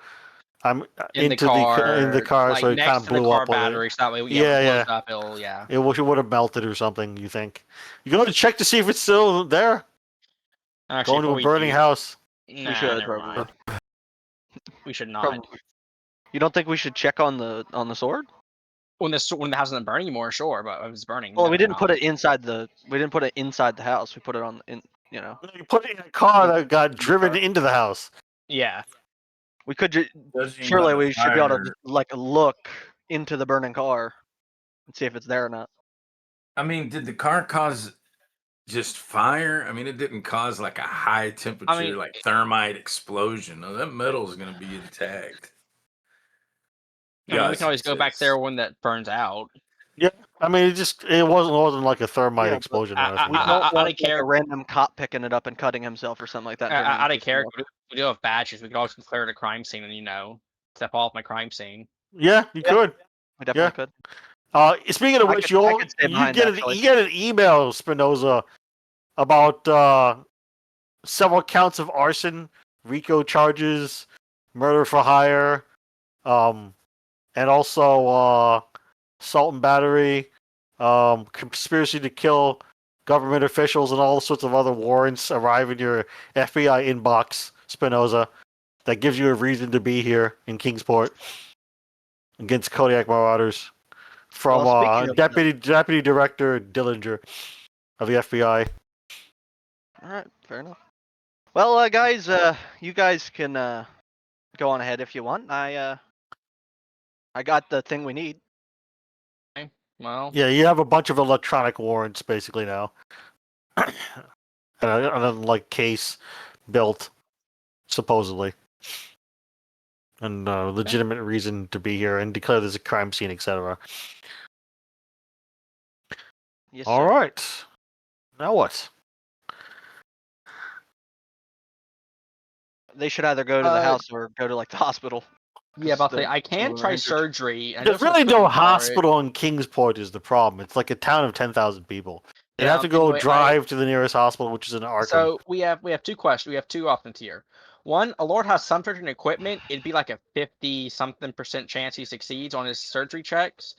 In into the car, in the car, like, so it next kind of to the blew car up. with it. battery, so that way, Yeah, when it yeah. blows up, it'll, yeah. It would have melted or something. You think? You go to check to see if it's still there. Actually, Going to before a burning do- house. Nah, should, never probably. mind. We should not. Probably. You don't think we should check on the sword? When the house isn't burning anymore, sure, but if it's burning. Well, we no, didn't no. put it inside the house. We put it on in. You put it in a car that got driven into the house. Yeah. We could Judging surely by we the should be able to fire- like look into the burning car and see if it's there or not. I mean, did the car cause just fire? I mean, it didn't cause like a high temperature, like thermite explosion. No, that metal is going to be intact. I mean, we Yes, can always it go back is. there when that burns out. I mean, it wasn't like a thermite Yeah, but explosion. or I- anything. We I- don't out of want like, a character- random cop picking it up and cutting himself or something like that. turning Out into of a character, smoke. we do have badges. We could always clear the crime scene and, step off my crime scene. Yeah, you could. We definitely could. Speaking of I which, could- I could stay you behind, get actually. you get an email, Spinoza, about several counts of arson, RICO charges, murder for hire, and also assault and battery, conspiracy to kill government officials, and all sorts of other warrants arrive in your FBI inbox, Spinoza, that gives you a reason to be here in Kingsport against Kodiak Marauders from Well, speaking of Deputy Director Dillinger. of the FBI. All right, fair enough. Well, guys, you guys can go on ahead if you want. I got the thing we need. Well, Yeah, you have a bunch of electronic warrants basically now, and then like case built, supposedly, and legitimate reason to be here, and declare there's a crime scene, etc. Yes, All sir. right, now what? They should either go to the Uh, house or go to like the hospital. yeah, about the- to say, I can some of them are try injured. surgery. I know There's some really no equipment for it. hospital in Kingsport is the problem. It's like a town of 10,000 people. You'd Yeah, have to go anyway, drive to the nearest hospital, which is in Arkham. So we have two questions. We have two options here. One, a Lord has some surgery equipment. It'd be like a 50-something% chance he succeeds on his surgery checks.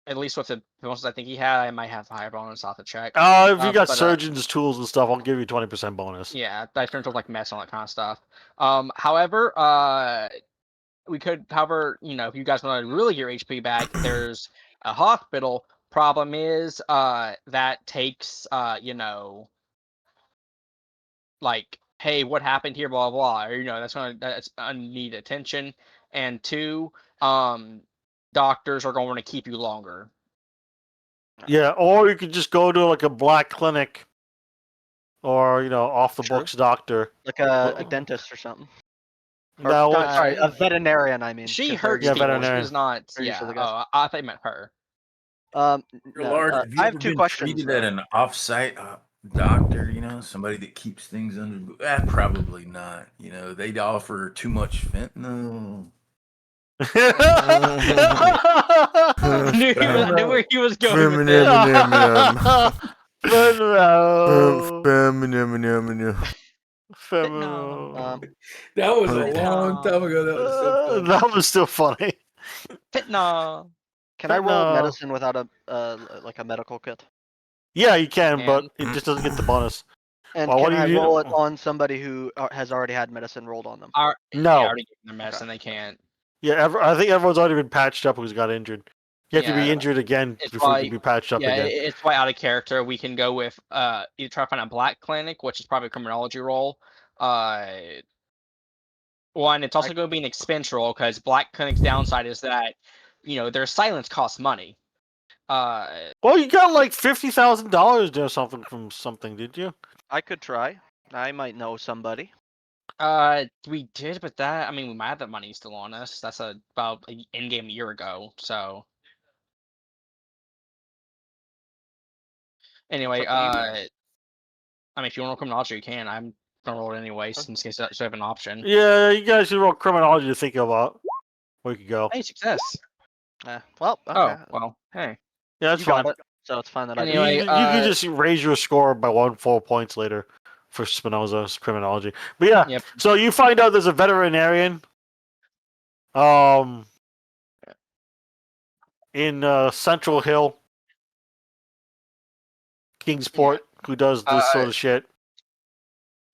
At least with the bonuses I think he had, I might have a higher bonus off the check. If you got but, surgeons' tools and stuff, I'll give you 20% bonus. Yeah, that turns out like mess and all that kind of stuff. However, we could, however, if you guys want to really get your HP back, there's a hospital. Problem is, that takes, like, hey, what happened here, blah blah, or that's need attention. And two, doctors are going to keep you longer. Yeah, or you could just go to like a black clinic, or off the True. books doctor. Like a dentist or something. Or, No, no, it's- sorry, a veterinarian. I mean, She 'cause they're hurts Yeah, people. veterinarian. She's not. They're Yeah. usually the guys. Oh, I thought you meant her. No, Lord, have you I have ever two been questions. treated though. at an off-site doctor? Somebody that keeps things under. Probably not. They'd offer too much fentanyl. I knew where he was going with this. Fentanyl. That was a Fentanyl. long time ago. That was so funny. That was still funny. Fentanyl. Can I roll No. medicine without a like a medical kit? Yeah, you can, Man. but it just doesn't get the bonus. And Well, what can do I you do? roll it on somebody who has already had medicine rolled on them? No. They already gave them their medicine. They can't. Yeah, I think everyone's already been patched up who's got injured. You have to be Yeah. injured again It's before you like- can be patched up Yeah, again. it's why out of character we can go with you try to find a black clinic, which is probably a criminology roll. One, it's also going to be an expense roll because black clinic's downside is that their silence costs money. Well, you got like $50,000 or something from something, did you? I could try. I might know somebody. We did, but that, I mean, we might have that money still on us. That's about an in-game year ago. So anyway, It's up to you I mean, if you want to roll criminology, you can. I'm gonna roll it anyway, since case I have an option. Yeah, you guys should roll criminology to think about where you could go. Hey, success. Well, okay. Oh well, hey. Yeah, that's you fine. got it. So it's fine that I did. Anyway, you can just raise your score by 4 points later for Spinoza's criminology. But yeah, Yep. so you find out there's a veterinarian in Central Hill, Kingsport, who does this sort of shit.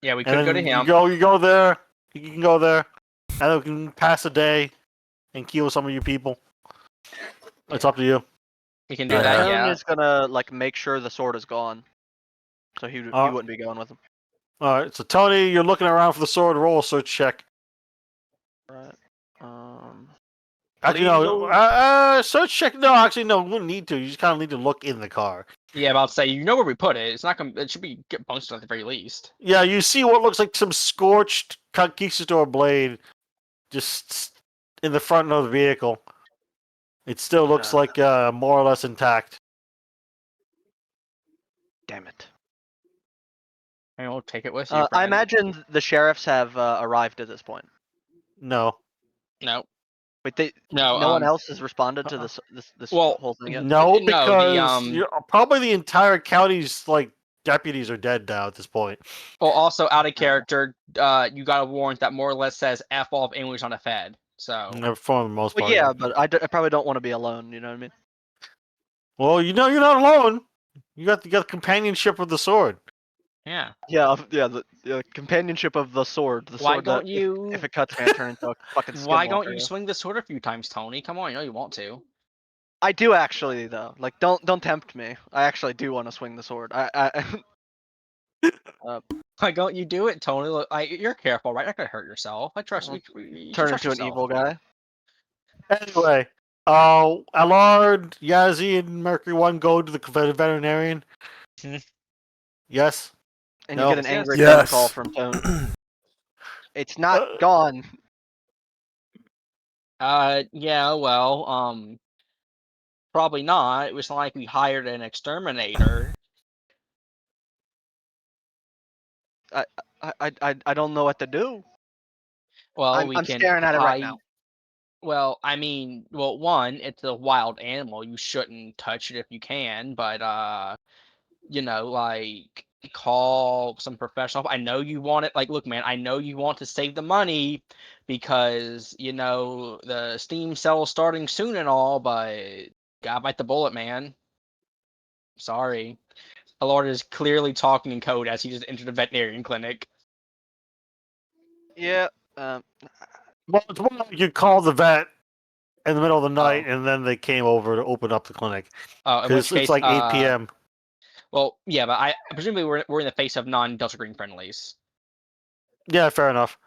Yeah, we And could go to then him. You go there. You can go there, and then we can pass a day and kill some of you people. It's up to you. We can do Yeah. that. Tone Yeah. is gonna like make sure the sword is gone, so he wouldn't be going with him. All right, so Tony, you're looking around for the sword. Roll a search check. Right. Actually, Please no. Search check. No, actually, no. We wouldn't need to. You just kind of need to look in the car. Yeah, about to say where we put it. It's not gonna. It should be get bunched at the very least. Yeah, you see what looks like some scorched conquistador blade just in the front of the vehicle. It still looks like more or less intact. Damn it. And we'll take it with you. I friend. imagine the sheriffs have arrived at this point. No. No. Wait, No. no one else has responded to this well, whole thing yet. No, No, because the, probably the entire county's deputies are dead now at this point. Well, also out of character, you got a warrant that more or less says "F all of anyone who's on a Fed." So. For the most part. Well, yeah, but I probably don't want to be alone. You know what I mean? Well, you're not alone. You got the companionship of the sword. Yeah. Yeah, the companionship of the sword. The Why sword don't that you? if it cuts me, I turn into a fucking. Why don't skinwalker, you swing the sword a few times, Tony? Come on, you know you want to. I do actually though. Like, don't tempt me. I actually do want to swing the sword. Why don't you do it, Tony? Look, you're careful, right? Not gonna hurt yourself. I trust you. You should turn trust into an yourself. evil guy. Anyway, Allard, Yazzie, and Mercury One go to the veterinarian. Hmm. Yes. And No. you get an angry Yes. phone call from Tone. It's not gone. Yeah, well, probably not. It was not like we hired an exterminator. I don't know what to do. Well, we I'm can staring at it right hide. now. Well, I mean, well, one, it's a wild animal. You shouldn't touch it if you can, but like call some professional. I know you want it. Like, look, man, I know you want to save the money because the Steam sale is starting soon and all, but gotta bite the bullet, man. Sorry. Allard is clearly talking in code as he just entered a veterinarian clinic. Yeah. Well, it's more like you call the vet in the middle of the night, and then they came over to open up the clinic In which because case, it's like 8 p.m. Well, yeah, but I presumably we're in the face of non-Delta Green friendlies. Yeah, fair enough.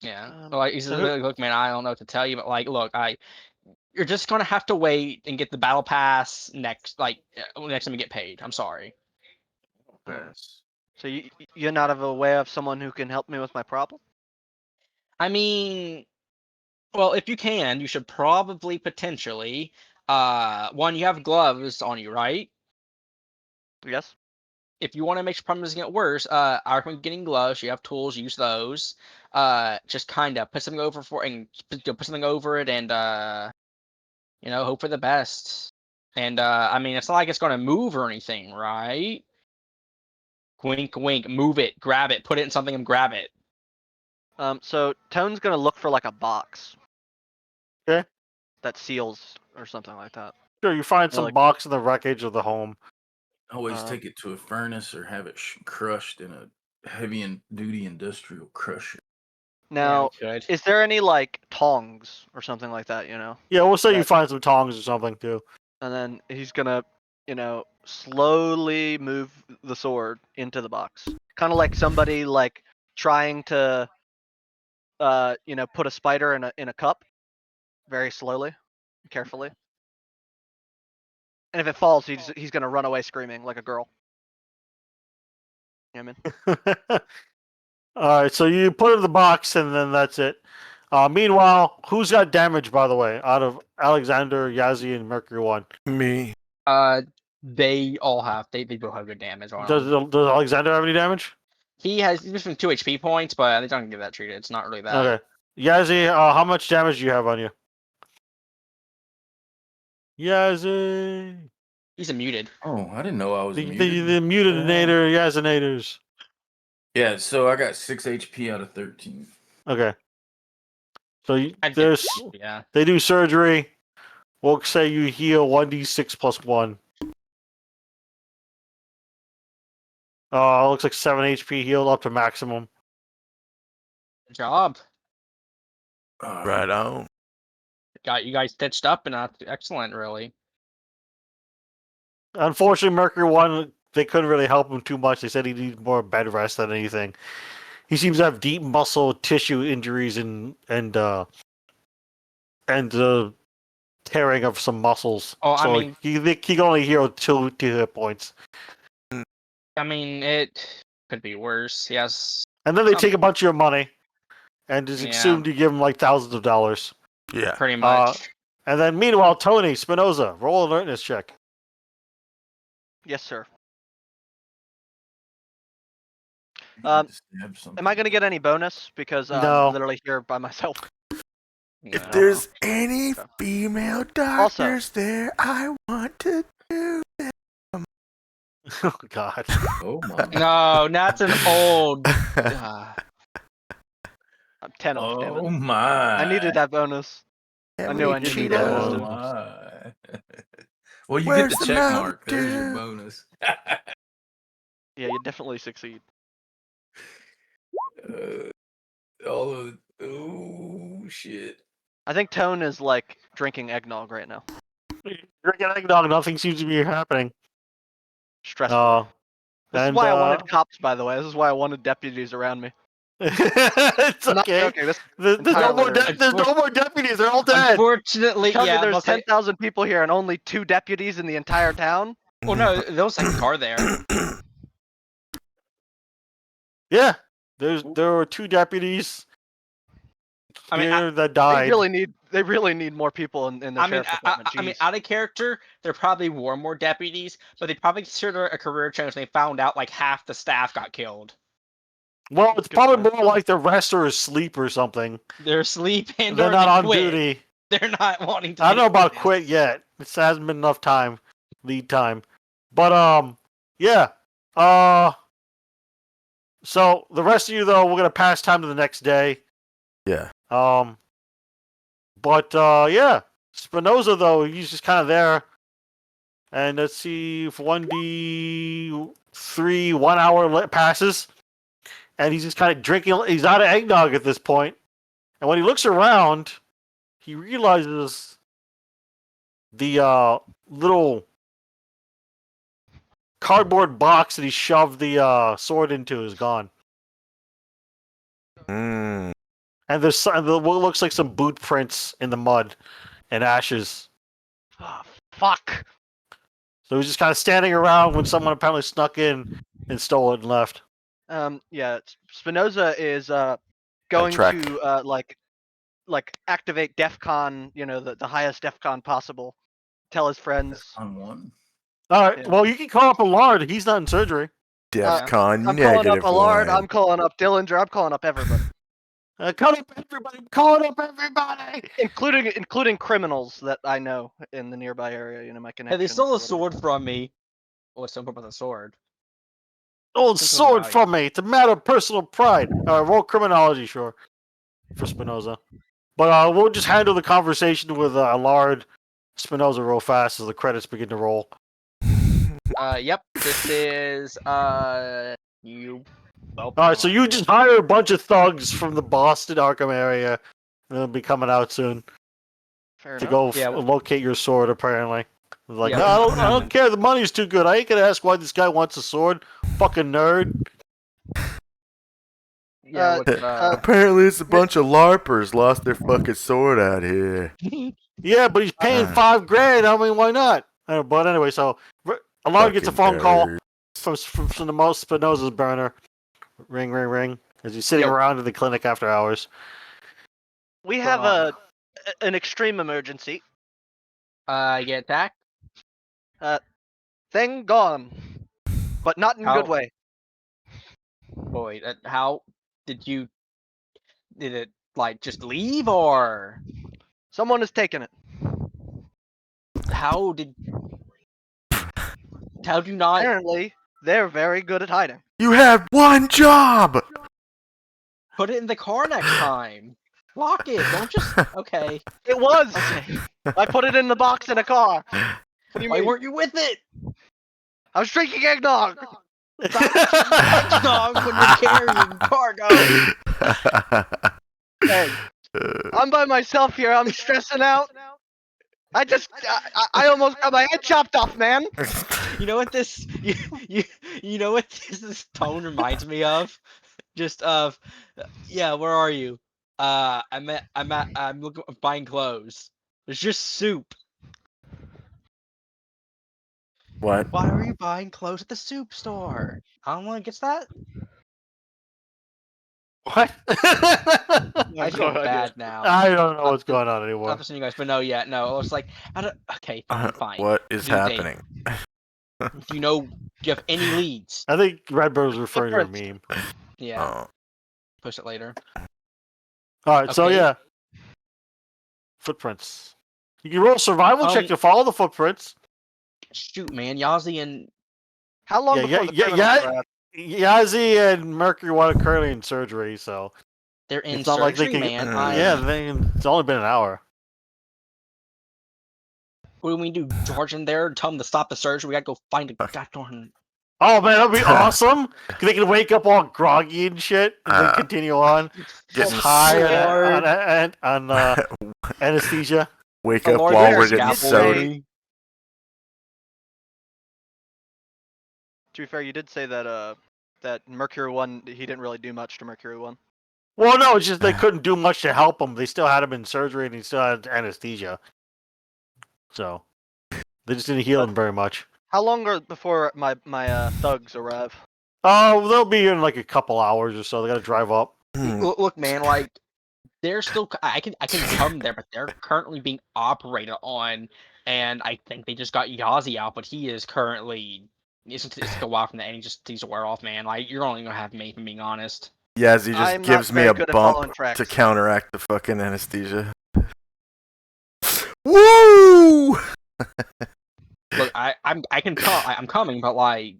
Yeah. Like, he's so like, look, man, I don't know what to tell you, but like, look, you're just gonna have to wait and get the battle pass next time you get paid. I'm sorry. So you're not aware of someone who can help me with my problem? I mean, well, if you can, you should probably potentially. One, you have gloves on you, right? Yes. If you want to make your problem doesn't get worse, I recommend getting gloves. You have tools, use those. Just kind of put something over it, and hope for the best. And I mean, it's not like it's going to move or anything, right? Wink, wink. Move it, grab it, put it in something, and grab it. So Tone's gonna look for like a box. Okay. That seals or something like that. Sure, you find Yeah, some like- box in the wreckage of the home. Always take it to a furnace or have it crushed in a heavy-duty industrial crusher. Now, Yeah, good. is there any like tongs or something like that? Yeah, we'll say you That- find some tongs or something too. And then he's gonna, slowly move the sword into the box, kind of like somebody like trying to, put a spider in a cup, very slowly, carefully. And if it falls, he's gonna run away screaming like a girl. You know what I mean? All right, so you put it in the box, and then that's it. Meanwhile, who's got damage, by the way, out of Alexander, Yazzie, and Mercury One? Me. They all have. They both have good damage on Does them. Alexander have any damage? He's missing 2 HP points, but they don't give that treated. It's not really that. Okay. Yazzie, how much damage do you have on you? Yazzie. He's a muted. Oh, I didn't know I was The muted. mutinator, Yazzinators. Yeah, so I got 6 HP out of 13. Okay. So I'd there's Yeah. they do surgery. We'll say you heal 1d6 plus 1. Looks like 7 HP healed up to maximum. Good job. Right on. Got you guys stitched up, and that's excellent, really. Unfortunately, Mercury One, they couldn't really help him too much. They said he needed more bed rest than anything. He seems to have deep muscle tissue injuries and tearing of some muscles. Oh, I so mean- he can only heal two hit points. I mean, it could be worse. Yes. And then they Um, take a bunch of your money and just Yeah. assumed you give them like thousands of dollars. Yeah. Pretty much. And then meanwhile, Tony Spinoza, roll an alertness check. Yes, sir. You Um, just stab something. Am I gonna get any bonus because No. I'm literally here by myself? If No. there's any Okay. female doctors there, I want to do them. Oh God. Oh my. No, that's an old. I'm 10 off, damn Oh it. my. I needed that bonus. I knew I Every needed that Oh bonus. Cheeto. my. Well, you Where's get the the check Mountain mark. There's your Dew? bonus. Yeah, you definitely succeed. All of oh shit. I think Tone is like drinking eggnog right now. Drinking eggnog, nothing seems to be happening. Stressful. This is and, why I wanted cops, by the way. This is why I wanted deputies around me. it's I'm not okay. joking. There's no entirely more. right. There's no more deputies. They're all dead. Unfortunately, Tell me yeah. there's I'll say- 10,000 people here and only 2 deputies in the entire town? Well, no, there was a car there. Yeah, there were 2 deputies I mean, here that They died. really need more people in the sheriff's department. I mean, Jeez. out of character, there probably were more deputies, but they probably considered it a career change when they found out like half the staff got killed. Well, it's Good probably point. more like the rest are asleep or something. They're sleeping. They're or not they on quit. duty. They're not wanting to. I don't know about quit. quit yet. It hasn't been enough time, lead time. But yeah. So the rest of you though, we're gonna pass time to the next day. Yeah. But yeah, Spinoza though, he's just kind of there. And let's see if 1d3 1 hour passes, and he's just kind of drinking. He's out of eggnog at this point. And when he looks around, he realizes the little cardboard box that he shoved the sword into is gone. Mm. And there's what looks like some boot prints in the mud and ashes. Oh, fuck. So he's just kind of standing around when someone apparently snuck in and stole it and left. Yeah, Spinoza is going track. to like activate DEFCON, the highest DEFCON possible. Tell his friends. On one. All right. Yeah. Well, you can call up Allard. He's not in surgery. DEFCON I'm calling up negative Allard, 1. I'm calling up Dillinger, I'm calling up everybody. Call up everybody. Calling up everybody. including criminals that I know in the nearby area, my Hey, connections. they stole or a whatever. sword from me. What's so about the sword? Old This is sword right. from me. It's a matter of personal pride. Roll criminology, sure, for Spinoza. But we'll just handle the conversation with Allard Spinoza real fast as the credits begin to roll. Yep. This is you. All right, so you just hire a bunch of thugs from the Boston Arkham area. And they'll be coming out soon Fair to enough. go Yeah. locate your sword. Apparently, like Yeah, no, this is I don't care. The money's too good. I ain't gonna ask why this guy wants a sword. Fucking nerd. Yeah. Apparently, it's a bunch of LARPers lost their fucking sword out here. Yeah, but he's paying $5,000. I mean, why not? But anyway, so Allard gets a Fucking phone call nerds. from the most Spinoza's burner. Ring, ring, ring. As he's sitting Yep. around in the clinic after hours. We have an extreme emergency. Get attacked. Thing gone, but not in a How- good way. Boy, how did you? Did it like just leave or Someone has taken it. how did? How do you not? Apparently, they're very good at hiding. You have one job! Put it in the car next time. Lock it. Don't just. Okay. It was. Okay. I put it in the box in a car. What do you Why mean? weren't you with it? I was drinking eggnog. Dog when you're carrying cargo. Hey, I'm by myself here. I'm stressing out. I almost got my head chopped off, man. You know what this? You know what this tone reminds me of? Just of, yeah. Where are you? I'm looking buying clothes. There's just soup. What? Why are you buying clothes at the soup store? I don't want to get that. What? I feel bad now. I don't know what's going on Not anymore. listening to you guys, but no, yeah, no. I was like, okay, fine. What is New date. happening? Do you have any leads? I think Redbird was referring to a meme. Yeah, Oh. post it later. All right, so Okay. yeah, footprints. You can roll a survival check to follow the footprints. Shoot, man, Yazi and How long Yeah, before the yeah, criminals yeah. were out? Yazzie and Mercury are currently in surgery, so they're in it's not like they surgery, can. man. It's only been an hour. What do we do? Charge in there, tell them to stop the surgery. We gotta go find a goddamn. Oh man, that'd be awesome. 'Cause they can wake up all groggy and shit, and then continue on, just Getting high on anesthesia. Wake up Lord, while there's we're getting scaffolding. soda. To be fair, you did say that that Mercury 1, he didn't really do much to Mercury 1. Well, no, it's just they couldn't do much to help him. They still had him in surgery and he still had anesthesia. So they just didn't heal him very much. How long before my thugs arrive? Oh, they'll be in like a couple hours or so. They got to drive up. Look, man, like they're still. I can come there, but they're currently being operated on, and I think they just got Yazi out, but he is currently. It's like a while from the end. He just needs to wear off, man. Like you're only gonna have me, if I'm being honest. Yazzie just I'm not gives me very a good at following bump tracks. to counteract the fucking anesthesia. Woo! Look, I'm coming, but like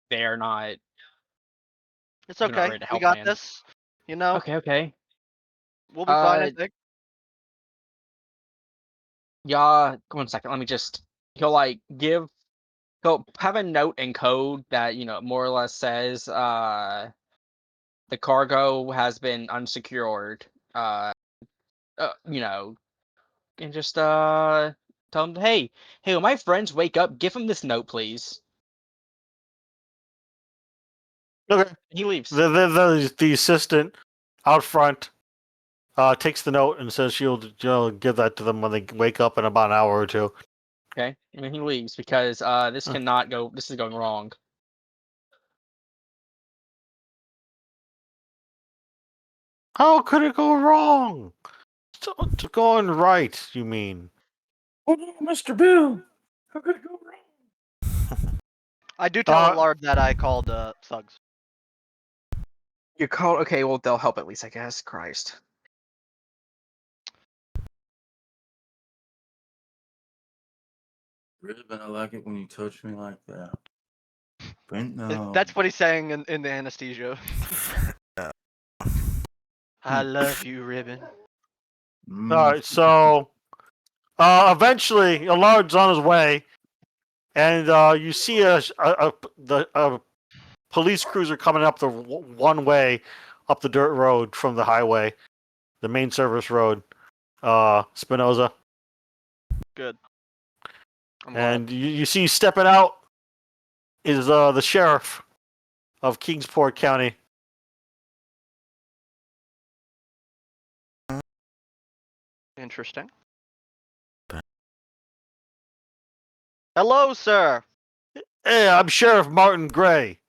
they're not. It's You're not okay. ready to We help, got man. this. You know, Okay. we'll be fine. I Uh, think. Yeah, 1 second. Let me just. He'll like give. He'll have a note in code that more or less says the cargo has been unsecured. And just tell him, hey, when my friends wake up, give him this note, please. Okay. He leaves. The assistant out front takes the note and says she'll give that to them when they wake up in about an hour or two. Okay, and then he leaves because this cannot go. This is going wrong. How could it go wrong? It's going right, you mean? Oh no, Mr. Bill! How could it go wrong? I do tell Uh, Allard that I called thugs. You call. Okay, well they'll help at least, I guess. Christ. Ribbon, I like it when you touch me like that. But no. That's what he's saying in the anesthesia. I love you, Ribbon. Mm. All right, so eventually, Allard's on his way, and you see a police cruiser coming up the one way up the dirt road from the highway, the main service road, Spinoza, Good. I'm glad. and you see stepping out is the sheriff of Kingsport County. Interesting. Hello, sir. Hey, I'm Sheriff Martin Gray.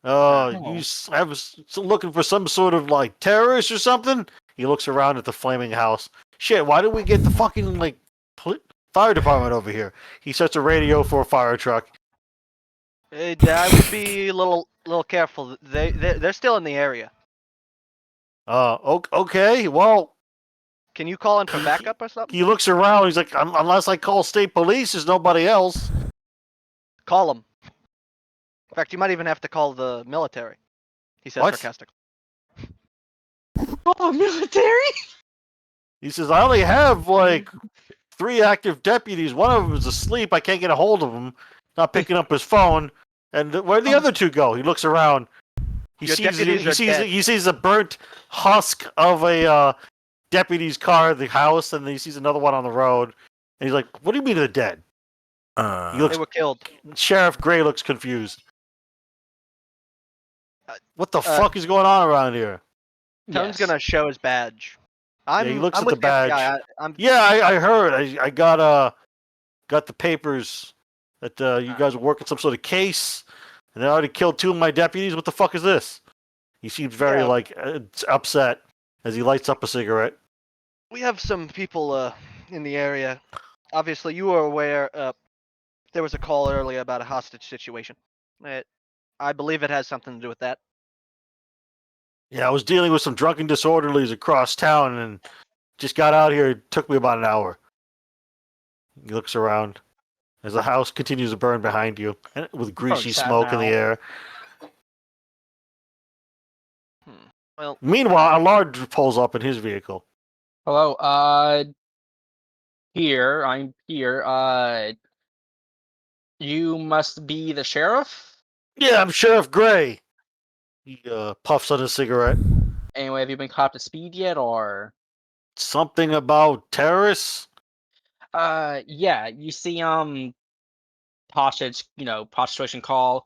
Oh. I was looking for some sort of like terrorist or something. He looks around at the flaming house. Shit, why did we get the fucking like fire department over here? He sets a radio for a fire truck. I would be a little careful. They're still in the area. Okay. Well, Can you call in for backup or something? he looks around. He's like, unless I call state police, there's nobody else. Call them. In fact, you might even have to call the military. He says What? sarcastically. Oh, military. He says, I only have like 3 active deputies. One of them is asleep. I can't get a hold of him. Not picking up his phone. And where'd the other 2 go? He looks around. Your deputies are dead. He sees a burnt husk of a deputy's car at the house, and then he sees another one on the road. And he's like, "What do you mean they're dead?" He looks. They were killed. Sheriff Gray looks confused. What the uh, fuck is going on around here? Tone's Yes. gonna show his badge. He looks I'm at the with badge. FBI. I'm Yeah, I heard. I got the papers that you guys are working some sort of case, and they already killed 2 of my deputies. What the fuck is this? He seems very Yeah. like upset as he lights up a cigarette. We have some people in the area. Obviously, you are aware. There was a call earlier about a hostage situation. I believe it has something to do with that. Yeah, I was dealing with some drunken disorderlies across town, and just got out here. It took me about an hour. He looks around as the house continues to burn behind you, with greasy sad smoke in the now. air. Well, Meanwhile, a large pulls up in his vehicle. Hello. Here. I'm here. You must be the sheriff. Yeah, I'm Sheriff Gray. He puffs on his cigarette. Anyway, have you been caught up to speed yet, or? Something about terrorists? Yeah. You see, hostage. Hostage situation call.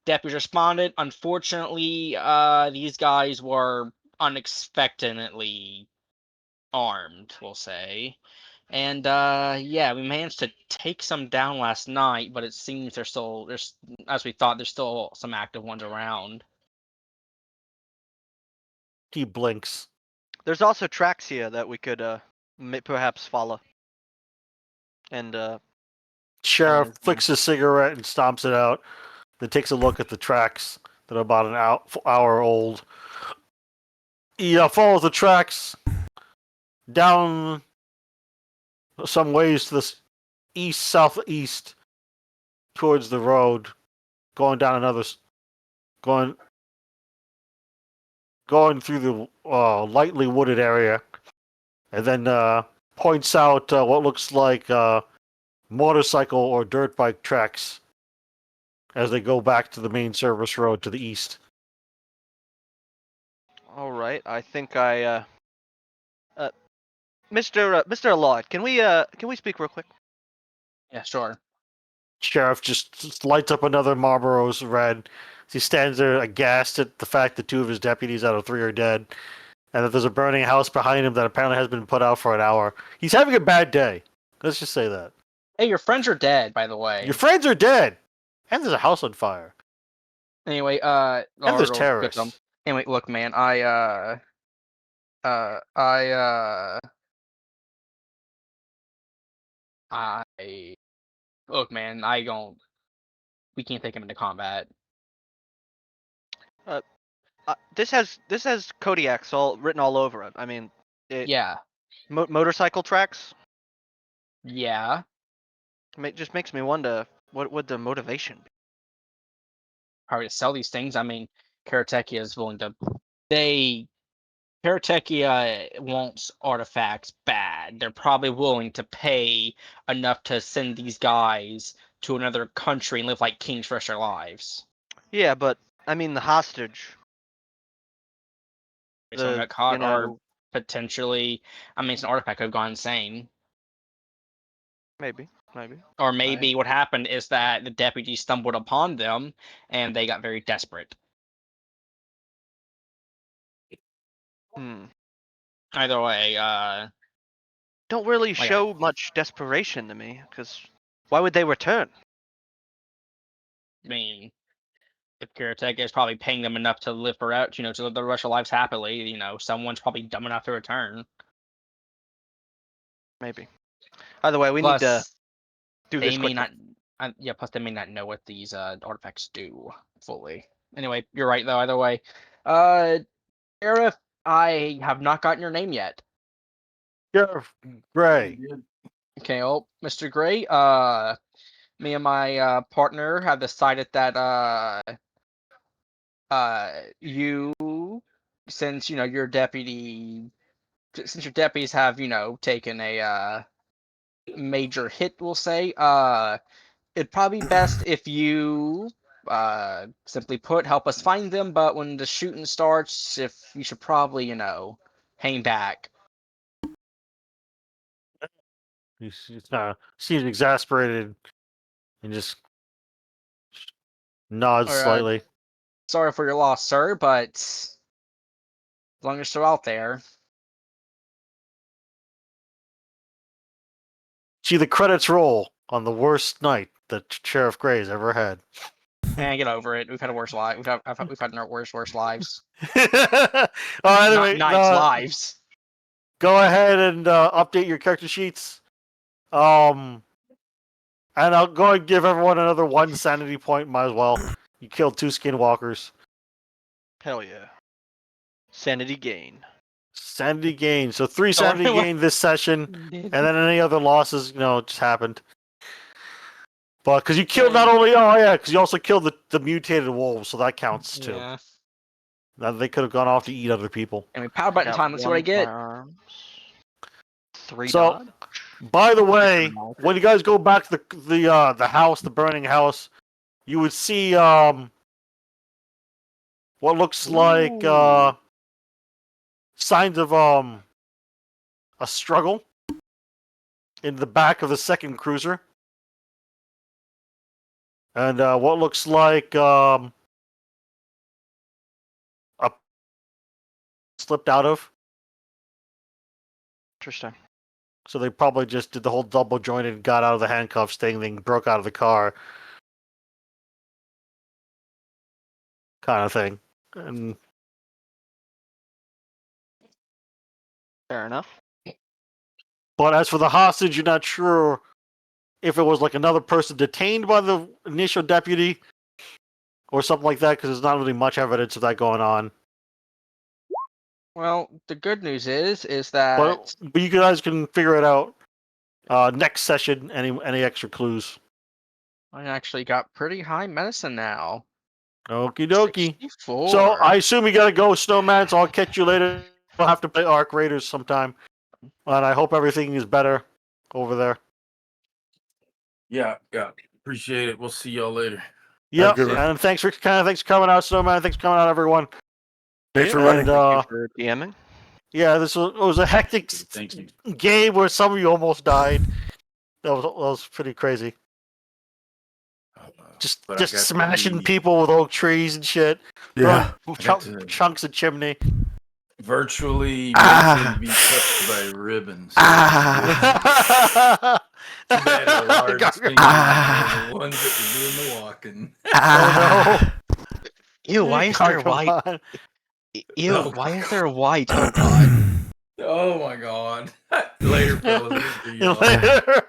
deputies responded. Unfortunately, these guys were unexpectedly armed, we'll say. And yeah, we managed to take some down last night, but it seems there's as we thought, there's still some active ones around. He blinks. There's also tracks here that we could perhaps follow. And Sheriff And- flicks his cigarette and stomps it out. Then takes a look at the tracks that are about an hour old. He follows the tracks down some ways to the east southeast towards the road, going down another, going through the lightly wooded area, and then points out what looks like motorcycle or dirt bike tracks as they go back to the main service road to the east. all right, I think Mr. Allard, can we speak real quick? Yeah, sure. Sheriff just lights up another Marlboro's red. He stands there aghast at the fact that 2 of his deputies out of 3 are dead, and that there's a burning house behind him that apparently has been put out for an hour. He's having a bad day. Let's just say that. Hey, your friends are dead, by the way. Your friends are dead, and there's a house on fire, Anyway, and there's Lord, terrorists. Anyway, look, man, I look, man, we can't take him into combat. This has Kodiak's all written all over it. I mean, Yeah, motorcycle tracks. yeah. It just makes me wonder what would the motivation be. Probably to sell these things. I mean, Karateka is willing to. Karateka wants artifacts bad. They're probably willing to pay enough to send these guys to another country and live like kings for their lives. Yeah, but I mean the hostage. If someone got caught, you or know, potentially, I mean, it's an artifact could have gone insane. maybe. Or maybe what happened is that the deputies stumbled upon them and they got very desperate. Either way, Don't really yeah. show much desperation to me, because why would they return? I mean, if Karateka is probably paying them enough to live forever, to live the rest of their lives happily, someone's probably dumb enough to return. Maybe. Either way, we Plus, need to do they this may quickly. not. Plus they may not know what these artifacts do fully. Anyway, you're right though. Either way, Sheriff, I have not gotten your name yet. Sheriff Gray. Okay, Mr. Gray. Me and my partner have decided that you, since your your deputies have taken a major hit, we'll say, it'd probably be best if you simply put help us find them, but when the shooting starts, if you should probably hang back. He seems exasperated and just nods All right. slightly. Sorry for your loss, sir, but as long as you're still out there. See the credits roll on the worst night that Sheriff Gray's ever had. Get over it. We've had a worse life. We've had worse lives. Anyway, Nights lives. Go ahead and update your character sheets. And I'll go and give everyone another 1 sanity point. Might as well. You killed 2 skinwalkers. Hell yeah. Sanity gain. Sanity gain. So 3 sanity gain this session, and then any other losses, just happened. But because you killed not only, because you also killed the mutated wolves, so that counts too. Yeah. Now they could have gone off to eat other people. And we power button time. Let's see what I get. Firearms, 3 So- dodge. By the way, when you guys go back to the house, the burning house, you would see what looks like signs of a struggle in the back of the second cruiser, and what looks like slipped out of. Interesting. So they probably just did the whole double jointed, got out of the handcuffs thing, then broke out of the car, kind of thing. And Fair enough. but as for the hostage, you're not sure if it was like another person detained by the initial deputy or something like that, because there's not really much evidence of that going on. Well, the good news is that But you guys can figure it out next session. Any extra clues? I actually got pretty high medicine now. Okie dokie. 64. So I assume you gotta go, Snowman. So I'll catch you later. We'll have to play Arc Raiders sometime, and I hope everything is better over there. Yeah. Appreciate it. We'll see y'all later. Yep. good one. And thanks for coming out, Snowman. Thanks for coming out, everyone. Thanks for And, running. Thank you for DMing. Yeah, it was a hectic Thank you. game where some of you almost died. That was pretty crazy. Just But I got to smashing be people with oak trees and shit. Yeah. Throwing got to- chunks of chimney. Virtually Ah. mentally be touched by ribbons. Ah. Too bad the large skinny Ah. were the ones that were doing the walking. Ah. Ew, why is there Come white? on. Ew, Oh, why is there white? Oh god. Oh my god. Later, fellas. Good to see y'all. Later.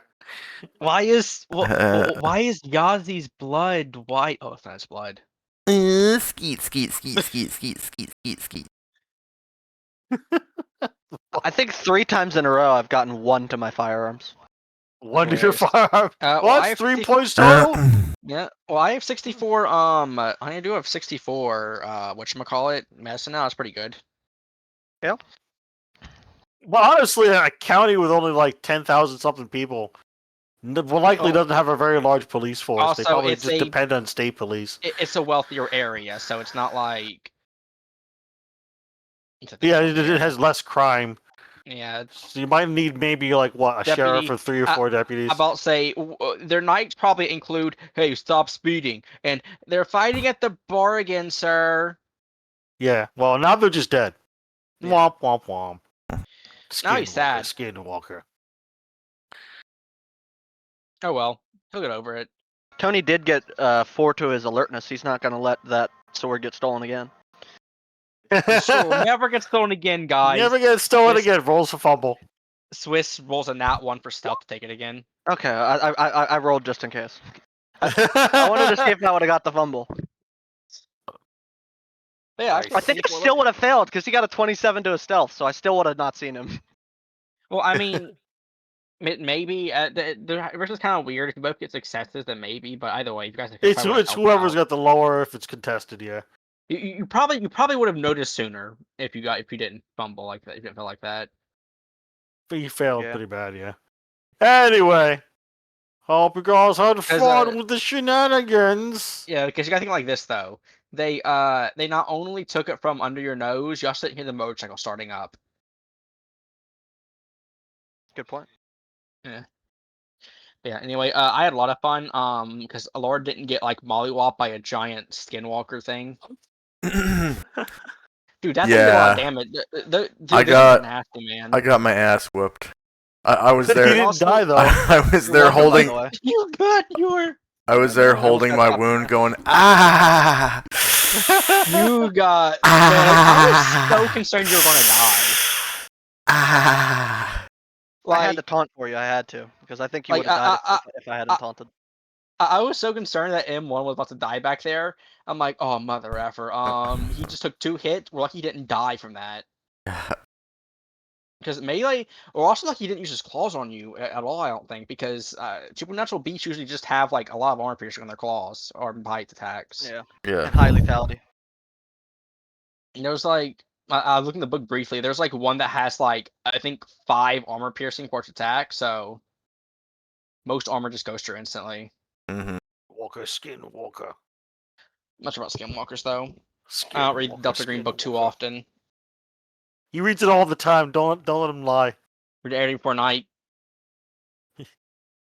Why is why is Yazi's blood white? Oh, it's not his blood. Skeet, skeet, skeet, skeet, skeet, skeet, skeet, skeet. I think 3 times in a row I've gotten 1 to my firearms. One to your Yes. firearm. Well, I What's have 3 50 points total? Yeah. Well, I have 64. I do have 64. Whatchamacallit? Medicine now. That's pretty good. Well, honestly, a county with only like 10,000 something people likely Oh. doesn't have a very large police force. Also, They probably it's just a- depend on state police. It's a wealthier area, so it's not like. It's a Yeah, wealthy it area. has less crime. Yeah. So you might need maybe like what, a sheriff Deputy- or 3 or 4 deputies. About say their nights probably include, hey, stop speeding, and they're fighting at the bar again, sir. Yeah. Well, now they're just dead. Yeah. Womp womp womp. Now he's sad. Skinwalker. Oh well, he'll get over it. Tony did get 4 to his alertness. He's not going to let that sword get stolen again. Sure, never gets stolen again, guys. Never get stolen Swiss- again. Rolls a fumble. Swiss rolls a nat 1 for stealth to take it again. Okay, I rolled just in case. I wanted to see if I would have got the fumble. But yeah, I think I still would have failed because he got a 27 to his stealth, so I still would have not seen him. Well, I mean, maybe the versus kind of weird. If you both get successes, then maybe. But either way, you guys. It's whoever's got the lower if it's contested. Yeah. You probably would have noticed sooner if you didn't fumble like that. If you didn't feel like that. But you failed Yeah. pretty bad. Yeah. Anyway, hope you guys had Because, fun with the shenanigans. Yeah, because you gotta think like this though. They not only took it from under your nose, you also didn't hear the motorcycle starting up. Good point. Yeah. Anyway, I had a lot of fun. Because Alora didn't get like mollywopped by a giant skinwalker thing. Dude, that thing did a lot of damage. Dude, I this got- is nasty, man. I got my ass whooped. I was He there. didn't die though. I was You're there welcome, by holding. the way. You good? You were. I was there holding my wound, going ah. You got. Man, I was so concerned you were gonna die. Ah. I had Like, to taunt for you. I had to because I think you Like, would have died if I hadn't taunted. I was so concerned that M1 was about to die back there. I'm like, oh mother effer. He just took 2 hits. We're lucky he didn't die from that. Because melee, or also like he didn't use his claws on you at all. I don't think because supernatural beasts usually just have like a lot of armor piercing on their claws or bite attacks. Yeah, Yeah. and high lethality. And there's like I looked in the book briefly. There's like one that has like I think 5 armor piercing for its attack. So most armor just goes through instantly. Mm-hmm. Walker, Skinwalker. Not sure about skinwalkers though. I don't read the Delta Green book too often. He reads it all the time. Don't let him lie. Read it every before night.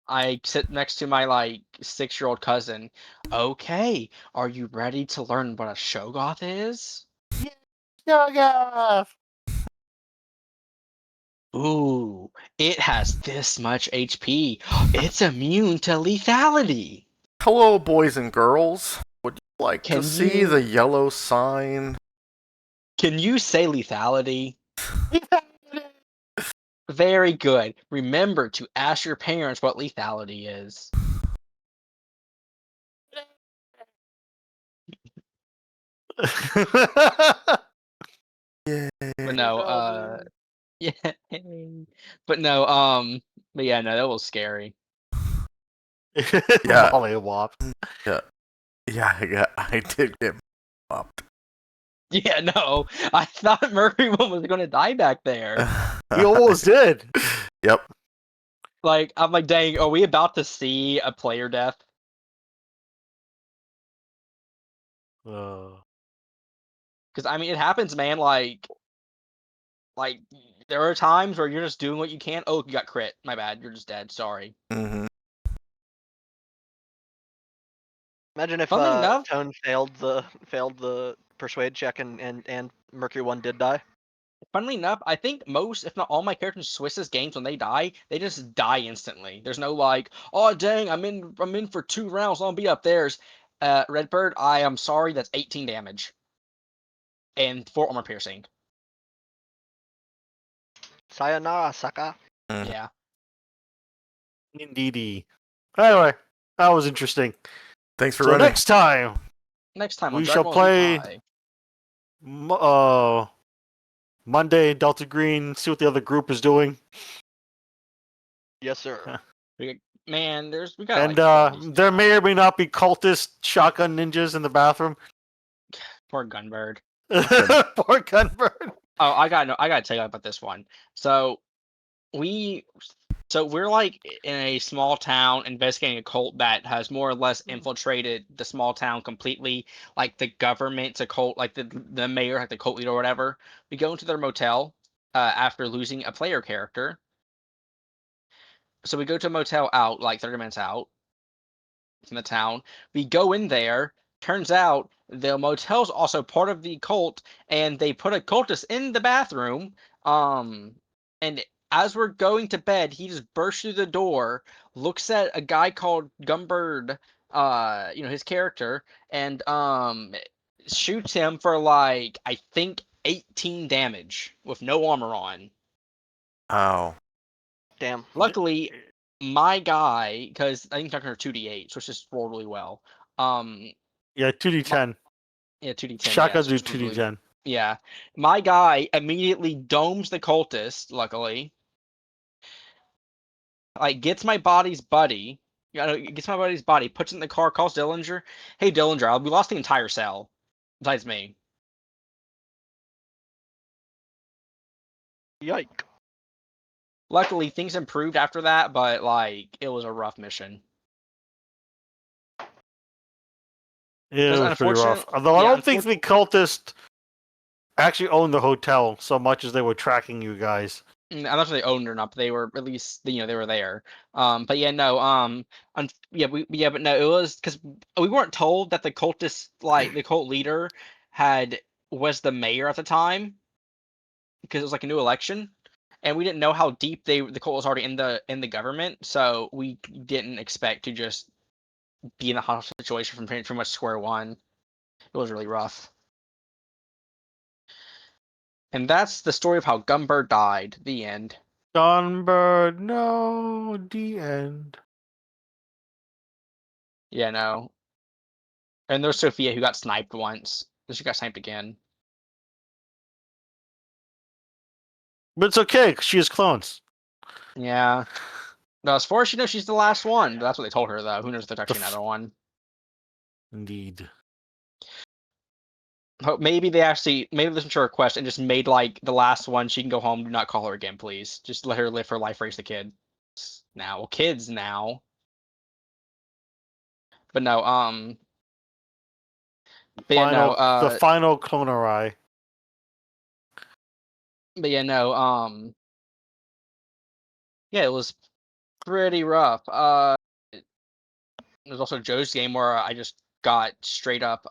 I sit next to my like 6-year-old cousin. Okay, are you ready to learn what a Shoggoth is? Shoggoth! Ooh, it has this much HP. It's immune to lethality. Hello, boys and girls. Would you like to Can see you- the yellow sign? Can you say lethality? Very good. Remember to ask your parents what lethality is. Yeah. But no, yeah. But no, but yeah, no, that was scary. Yeah. Mollywop. Yeah, I did get popped. Yeah, no, I thought Mercury One was gonna die back there. He almost did. Yep. Like, I'm like, dang, are we about to see a player death? Uh, Because I mean, it happens, man. Like there are times where you're just doing what you can. Oh, you got crit. My bad. You're just dead. Sorry. Mm-hmm. Imagine if Funnily enough- Tone failed the persuade check and Mercury One did die. Funnily enough, I think most, if not all, my characters in Swiss's games when they die, they just die instantly. There's no like, oh dang, I'm in for 2 rounds. I'll be up theirs. Redbird, I am sorry. That's 18 damage and 4 armor piercing. Sayonara, Saka. Mhm. Yeah. Indeedy. Anyway, that was interesting. Thanks for So running. next time, Next time We on shall Dragon Ball Z play- Kai. Monday, Delta Green, see what the other group is doing. Yes, sir. Man, we got And like 12 of these there now. may or may not be cultist shotgun ninjas in the bathroom. Poor Gunbird. Poor Gunbird. Oh, I gotta tell you about this one. So we're like in a small town investigating a cult that has more or less infiltrated the small town completely. Like the government's a cult, like the mayor, like the cult leader or whatever. We go into their motel after losing a player character. So we go to a motel out, like 30 minutes out from the town. We go in there. Turns out the motel's also part of the cult, and they put a cultist in the bathroom. And as we're going to bed, he just bursts through the door, looks at a guy called Gumbird, his character, and shoots him for like I think 18 damage with no armor on. Oh. Damn. Luckily, my guy, because I think Tucker 2d8, so it's just rolled really well. Yeah, 2d10. Yeah, 2d10. Shotguns yeah, do so it's really- 2d10. Yeah, my guy immediately domes the cultist. Luckily, like gets my buddy's body. Gets my buddy's body, puts it in the car, calls Dillinger. Hey, Dillinger, we lost the entire cell, besides me. Yike. Luckily, things improved after that, but like it was a rough mission. Yeah, it was pretty rough. unfortunate- Although I yeah, don't think the cultists actually owned the hotel so much as they were tracking you guys. I'm not sure they owned it or not, but they were at least they were there. But yeah, no. But no, it was because we weren't told that the cultist, like the cult leader, was the mayor at the time, because it was like a new election, and we didn't know how deep the cult was already in the government, so we didn't expect to just be in a hostile situation from pretty much square one. It was really rough. And that's the story of how Gumbird died. The end. Gunbird, no, the end. Yeah, no. And there's Sophia who got sniped once. And she got sniped again. But it's okay, 'cause she has clones. Yeah. No, as far as she knows, she's the last one. That's what they told her, though. Who knows if there's actually another one. Indeed. Maybe they listened to her request and just made like the last one. She can go home. Do not call her again, please. Just let her live her life, raise the kid. Now, kids now. But no, But yeah, Final, no, the final clonerai. but yeah, no, yeah, it was pretty rough. There's also Joe's game where I just got straight up,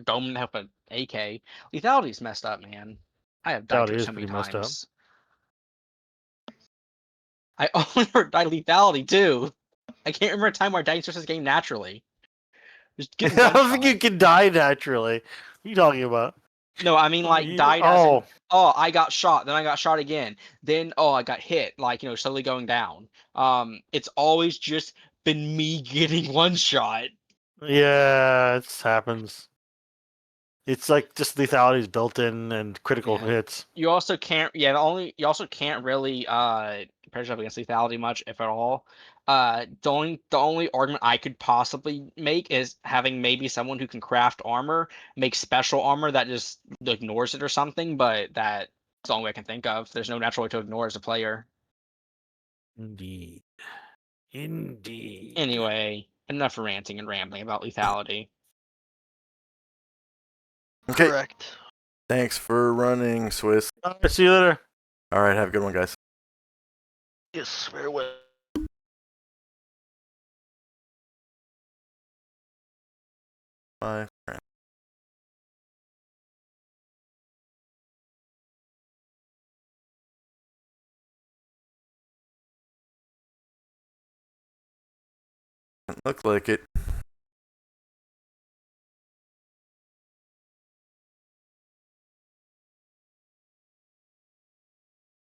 domed up an AK. Lethality's messed up, man. I have Lethality died to it is so many pretty messed up. times. I only heard died lethality too. I can't remember a time where I died to this game naturally. Just I getting one don't think you shot. can die naturally. What are you talking about? No, I mean like died as in I got shot, then I got shot again, then I got hit, like slowly going down. It's always just been me getting one shot. Yeah, it happens. It's like just lethality is built in and critical Yeah. hits. You also can't you also can't really pair yourself against lethality much, if at all. The only argument I could possibly make is having maybe someone who can craft armor, make special armor that just ignores it or something, but that's the only way I can think of. There's no natural way to ignore as a player. Indeed. Indeed. Anyway, enough ranting and rambling about lethality. Okay. Correct. Thanks for running, Swiss. All right, see you later. All right, have a good one, guys. Yes, very well. Bye. Look like it.